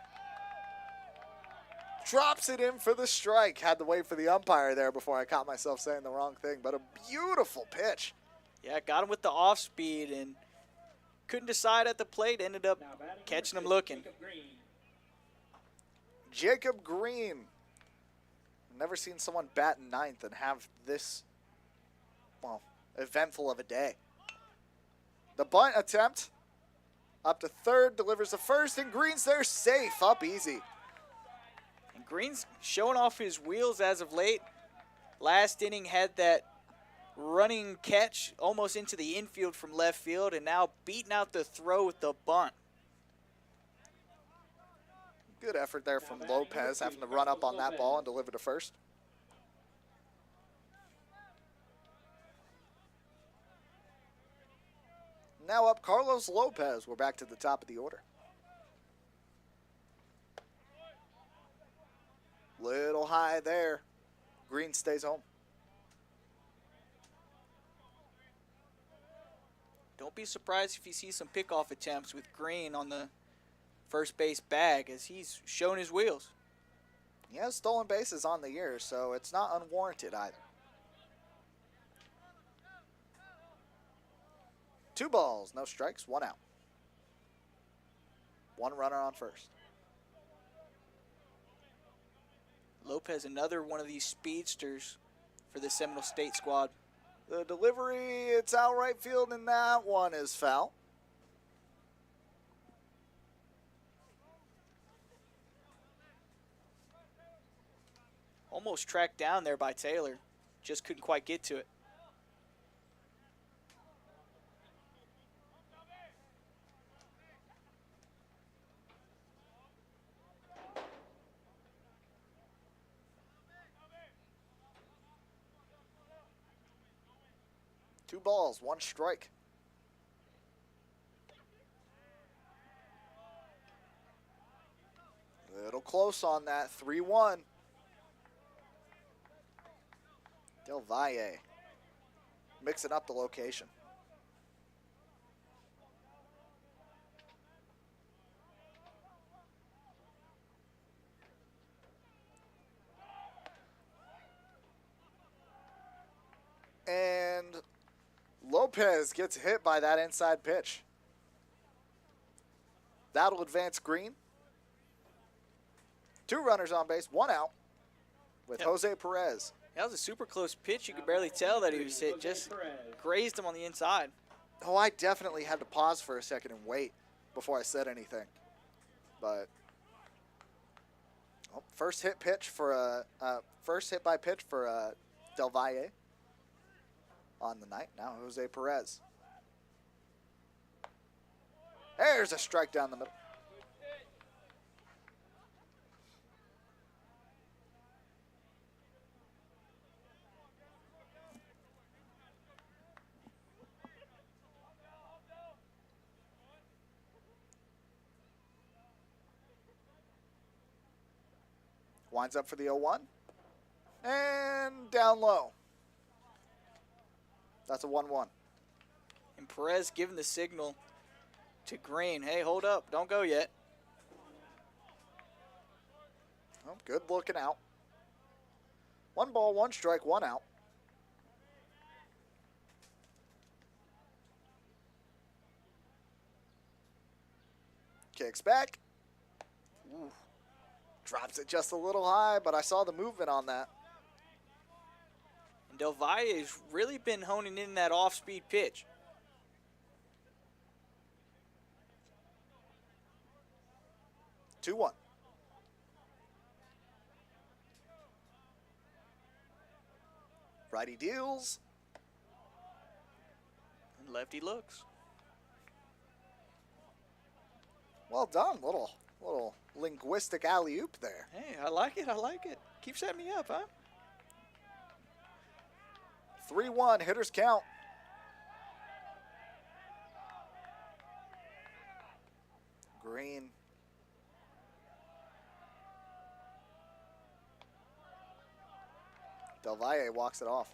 Drops it in for the strike. Had to wait for the umpire there before I caught myself saying the wrong thing, but a beautiful pitch. Yeah, got him with the off speed and couldn't decide at the plate. Ended up catching him looking. Jacob Green. Never seen someone bat ninth and have this, well, eventful of a day. The bunt attempt. Up to third, delivers the first, and Green's there safe. Up easy. And Green's showing off his wheels as of late. Last inning had that running catch almost into the infield from left field, and now beating out the throw with the bunt. Good effort there from Lopez, having to run up on that ball and deliver to first. Now up Carlos Lopez. We're back to the top of the order. Little high there. Green stays home. Don't be surprised if you see some pickoff attempts with Green on the first base bag, as he's shown his wheels. He has stolen bases on the year, so it's not unwarranted either. 2 balls, no strikes, 1 out. 1 runner on first. Lopez, another one of these speedsters for the Seminole State squad. The delivery, it's out right field, and that one is foul. Almost tracked down there by Taylor. Just couldn't quite get to it. Two balls, 1 strike. Little close on that, 3-1. Del Valle mixing up the location. And Lopez gets hit by that inside pitch. That'll advance Green. 2 runners on base, 1 out with Jose Perez. That was a super close pitch. You could barely tell that he was hit. Just grazed him on the inside. Oh, I definitely had to pause for a second and wait before I said anything. But first hit by pitch for Del Valle on the night. Now Jose Perez. There's a strike down the middle. Winds up for the 0-1. And down low. That's a 1-1. And Perez giving the signal to Green. Hey, hold up. Don't go yet. Oh, good looking out. 1 ball, 1 strike, 1 out. Kicks back. Ooh. Drops it just a little high, but I saw the movement on that. And Del Valle has really been honing in that off-speed pitch. Two one. Righty deals. And lefty looks. Well done. Little linguistic alley-oop there. Hey, I like it. I like it. Keep setting me up, huh? 3-1, hitters count. Green. Del Valle walks it off.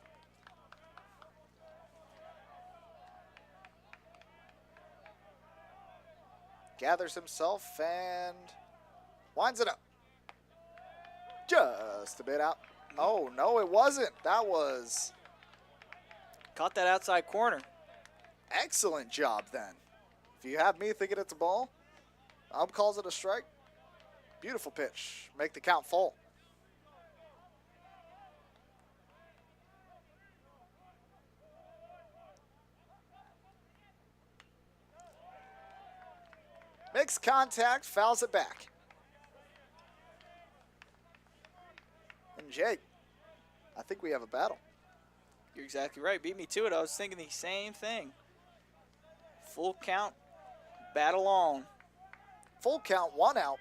Gathers himself and winds it up. Just a bit out. Oh, no, it wasn't. That was Caught that outside corner. excellent job then. If you have me thinking it's a ball, Ump calls it a strike. Beautiful pitch. Make the count full. Makes contact, fouls it back. And Jake, I think we have a battle. You're exactly right. Beat me to it. I was thinking the same thing. Full count, battle on. Full count, 1 out.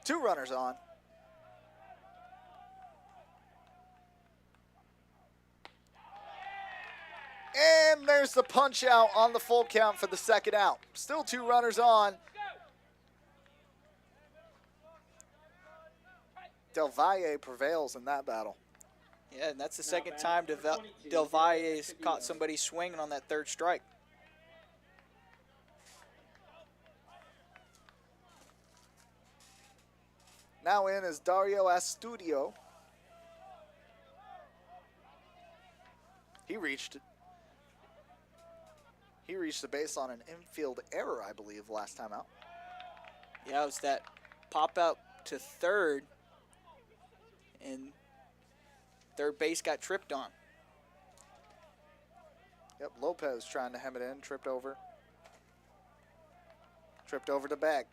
2 runners on. And there's the punch out on the full count for the second out. Still 2 runners on. Del Valle prevails in that battle. Yeah, and that's the second time Del Valle has caught somebody swinging on that third strike. Now in is Dario Astudio. He reached the base on an infield error, I believe, last time out. Yeah, it was that pop out to third, and third base got tripped on. Yep, Lopez trying to hem it in, tripped over. Tripped over the bag.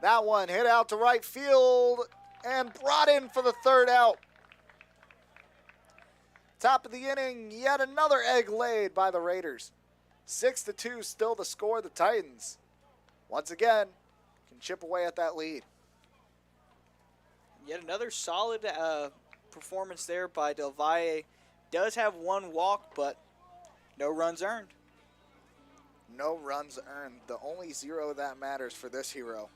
That one hit out to right field and brought in for the third out. Top of the inning, yet another egg laid by the Raiders. 6-2 still the score. The Titans, once again, can chip away at that lead. Yet another solid performance there by Del Valle. Does have 1 walk, but no runs earned. No runs earned. The only 0 that matters for this hero.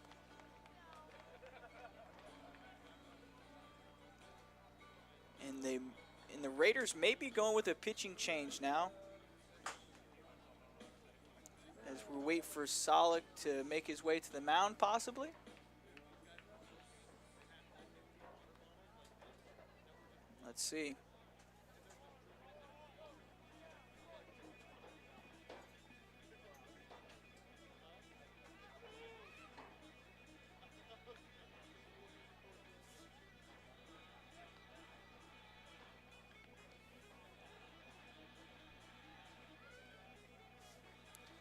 And the Raiders may be going with a pitching change now, as we wait for Solak to make his way to the mound, possibly. Let's see.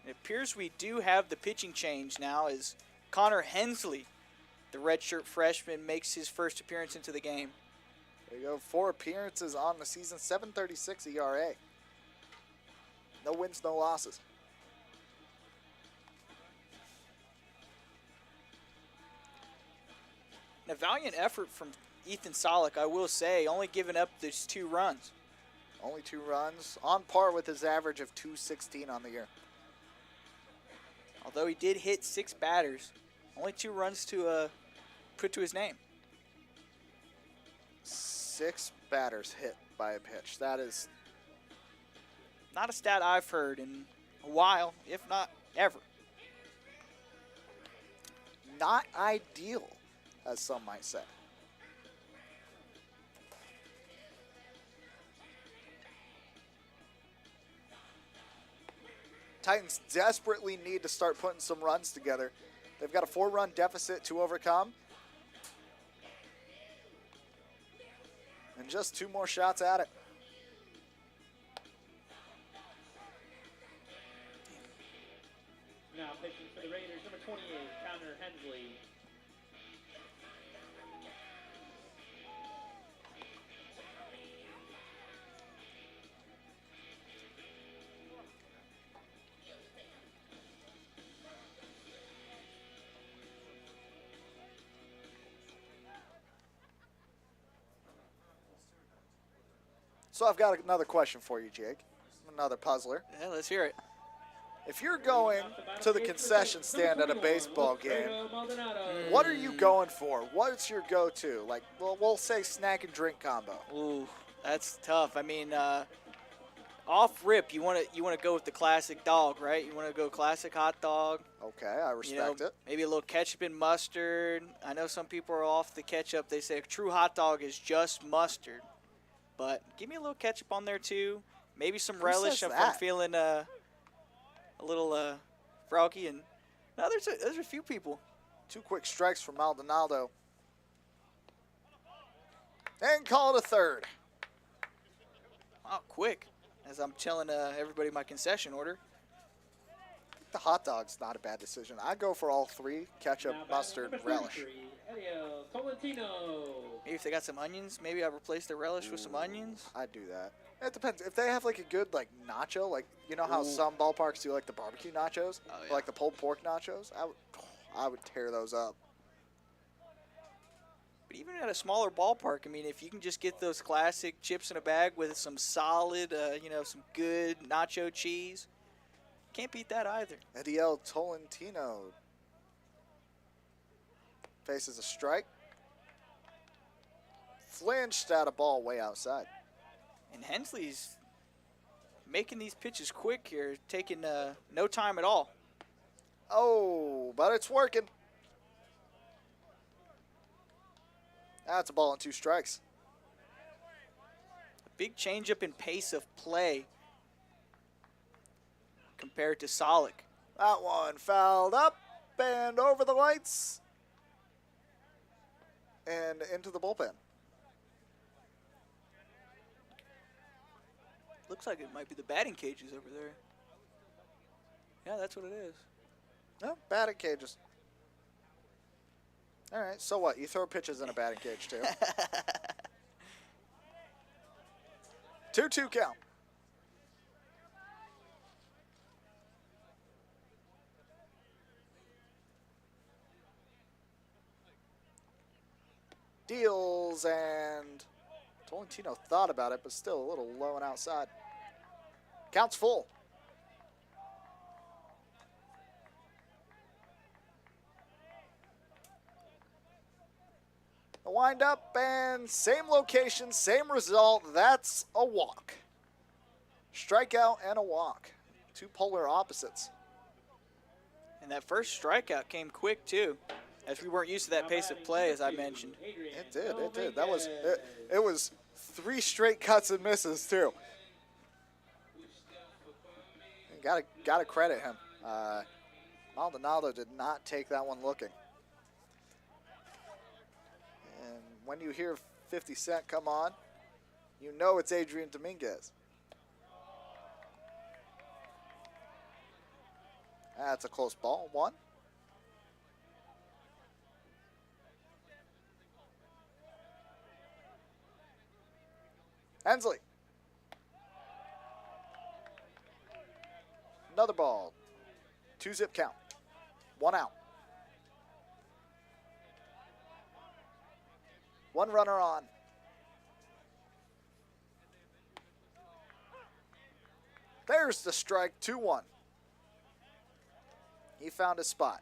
It appears we do have the pitching change now as Connor Hensley, the redshirt freshman, makes his first appearance into the game. There you go, 4 appearances on the season, 7.36 ERA. No wins, no losses. And a valiant effort from Ethan Solak, I will say, only giving up those 2 runs. Only 2 runs, on par with his average of .216 on the year. Although he did hit 6 batters, only 2 runs to put to his name. 6 batters hit by a pitch. That is not a stat I've heard in a while, if not ever. not ideal, as some might say. Titans desperately need to start putting some runs together. They've got a 4-run deficit to overcome. And just 2 more shots at it. Now pitching for the Raiders, number 28, Connor Hensley. So I've got another question for you, Jake. Another puzzler. Yeah, let's hear it. If you're going to the concession stand at a baseball game, what are you going for? What's your go-to? Like, well, we'll say snack and drink combo. Ooh, that's tough. I mean, off rip, you want to go with the classic dog, right? You want to go classic hot dog. Okay, I respect it. Maybe a little ketchup and mustard. I know some people are off the ketchup. They say a true hot dog is just mustard. But give me a little ketchup on there, too. Maybe some relish if I'm feeling a little froggy. And no, there's a few people. 2 quick strikes from Maldonado. And call it a third. Oh, quick. As I'm telling everybody my concession order. The hot dog's not a bad decision. I go for all 3, ketchup, mustard, relish. Tolentino. Maybe if they got some onions, maybe I'll replace the relish with some onions. I'd do that. It depends. If they have like a good like nacho, like you know how some ballparks do like the barbecue nachos, or like the pulled pork nachos, I would tear those up. But even at a smaller ballpark, I mean, if you can just get those classic chips in a bag with some solid, some good nacho cheese, can't beat that either. Ediel Tolentino faces a strike. Flinched at a ball way outside. And Hensley's making these pitches quick here, taking no time at all. Oh, but it's working. That's a ball and 2 strikes. A big changeup in pace of play compared to Solik. That one fouled up and over the lights and into the bullpen. Looks like it might be the batting cages over there. Yeah, that's what it is. No, batting cages. All right, so what? You throw pitches in a batting cage, too. 2-2 count. Deals, and Tolentino thought about it, but still a little low and outside. Count's full. The wind up and same location, same result. That's a walk. Strikeout and a walk. 2 polar opposites. And that first strikeout came quick, too, as we weren't used to that pace of play, as I mentioned. It did. That was it was 3 straight cuts and misses, too. And gotta credit him. Maldonado did not take that one looking. And when you hear 50 Cent come on, you know it's Adrian Dominguez. That's a close ball. 1. Hensley. Another ball. 2-zip count. 1 out. 1 runner on. There's the strike. 2-1. He found his spot.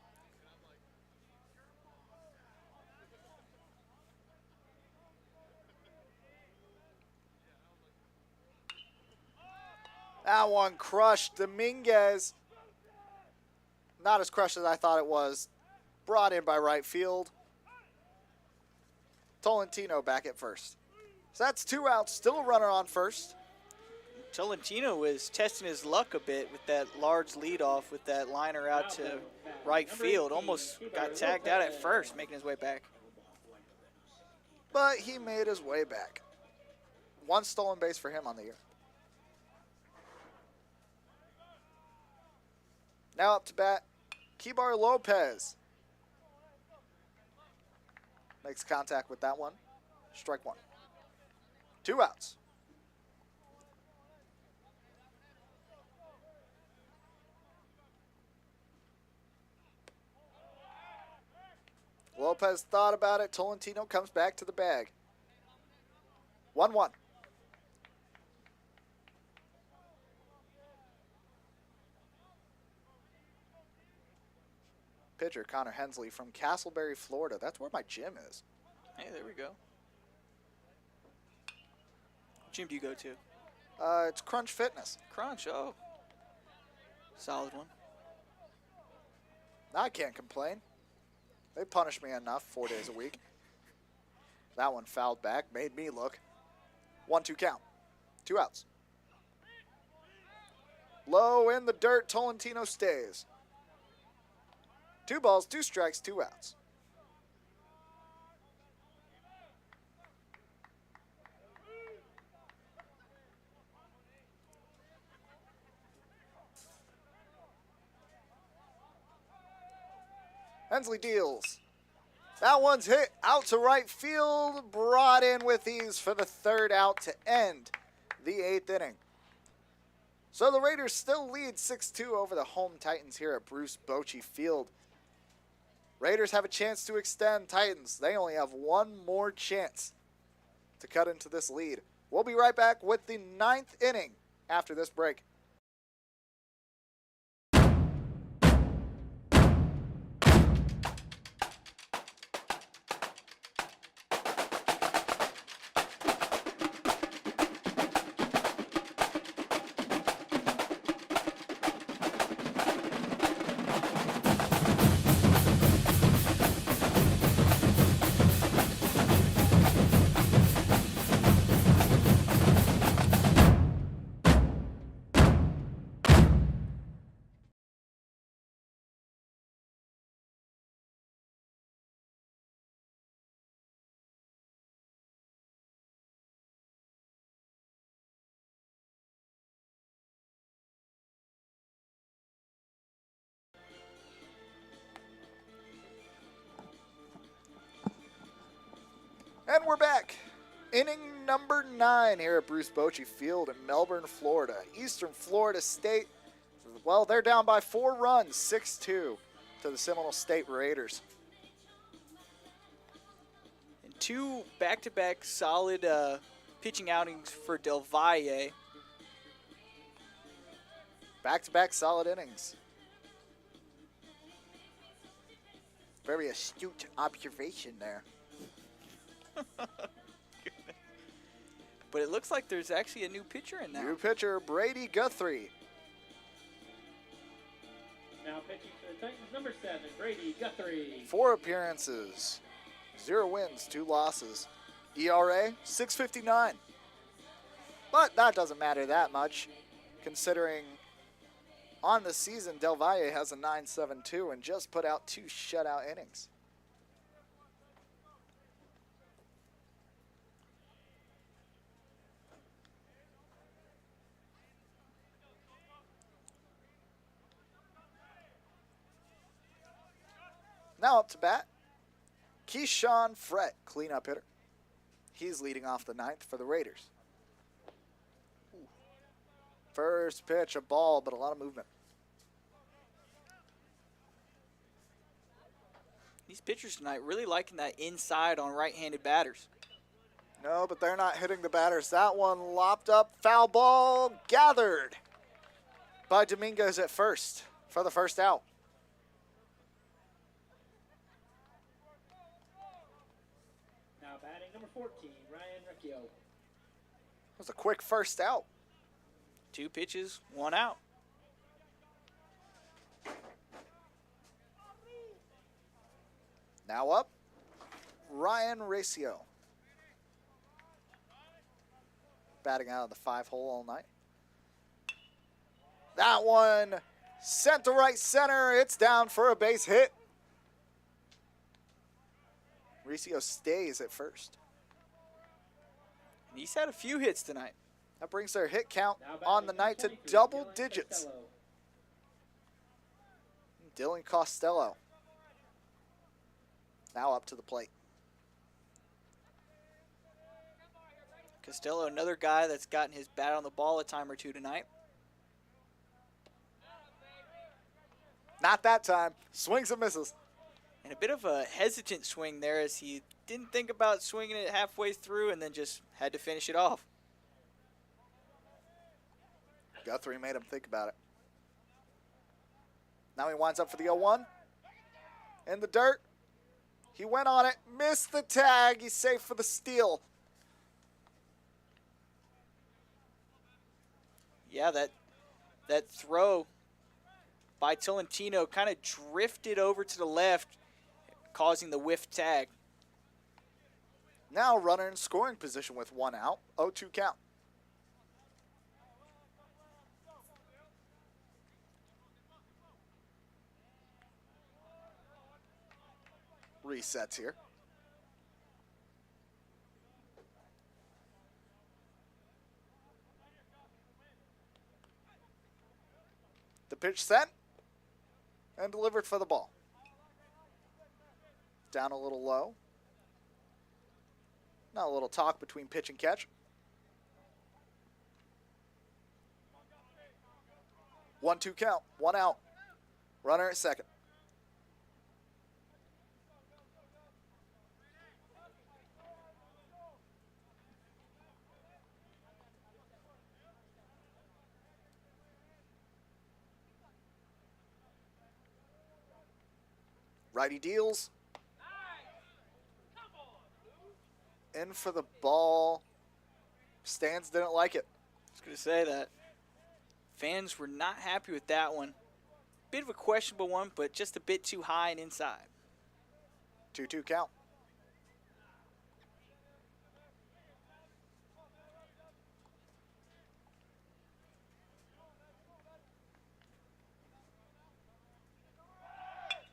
That one crushed Dominguez. Not as crushed as I thought it was. brought in by right field. Tolentino back at first. So that's 2 outs, still a runner on first. Tolentino was testing his luck a bit with that large leadoff with that liner out to right field. Almost got tagged out at first, making his way back. But he made his way back. 1 stolen base for him on the year. Now up to bat, Kibar Lopez. Makes contact with that one. Strike 1. 2 outs. Lopez thought about it. Tolentino comes back to the bag. 1-1. Pitcher Connor Hensley from Castleberry, Florida. That's where my gym is. Hey, there we go. What gym do you go to? It's Crunch Fitness. Crunch, oh. Solid one. I can't complain. They punish me enough 4 days a week. That one fouled back, made me look. 1-2 count. 2 outs. Low in the dirt, Tolentino stays. 2 balls, 2 strikes, 2 outs. Hensley deals. That one's hit out to right field, brought in with ease for the 3rd out to end the 8th inning. So the Raiders still lead 6-2 over the home Titans here at Bruce Bochy Field. Raiders have a chance to extend. Titans, they only have 1 more chance to cut into this lead. We'll be right back with the 9th inning after this break. And we're back. Inning number 9 here at Bruce Bochy Field in Melbourne, Florida. Eastern Florida State, well, they're down by 4 runs, 6-2 to the Seminole State Raiders. And 2 back-to-back solid pitching outings for Del Valle. Back-to-back solid innings. Very astute observation there. But it looks like there's actually a new pitcher in there. New pitcher, Brady Guthrie. Now pitching for the Titans, number 7, Brady Guthrie. 4 appearances, 0 wins, 2 losses. ERA, 6.59. But that doesn't matter that much, considering on the season, Del Valle has a 9.72 and just put out 2 shutout innings. Now up to bat, Keyshawn Frett, cleanup hitter. He's leading off the 9th for the Raiders. First pitch, a ball, but a lot of movement. These pitchers tonight really liking that inside on right-handed batters. No, but they're not hitting the batters. That one lopped up, foul ball, gathered by Dominguez at first for the 1st out. Now batting number 14, Ryan Recchio. It was a quick 1st out. 2 pitches, 1 out. Now up, Ryan Racio. Batting out of the 5-hole all night. That one sent to right center. It's down for a base hit. Racio stays at first. And he's had a few hits tonight. That brings their hit count on the night to double digits. Dylan Costello now up to the plate. Costello, another guy that's gotten his bat on the ball a time or two tonight. Not that time. Swings and misses. And a bit of a hesitant swing there as he didn't think about swinging it halfway through and then just had to finish it off. Guthrie made him think about it. Now he winds up for the 0-1. In the dirt. He went on it. Missed the tag. He's safe for the steal. Yeah, that throw by Tolentino kind of drifted over to the left, causing the whiff tag. Now runner in scoring position with 1 out. 0-2 count. Resets here. The pitch sent and delivered for the ball. Down a little low. Now a little talk between pitch and catch. 1-2 count. 1 out. Runner at second. Righty deals. In for the ball. Stands didn't like it. I was going to say that. Fans were not happy with that one. Bit of a questionable one, but just a bit too high and inside. 2-2 count.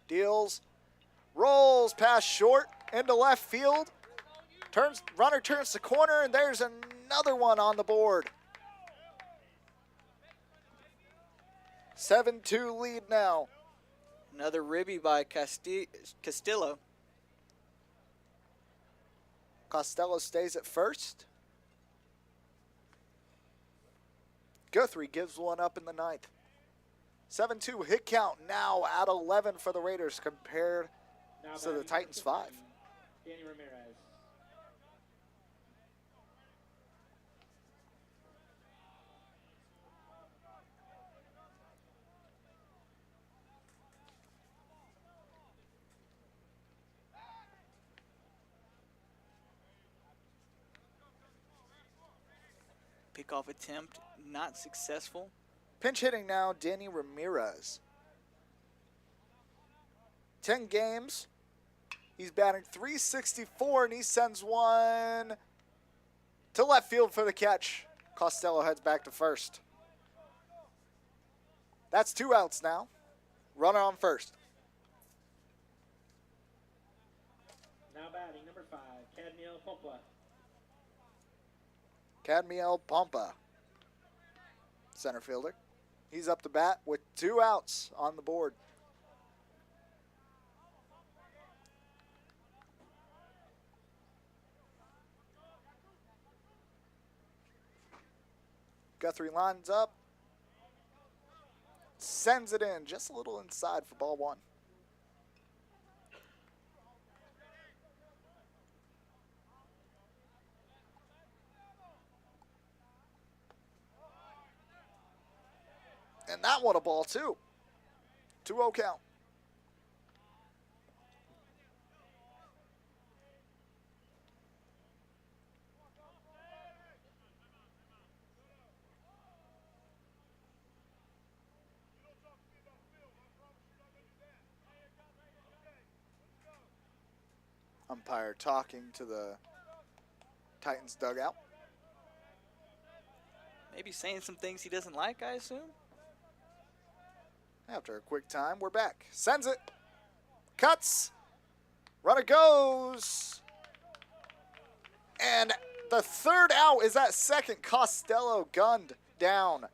Deals. Rolls past short into left field. Runner turns the corner, and there's another one on the board. 7-2 lead now. Another ribby by Castillo. Costello stays at first. Guthrie gives one up in the ninth. 7-2 hit count now at 11 for the Raiders compared to the Titans 5. Danny Ramirez. Pickoff attempt not successful. Pinch hitting now, Danny Ramirez. 10 games. He's batting .364, and he sends one to left field for the catch. Costello heads back to first. That's 2 outs now. Runner on first. Now batting number 5, Cadmiel Pompa. Cadmiel Pompa, center fielder. He's up to bat with 2 outs on the board. Guthrie lines up, sends it in just a little inside for ball 1. And that one a ball too. 2-0 count. Umpire talking to the Titans dugout. Maybe saying some things he doesn't like, I assume. After a quick time, we're back. Sends it. Cuts. Runner goes. And the third out is that second. Costello gunned down.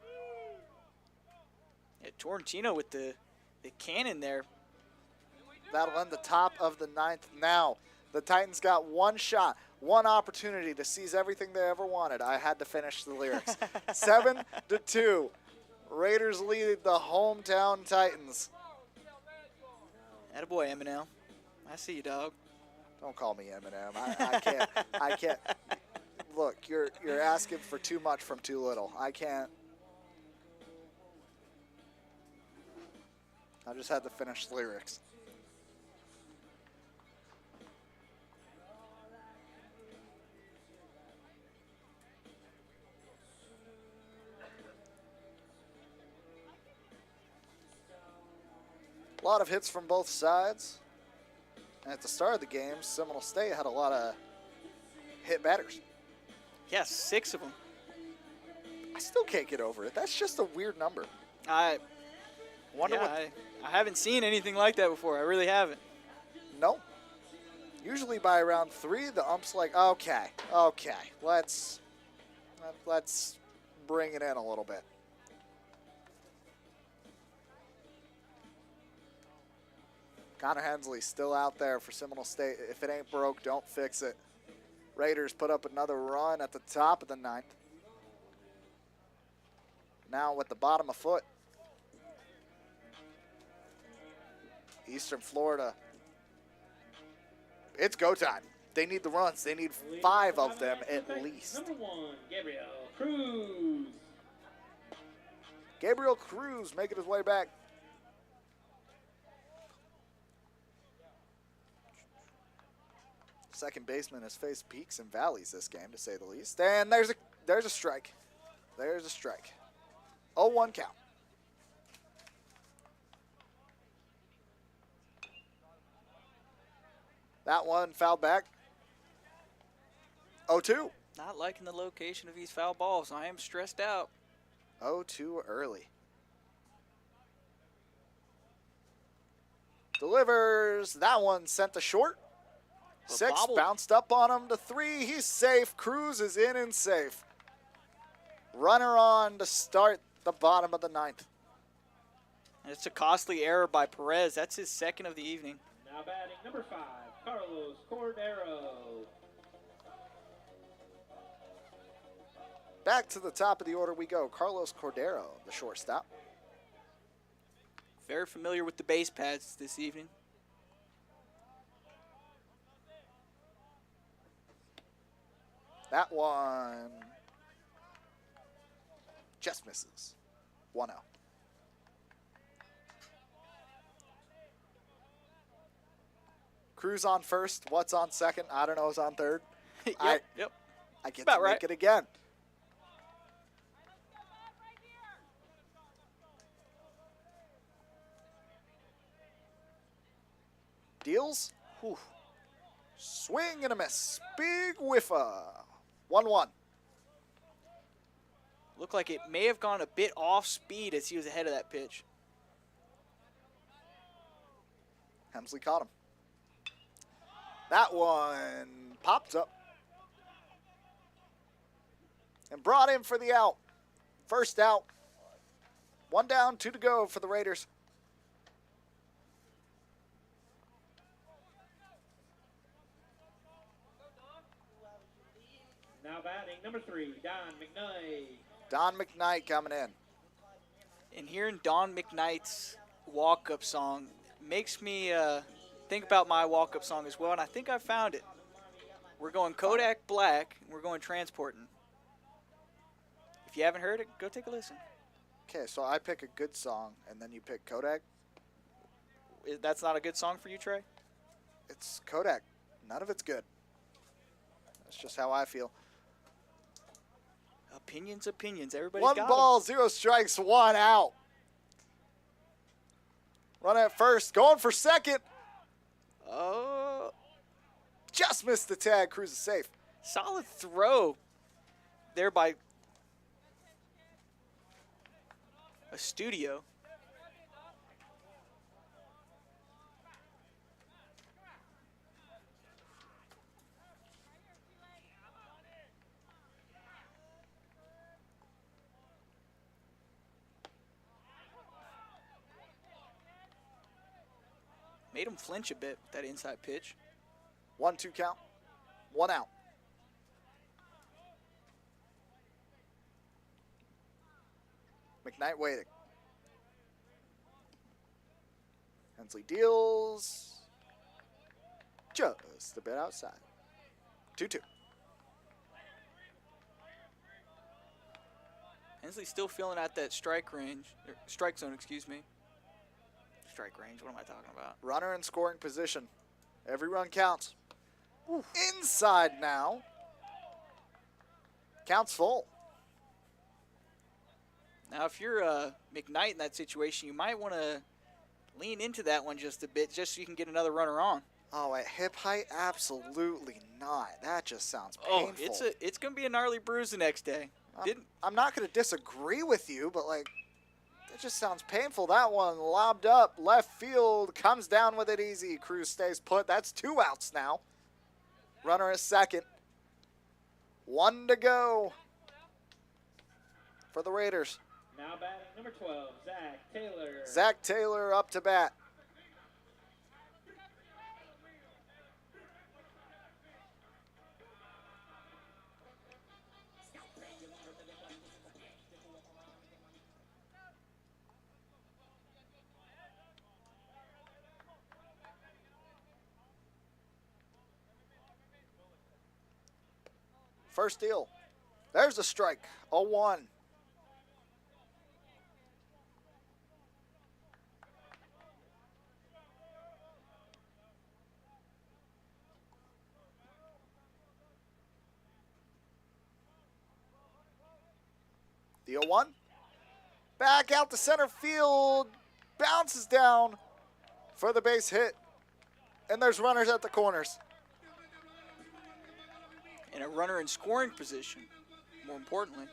Yeah, Torrentino with the cannon there. That'll end the top of the ninth. Now, the Titans got one shot, one opportunity to seize everything they ever wanted. I had to finish the lyrics. 7-2. Raiders lead the hometown Titans. Attaboy, Eminem. I see you, dog. Don't call me Eminem. I can't. Look, you're asking for too much from too little. I can't. I just had to finish the lyrics. A lot of hits from both sides. And at the start of the game, Seminole State had a lot of hit batters. Yeah, 6 of them. I still can't get over it. That's just a weird number. I Wonder what. I haven't seen anything like that before. I really haven't. No. Usually by around 3, the ump's like, okay, let's bring it in a little bit. Connor Hensley still out there for Seminole State. If it ain't broke, don't fix it. Raiders put up another run at the top of the ninth. Now with the bottom of foot. Eastern Florida. It's go time. They need the runs. They need 5 of them at least. Number 1, Gabriel Cruz. Gabriel Cruz making his way back. Second baseman has faced peaks and valleys this game, to say the least. And there's a strike. There's a strike. 0-1 count. That one fouled back. 0-2. Not liking the location of these foul balls. I am stressed out. 0-2 early. Delivers. That one sent to short. But 6 bobbled. bounced up on him to 3. He's safe. Cruz is in and safe. Runner on to start the bottom of the ninth. And it's a costly error by Perez. That's his second of the evening. Now batting number 5, Carlos Cordero. Back to the top of the order we go. Carlos Cordero, the shortstop. Very familiar with the base pads this evening. That one just misses. 1-0. Cruz on first. What's on second? I don't know. Who's on third? Yep. I get About to right. make it again. Deals. Whew. Swing and a miss. Big whiffer. 1-1. Looked like it may have gone a bit off speed as he was ahead of that pitch. Hemsley caught him. That one popped up and brought in for the out. First out. 1 down, 2 to go for the Raiders. Now batting number 3, Don McKnight. Don McKnight coming in. And hearing Don McKnight's walk-up song makes me think about my walk-up song as well, and I think I found it. We're going Kodak Black, and we're going Transportin'. If you haven't heard it, go take a listen. Okay, so I pick a good song, and then you pick Kodak. That's not a good song for you, Trey? It's Kodak. None of it's good. That's just how I feel. Opinions. Everybody's 1 got ball, 0 strikes, 1 out. Run at first, going for second. Oh, just missed the tag. Cruz is safe. Solid throw there by a studio. Made him flinch a bit with that inside pitch. 1-2 count. 1 out. McKnight waiting. Hensley deals. Just a bit outside. 2-2. Hensley's still feeling at that strike range, or strike zone, excuse me. Strike range, what am I talking about? Runner in scoring position. Every run counts. Inside now. Counts full. Now, if you're McKnight in that situation, you might want to lean into that one just a bit, just so you can get another runner on. Oh, at hip height? Absolutely not. That just sounds painful. Oh, it's going to be a gnarly bruise the next day. I'm not going to disagree with you, but, like, that just sounds painful. That one lobbed up, left field, comes down with it easy. Cruz stays put. That's 2 outs now. Runner is second. 1 to go for the Raiders. Now batting number 12, Zach Taylor. Zach Taylor up to bat. First deal. There's a strike. 0-1. The 0-1. Back out to center field. Bounces down for the base hit. And there's runners at the corners. And a runner in scoring position, more importantly.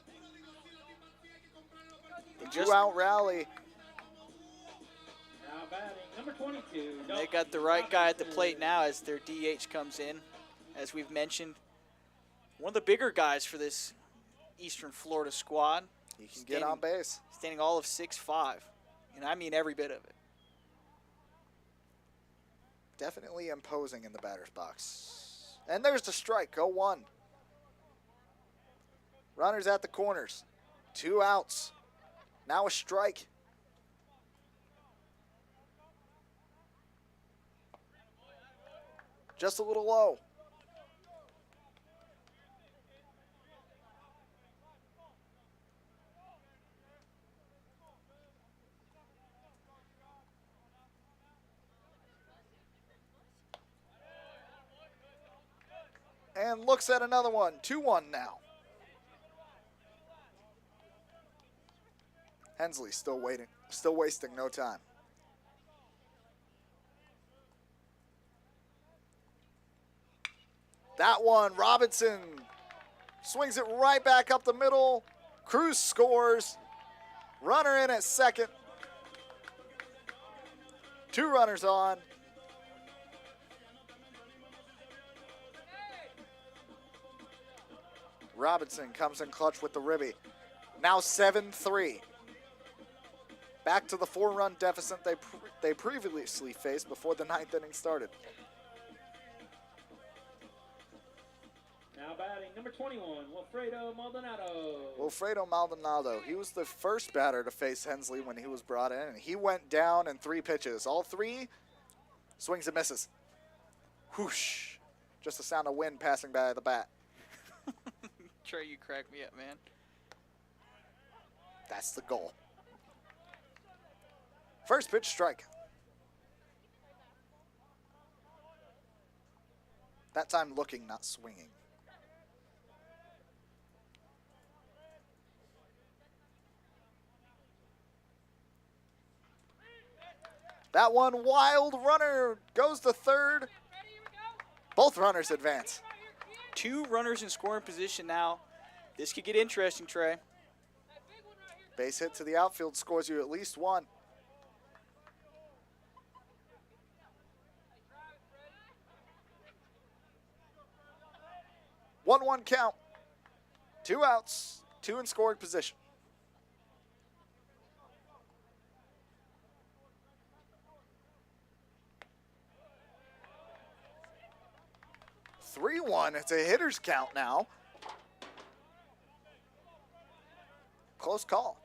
The 2-out rally. Now batting number 22. They got the right guy at the plate now as their DH comes in. As we've mentioned, one of the bigger guys for this Eastern Florida squad. He can get on base. Standing all of 6'5", and I mean every bit of it. Definitely imposing in the batter's box. And there's the strike, 0-1. Runners at the corners. 2 outs. Now a strike. Just a little low. And looks at another one. 2-1 now. Hensley still waiting. Still wasting no time. That one, Robinson swings it right back up the middle. Cruz scores. Runner in at second. 2 runners on. Robinson comes in clutch with the ribby. Now 7-3. Back to the 4-run deficit they previously faced before the 9th inning started. Now batting number 21, Wilfredo Maldonado. Wilfredo Maldonado. He was the first batter to face Hensley when he was brought in, and he went down in 3 pitches. All 3 swings and misses. Whoosh. Just the sound of wind passing by the bat. Trey, you crack me up, man. That's the goal. First pitch strike. That time looking, not swinging. That one, wild runner, goes to third. Both runners advance. 2 runners in scoring position now. This could get interesting, Trey. Base hit to the outfield scores you at least 1. One count. 2 outs, 2 in scoring position. Three-one. It's a hitter's count now. Close call.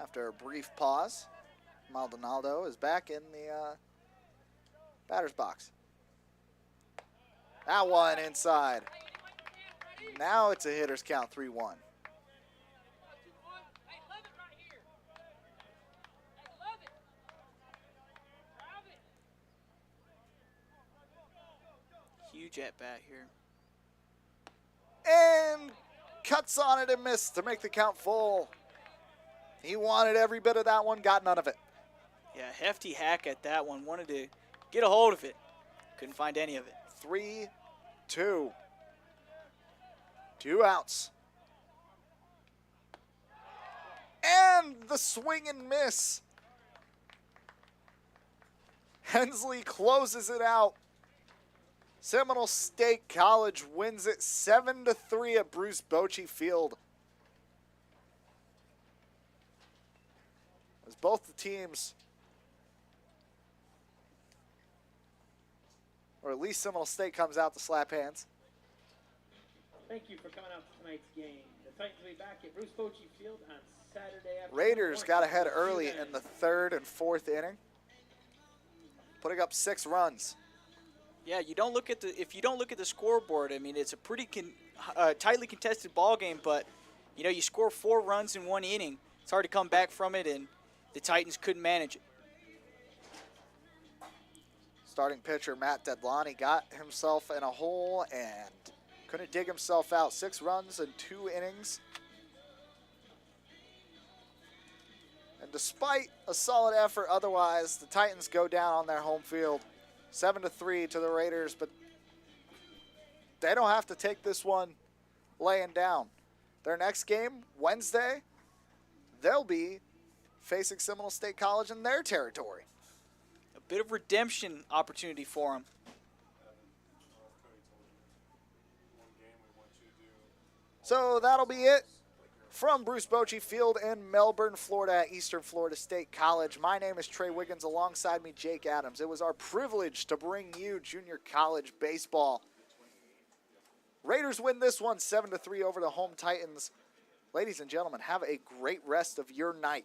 After a brief pause, Maldonado is back in the batter's box. That one inside. Now it's a hitter's count, 3-1. Huge at bat here. And cuts on it and missed to make the count full. He wanted every bit of that one, got none of it. Yeah, hefty hack at that one. Wanted to get a hold of it. Couldn't find any of it. 3-2. 2 outs. And the swing and miss. Hensley closes it out. Seminole State College wins it 7-3 at Bruce Bochy Field. As both the teams, or at least Seminole State comes out to slap hands. Thank you for coming out to tonight's game. The Titans will be back at Bruce Bochy Field on Saturday afternoon. Raiders got ahead early in the 3rd and 4th inning, putting up 6 runs. Yeah, you don't look at if you don't look at the scoreboard, I mean, it's a pretty tightly contested ball game, but you know, you score 4 runs in 1 inning. It's hard to come back from it, and the Titans couldn't manage it. Starting pitcher Matt Dedlani got himself in a hole and couldn't dig himself out. 6 runs in 2 innings. And despite a solid effort otherwise, the Titans go down on their home field 7-3 to the Raiders, but they don't have to take this one laying down. Their next game, Wednesday, they'll be facing Seminole State College in their territory. A bit of redemption opportunity for them. So that'll be it from Bruce Bochy Field in Melbourne, Florida at Eastern Florida State College. My name is Trey Wiggins. Alongside me, Jake Adams. It was our privilege to bring you junior college baseball. Raiders win this one 7-3 over the home Titans. Ladies and gentlemen, have a great rest of your night.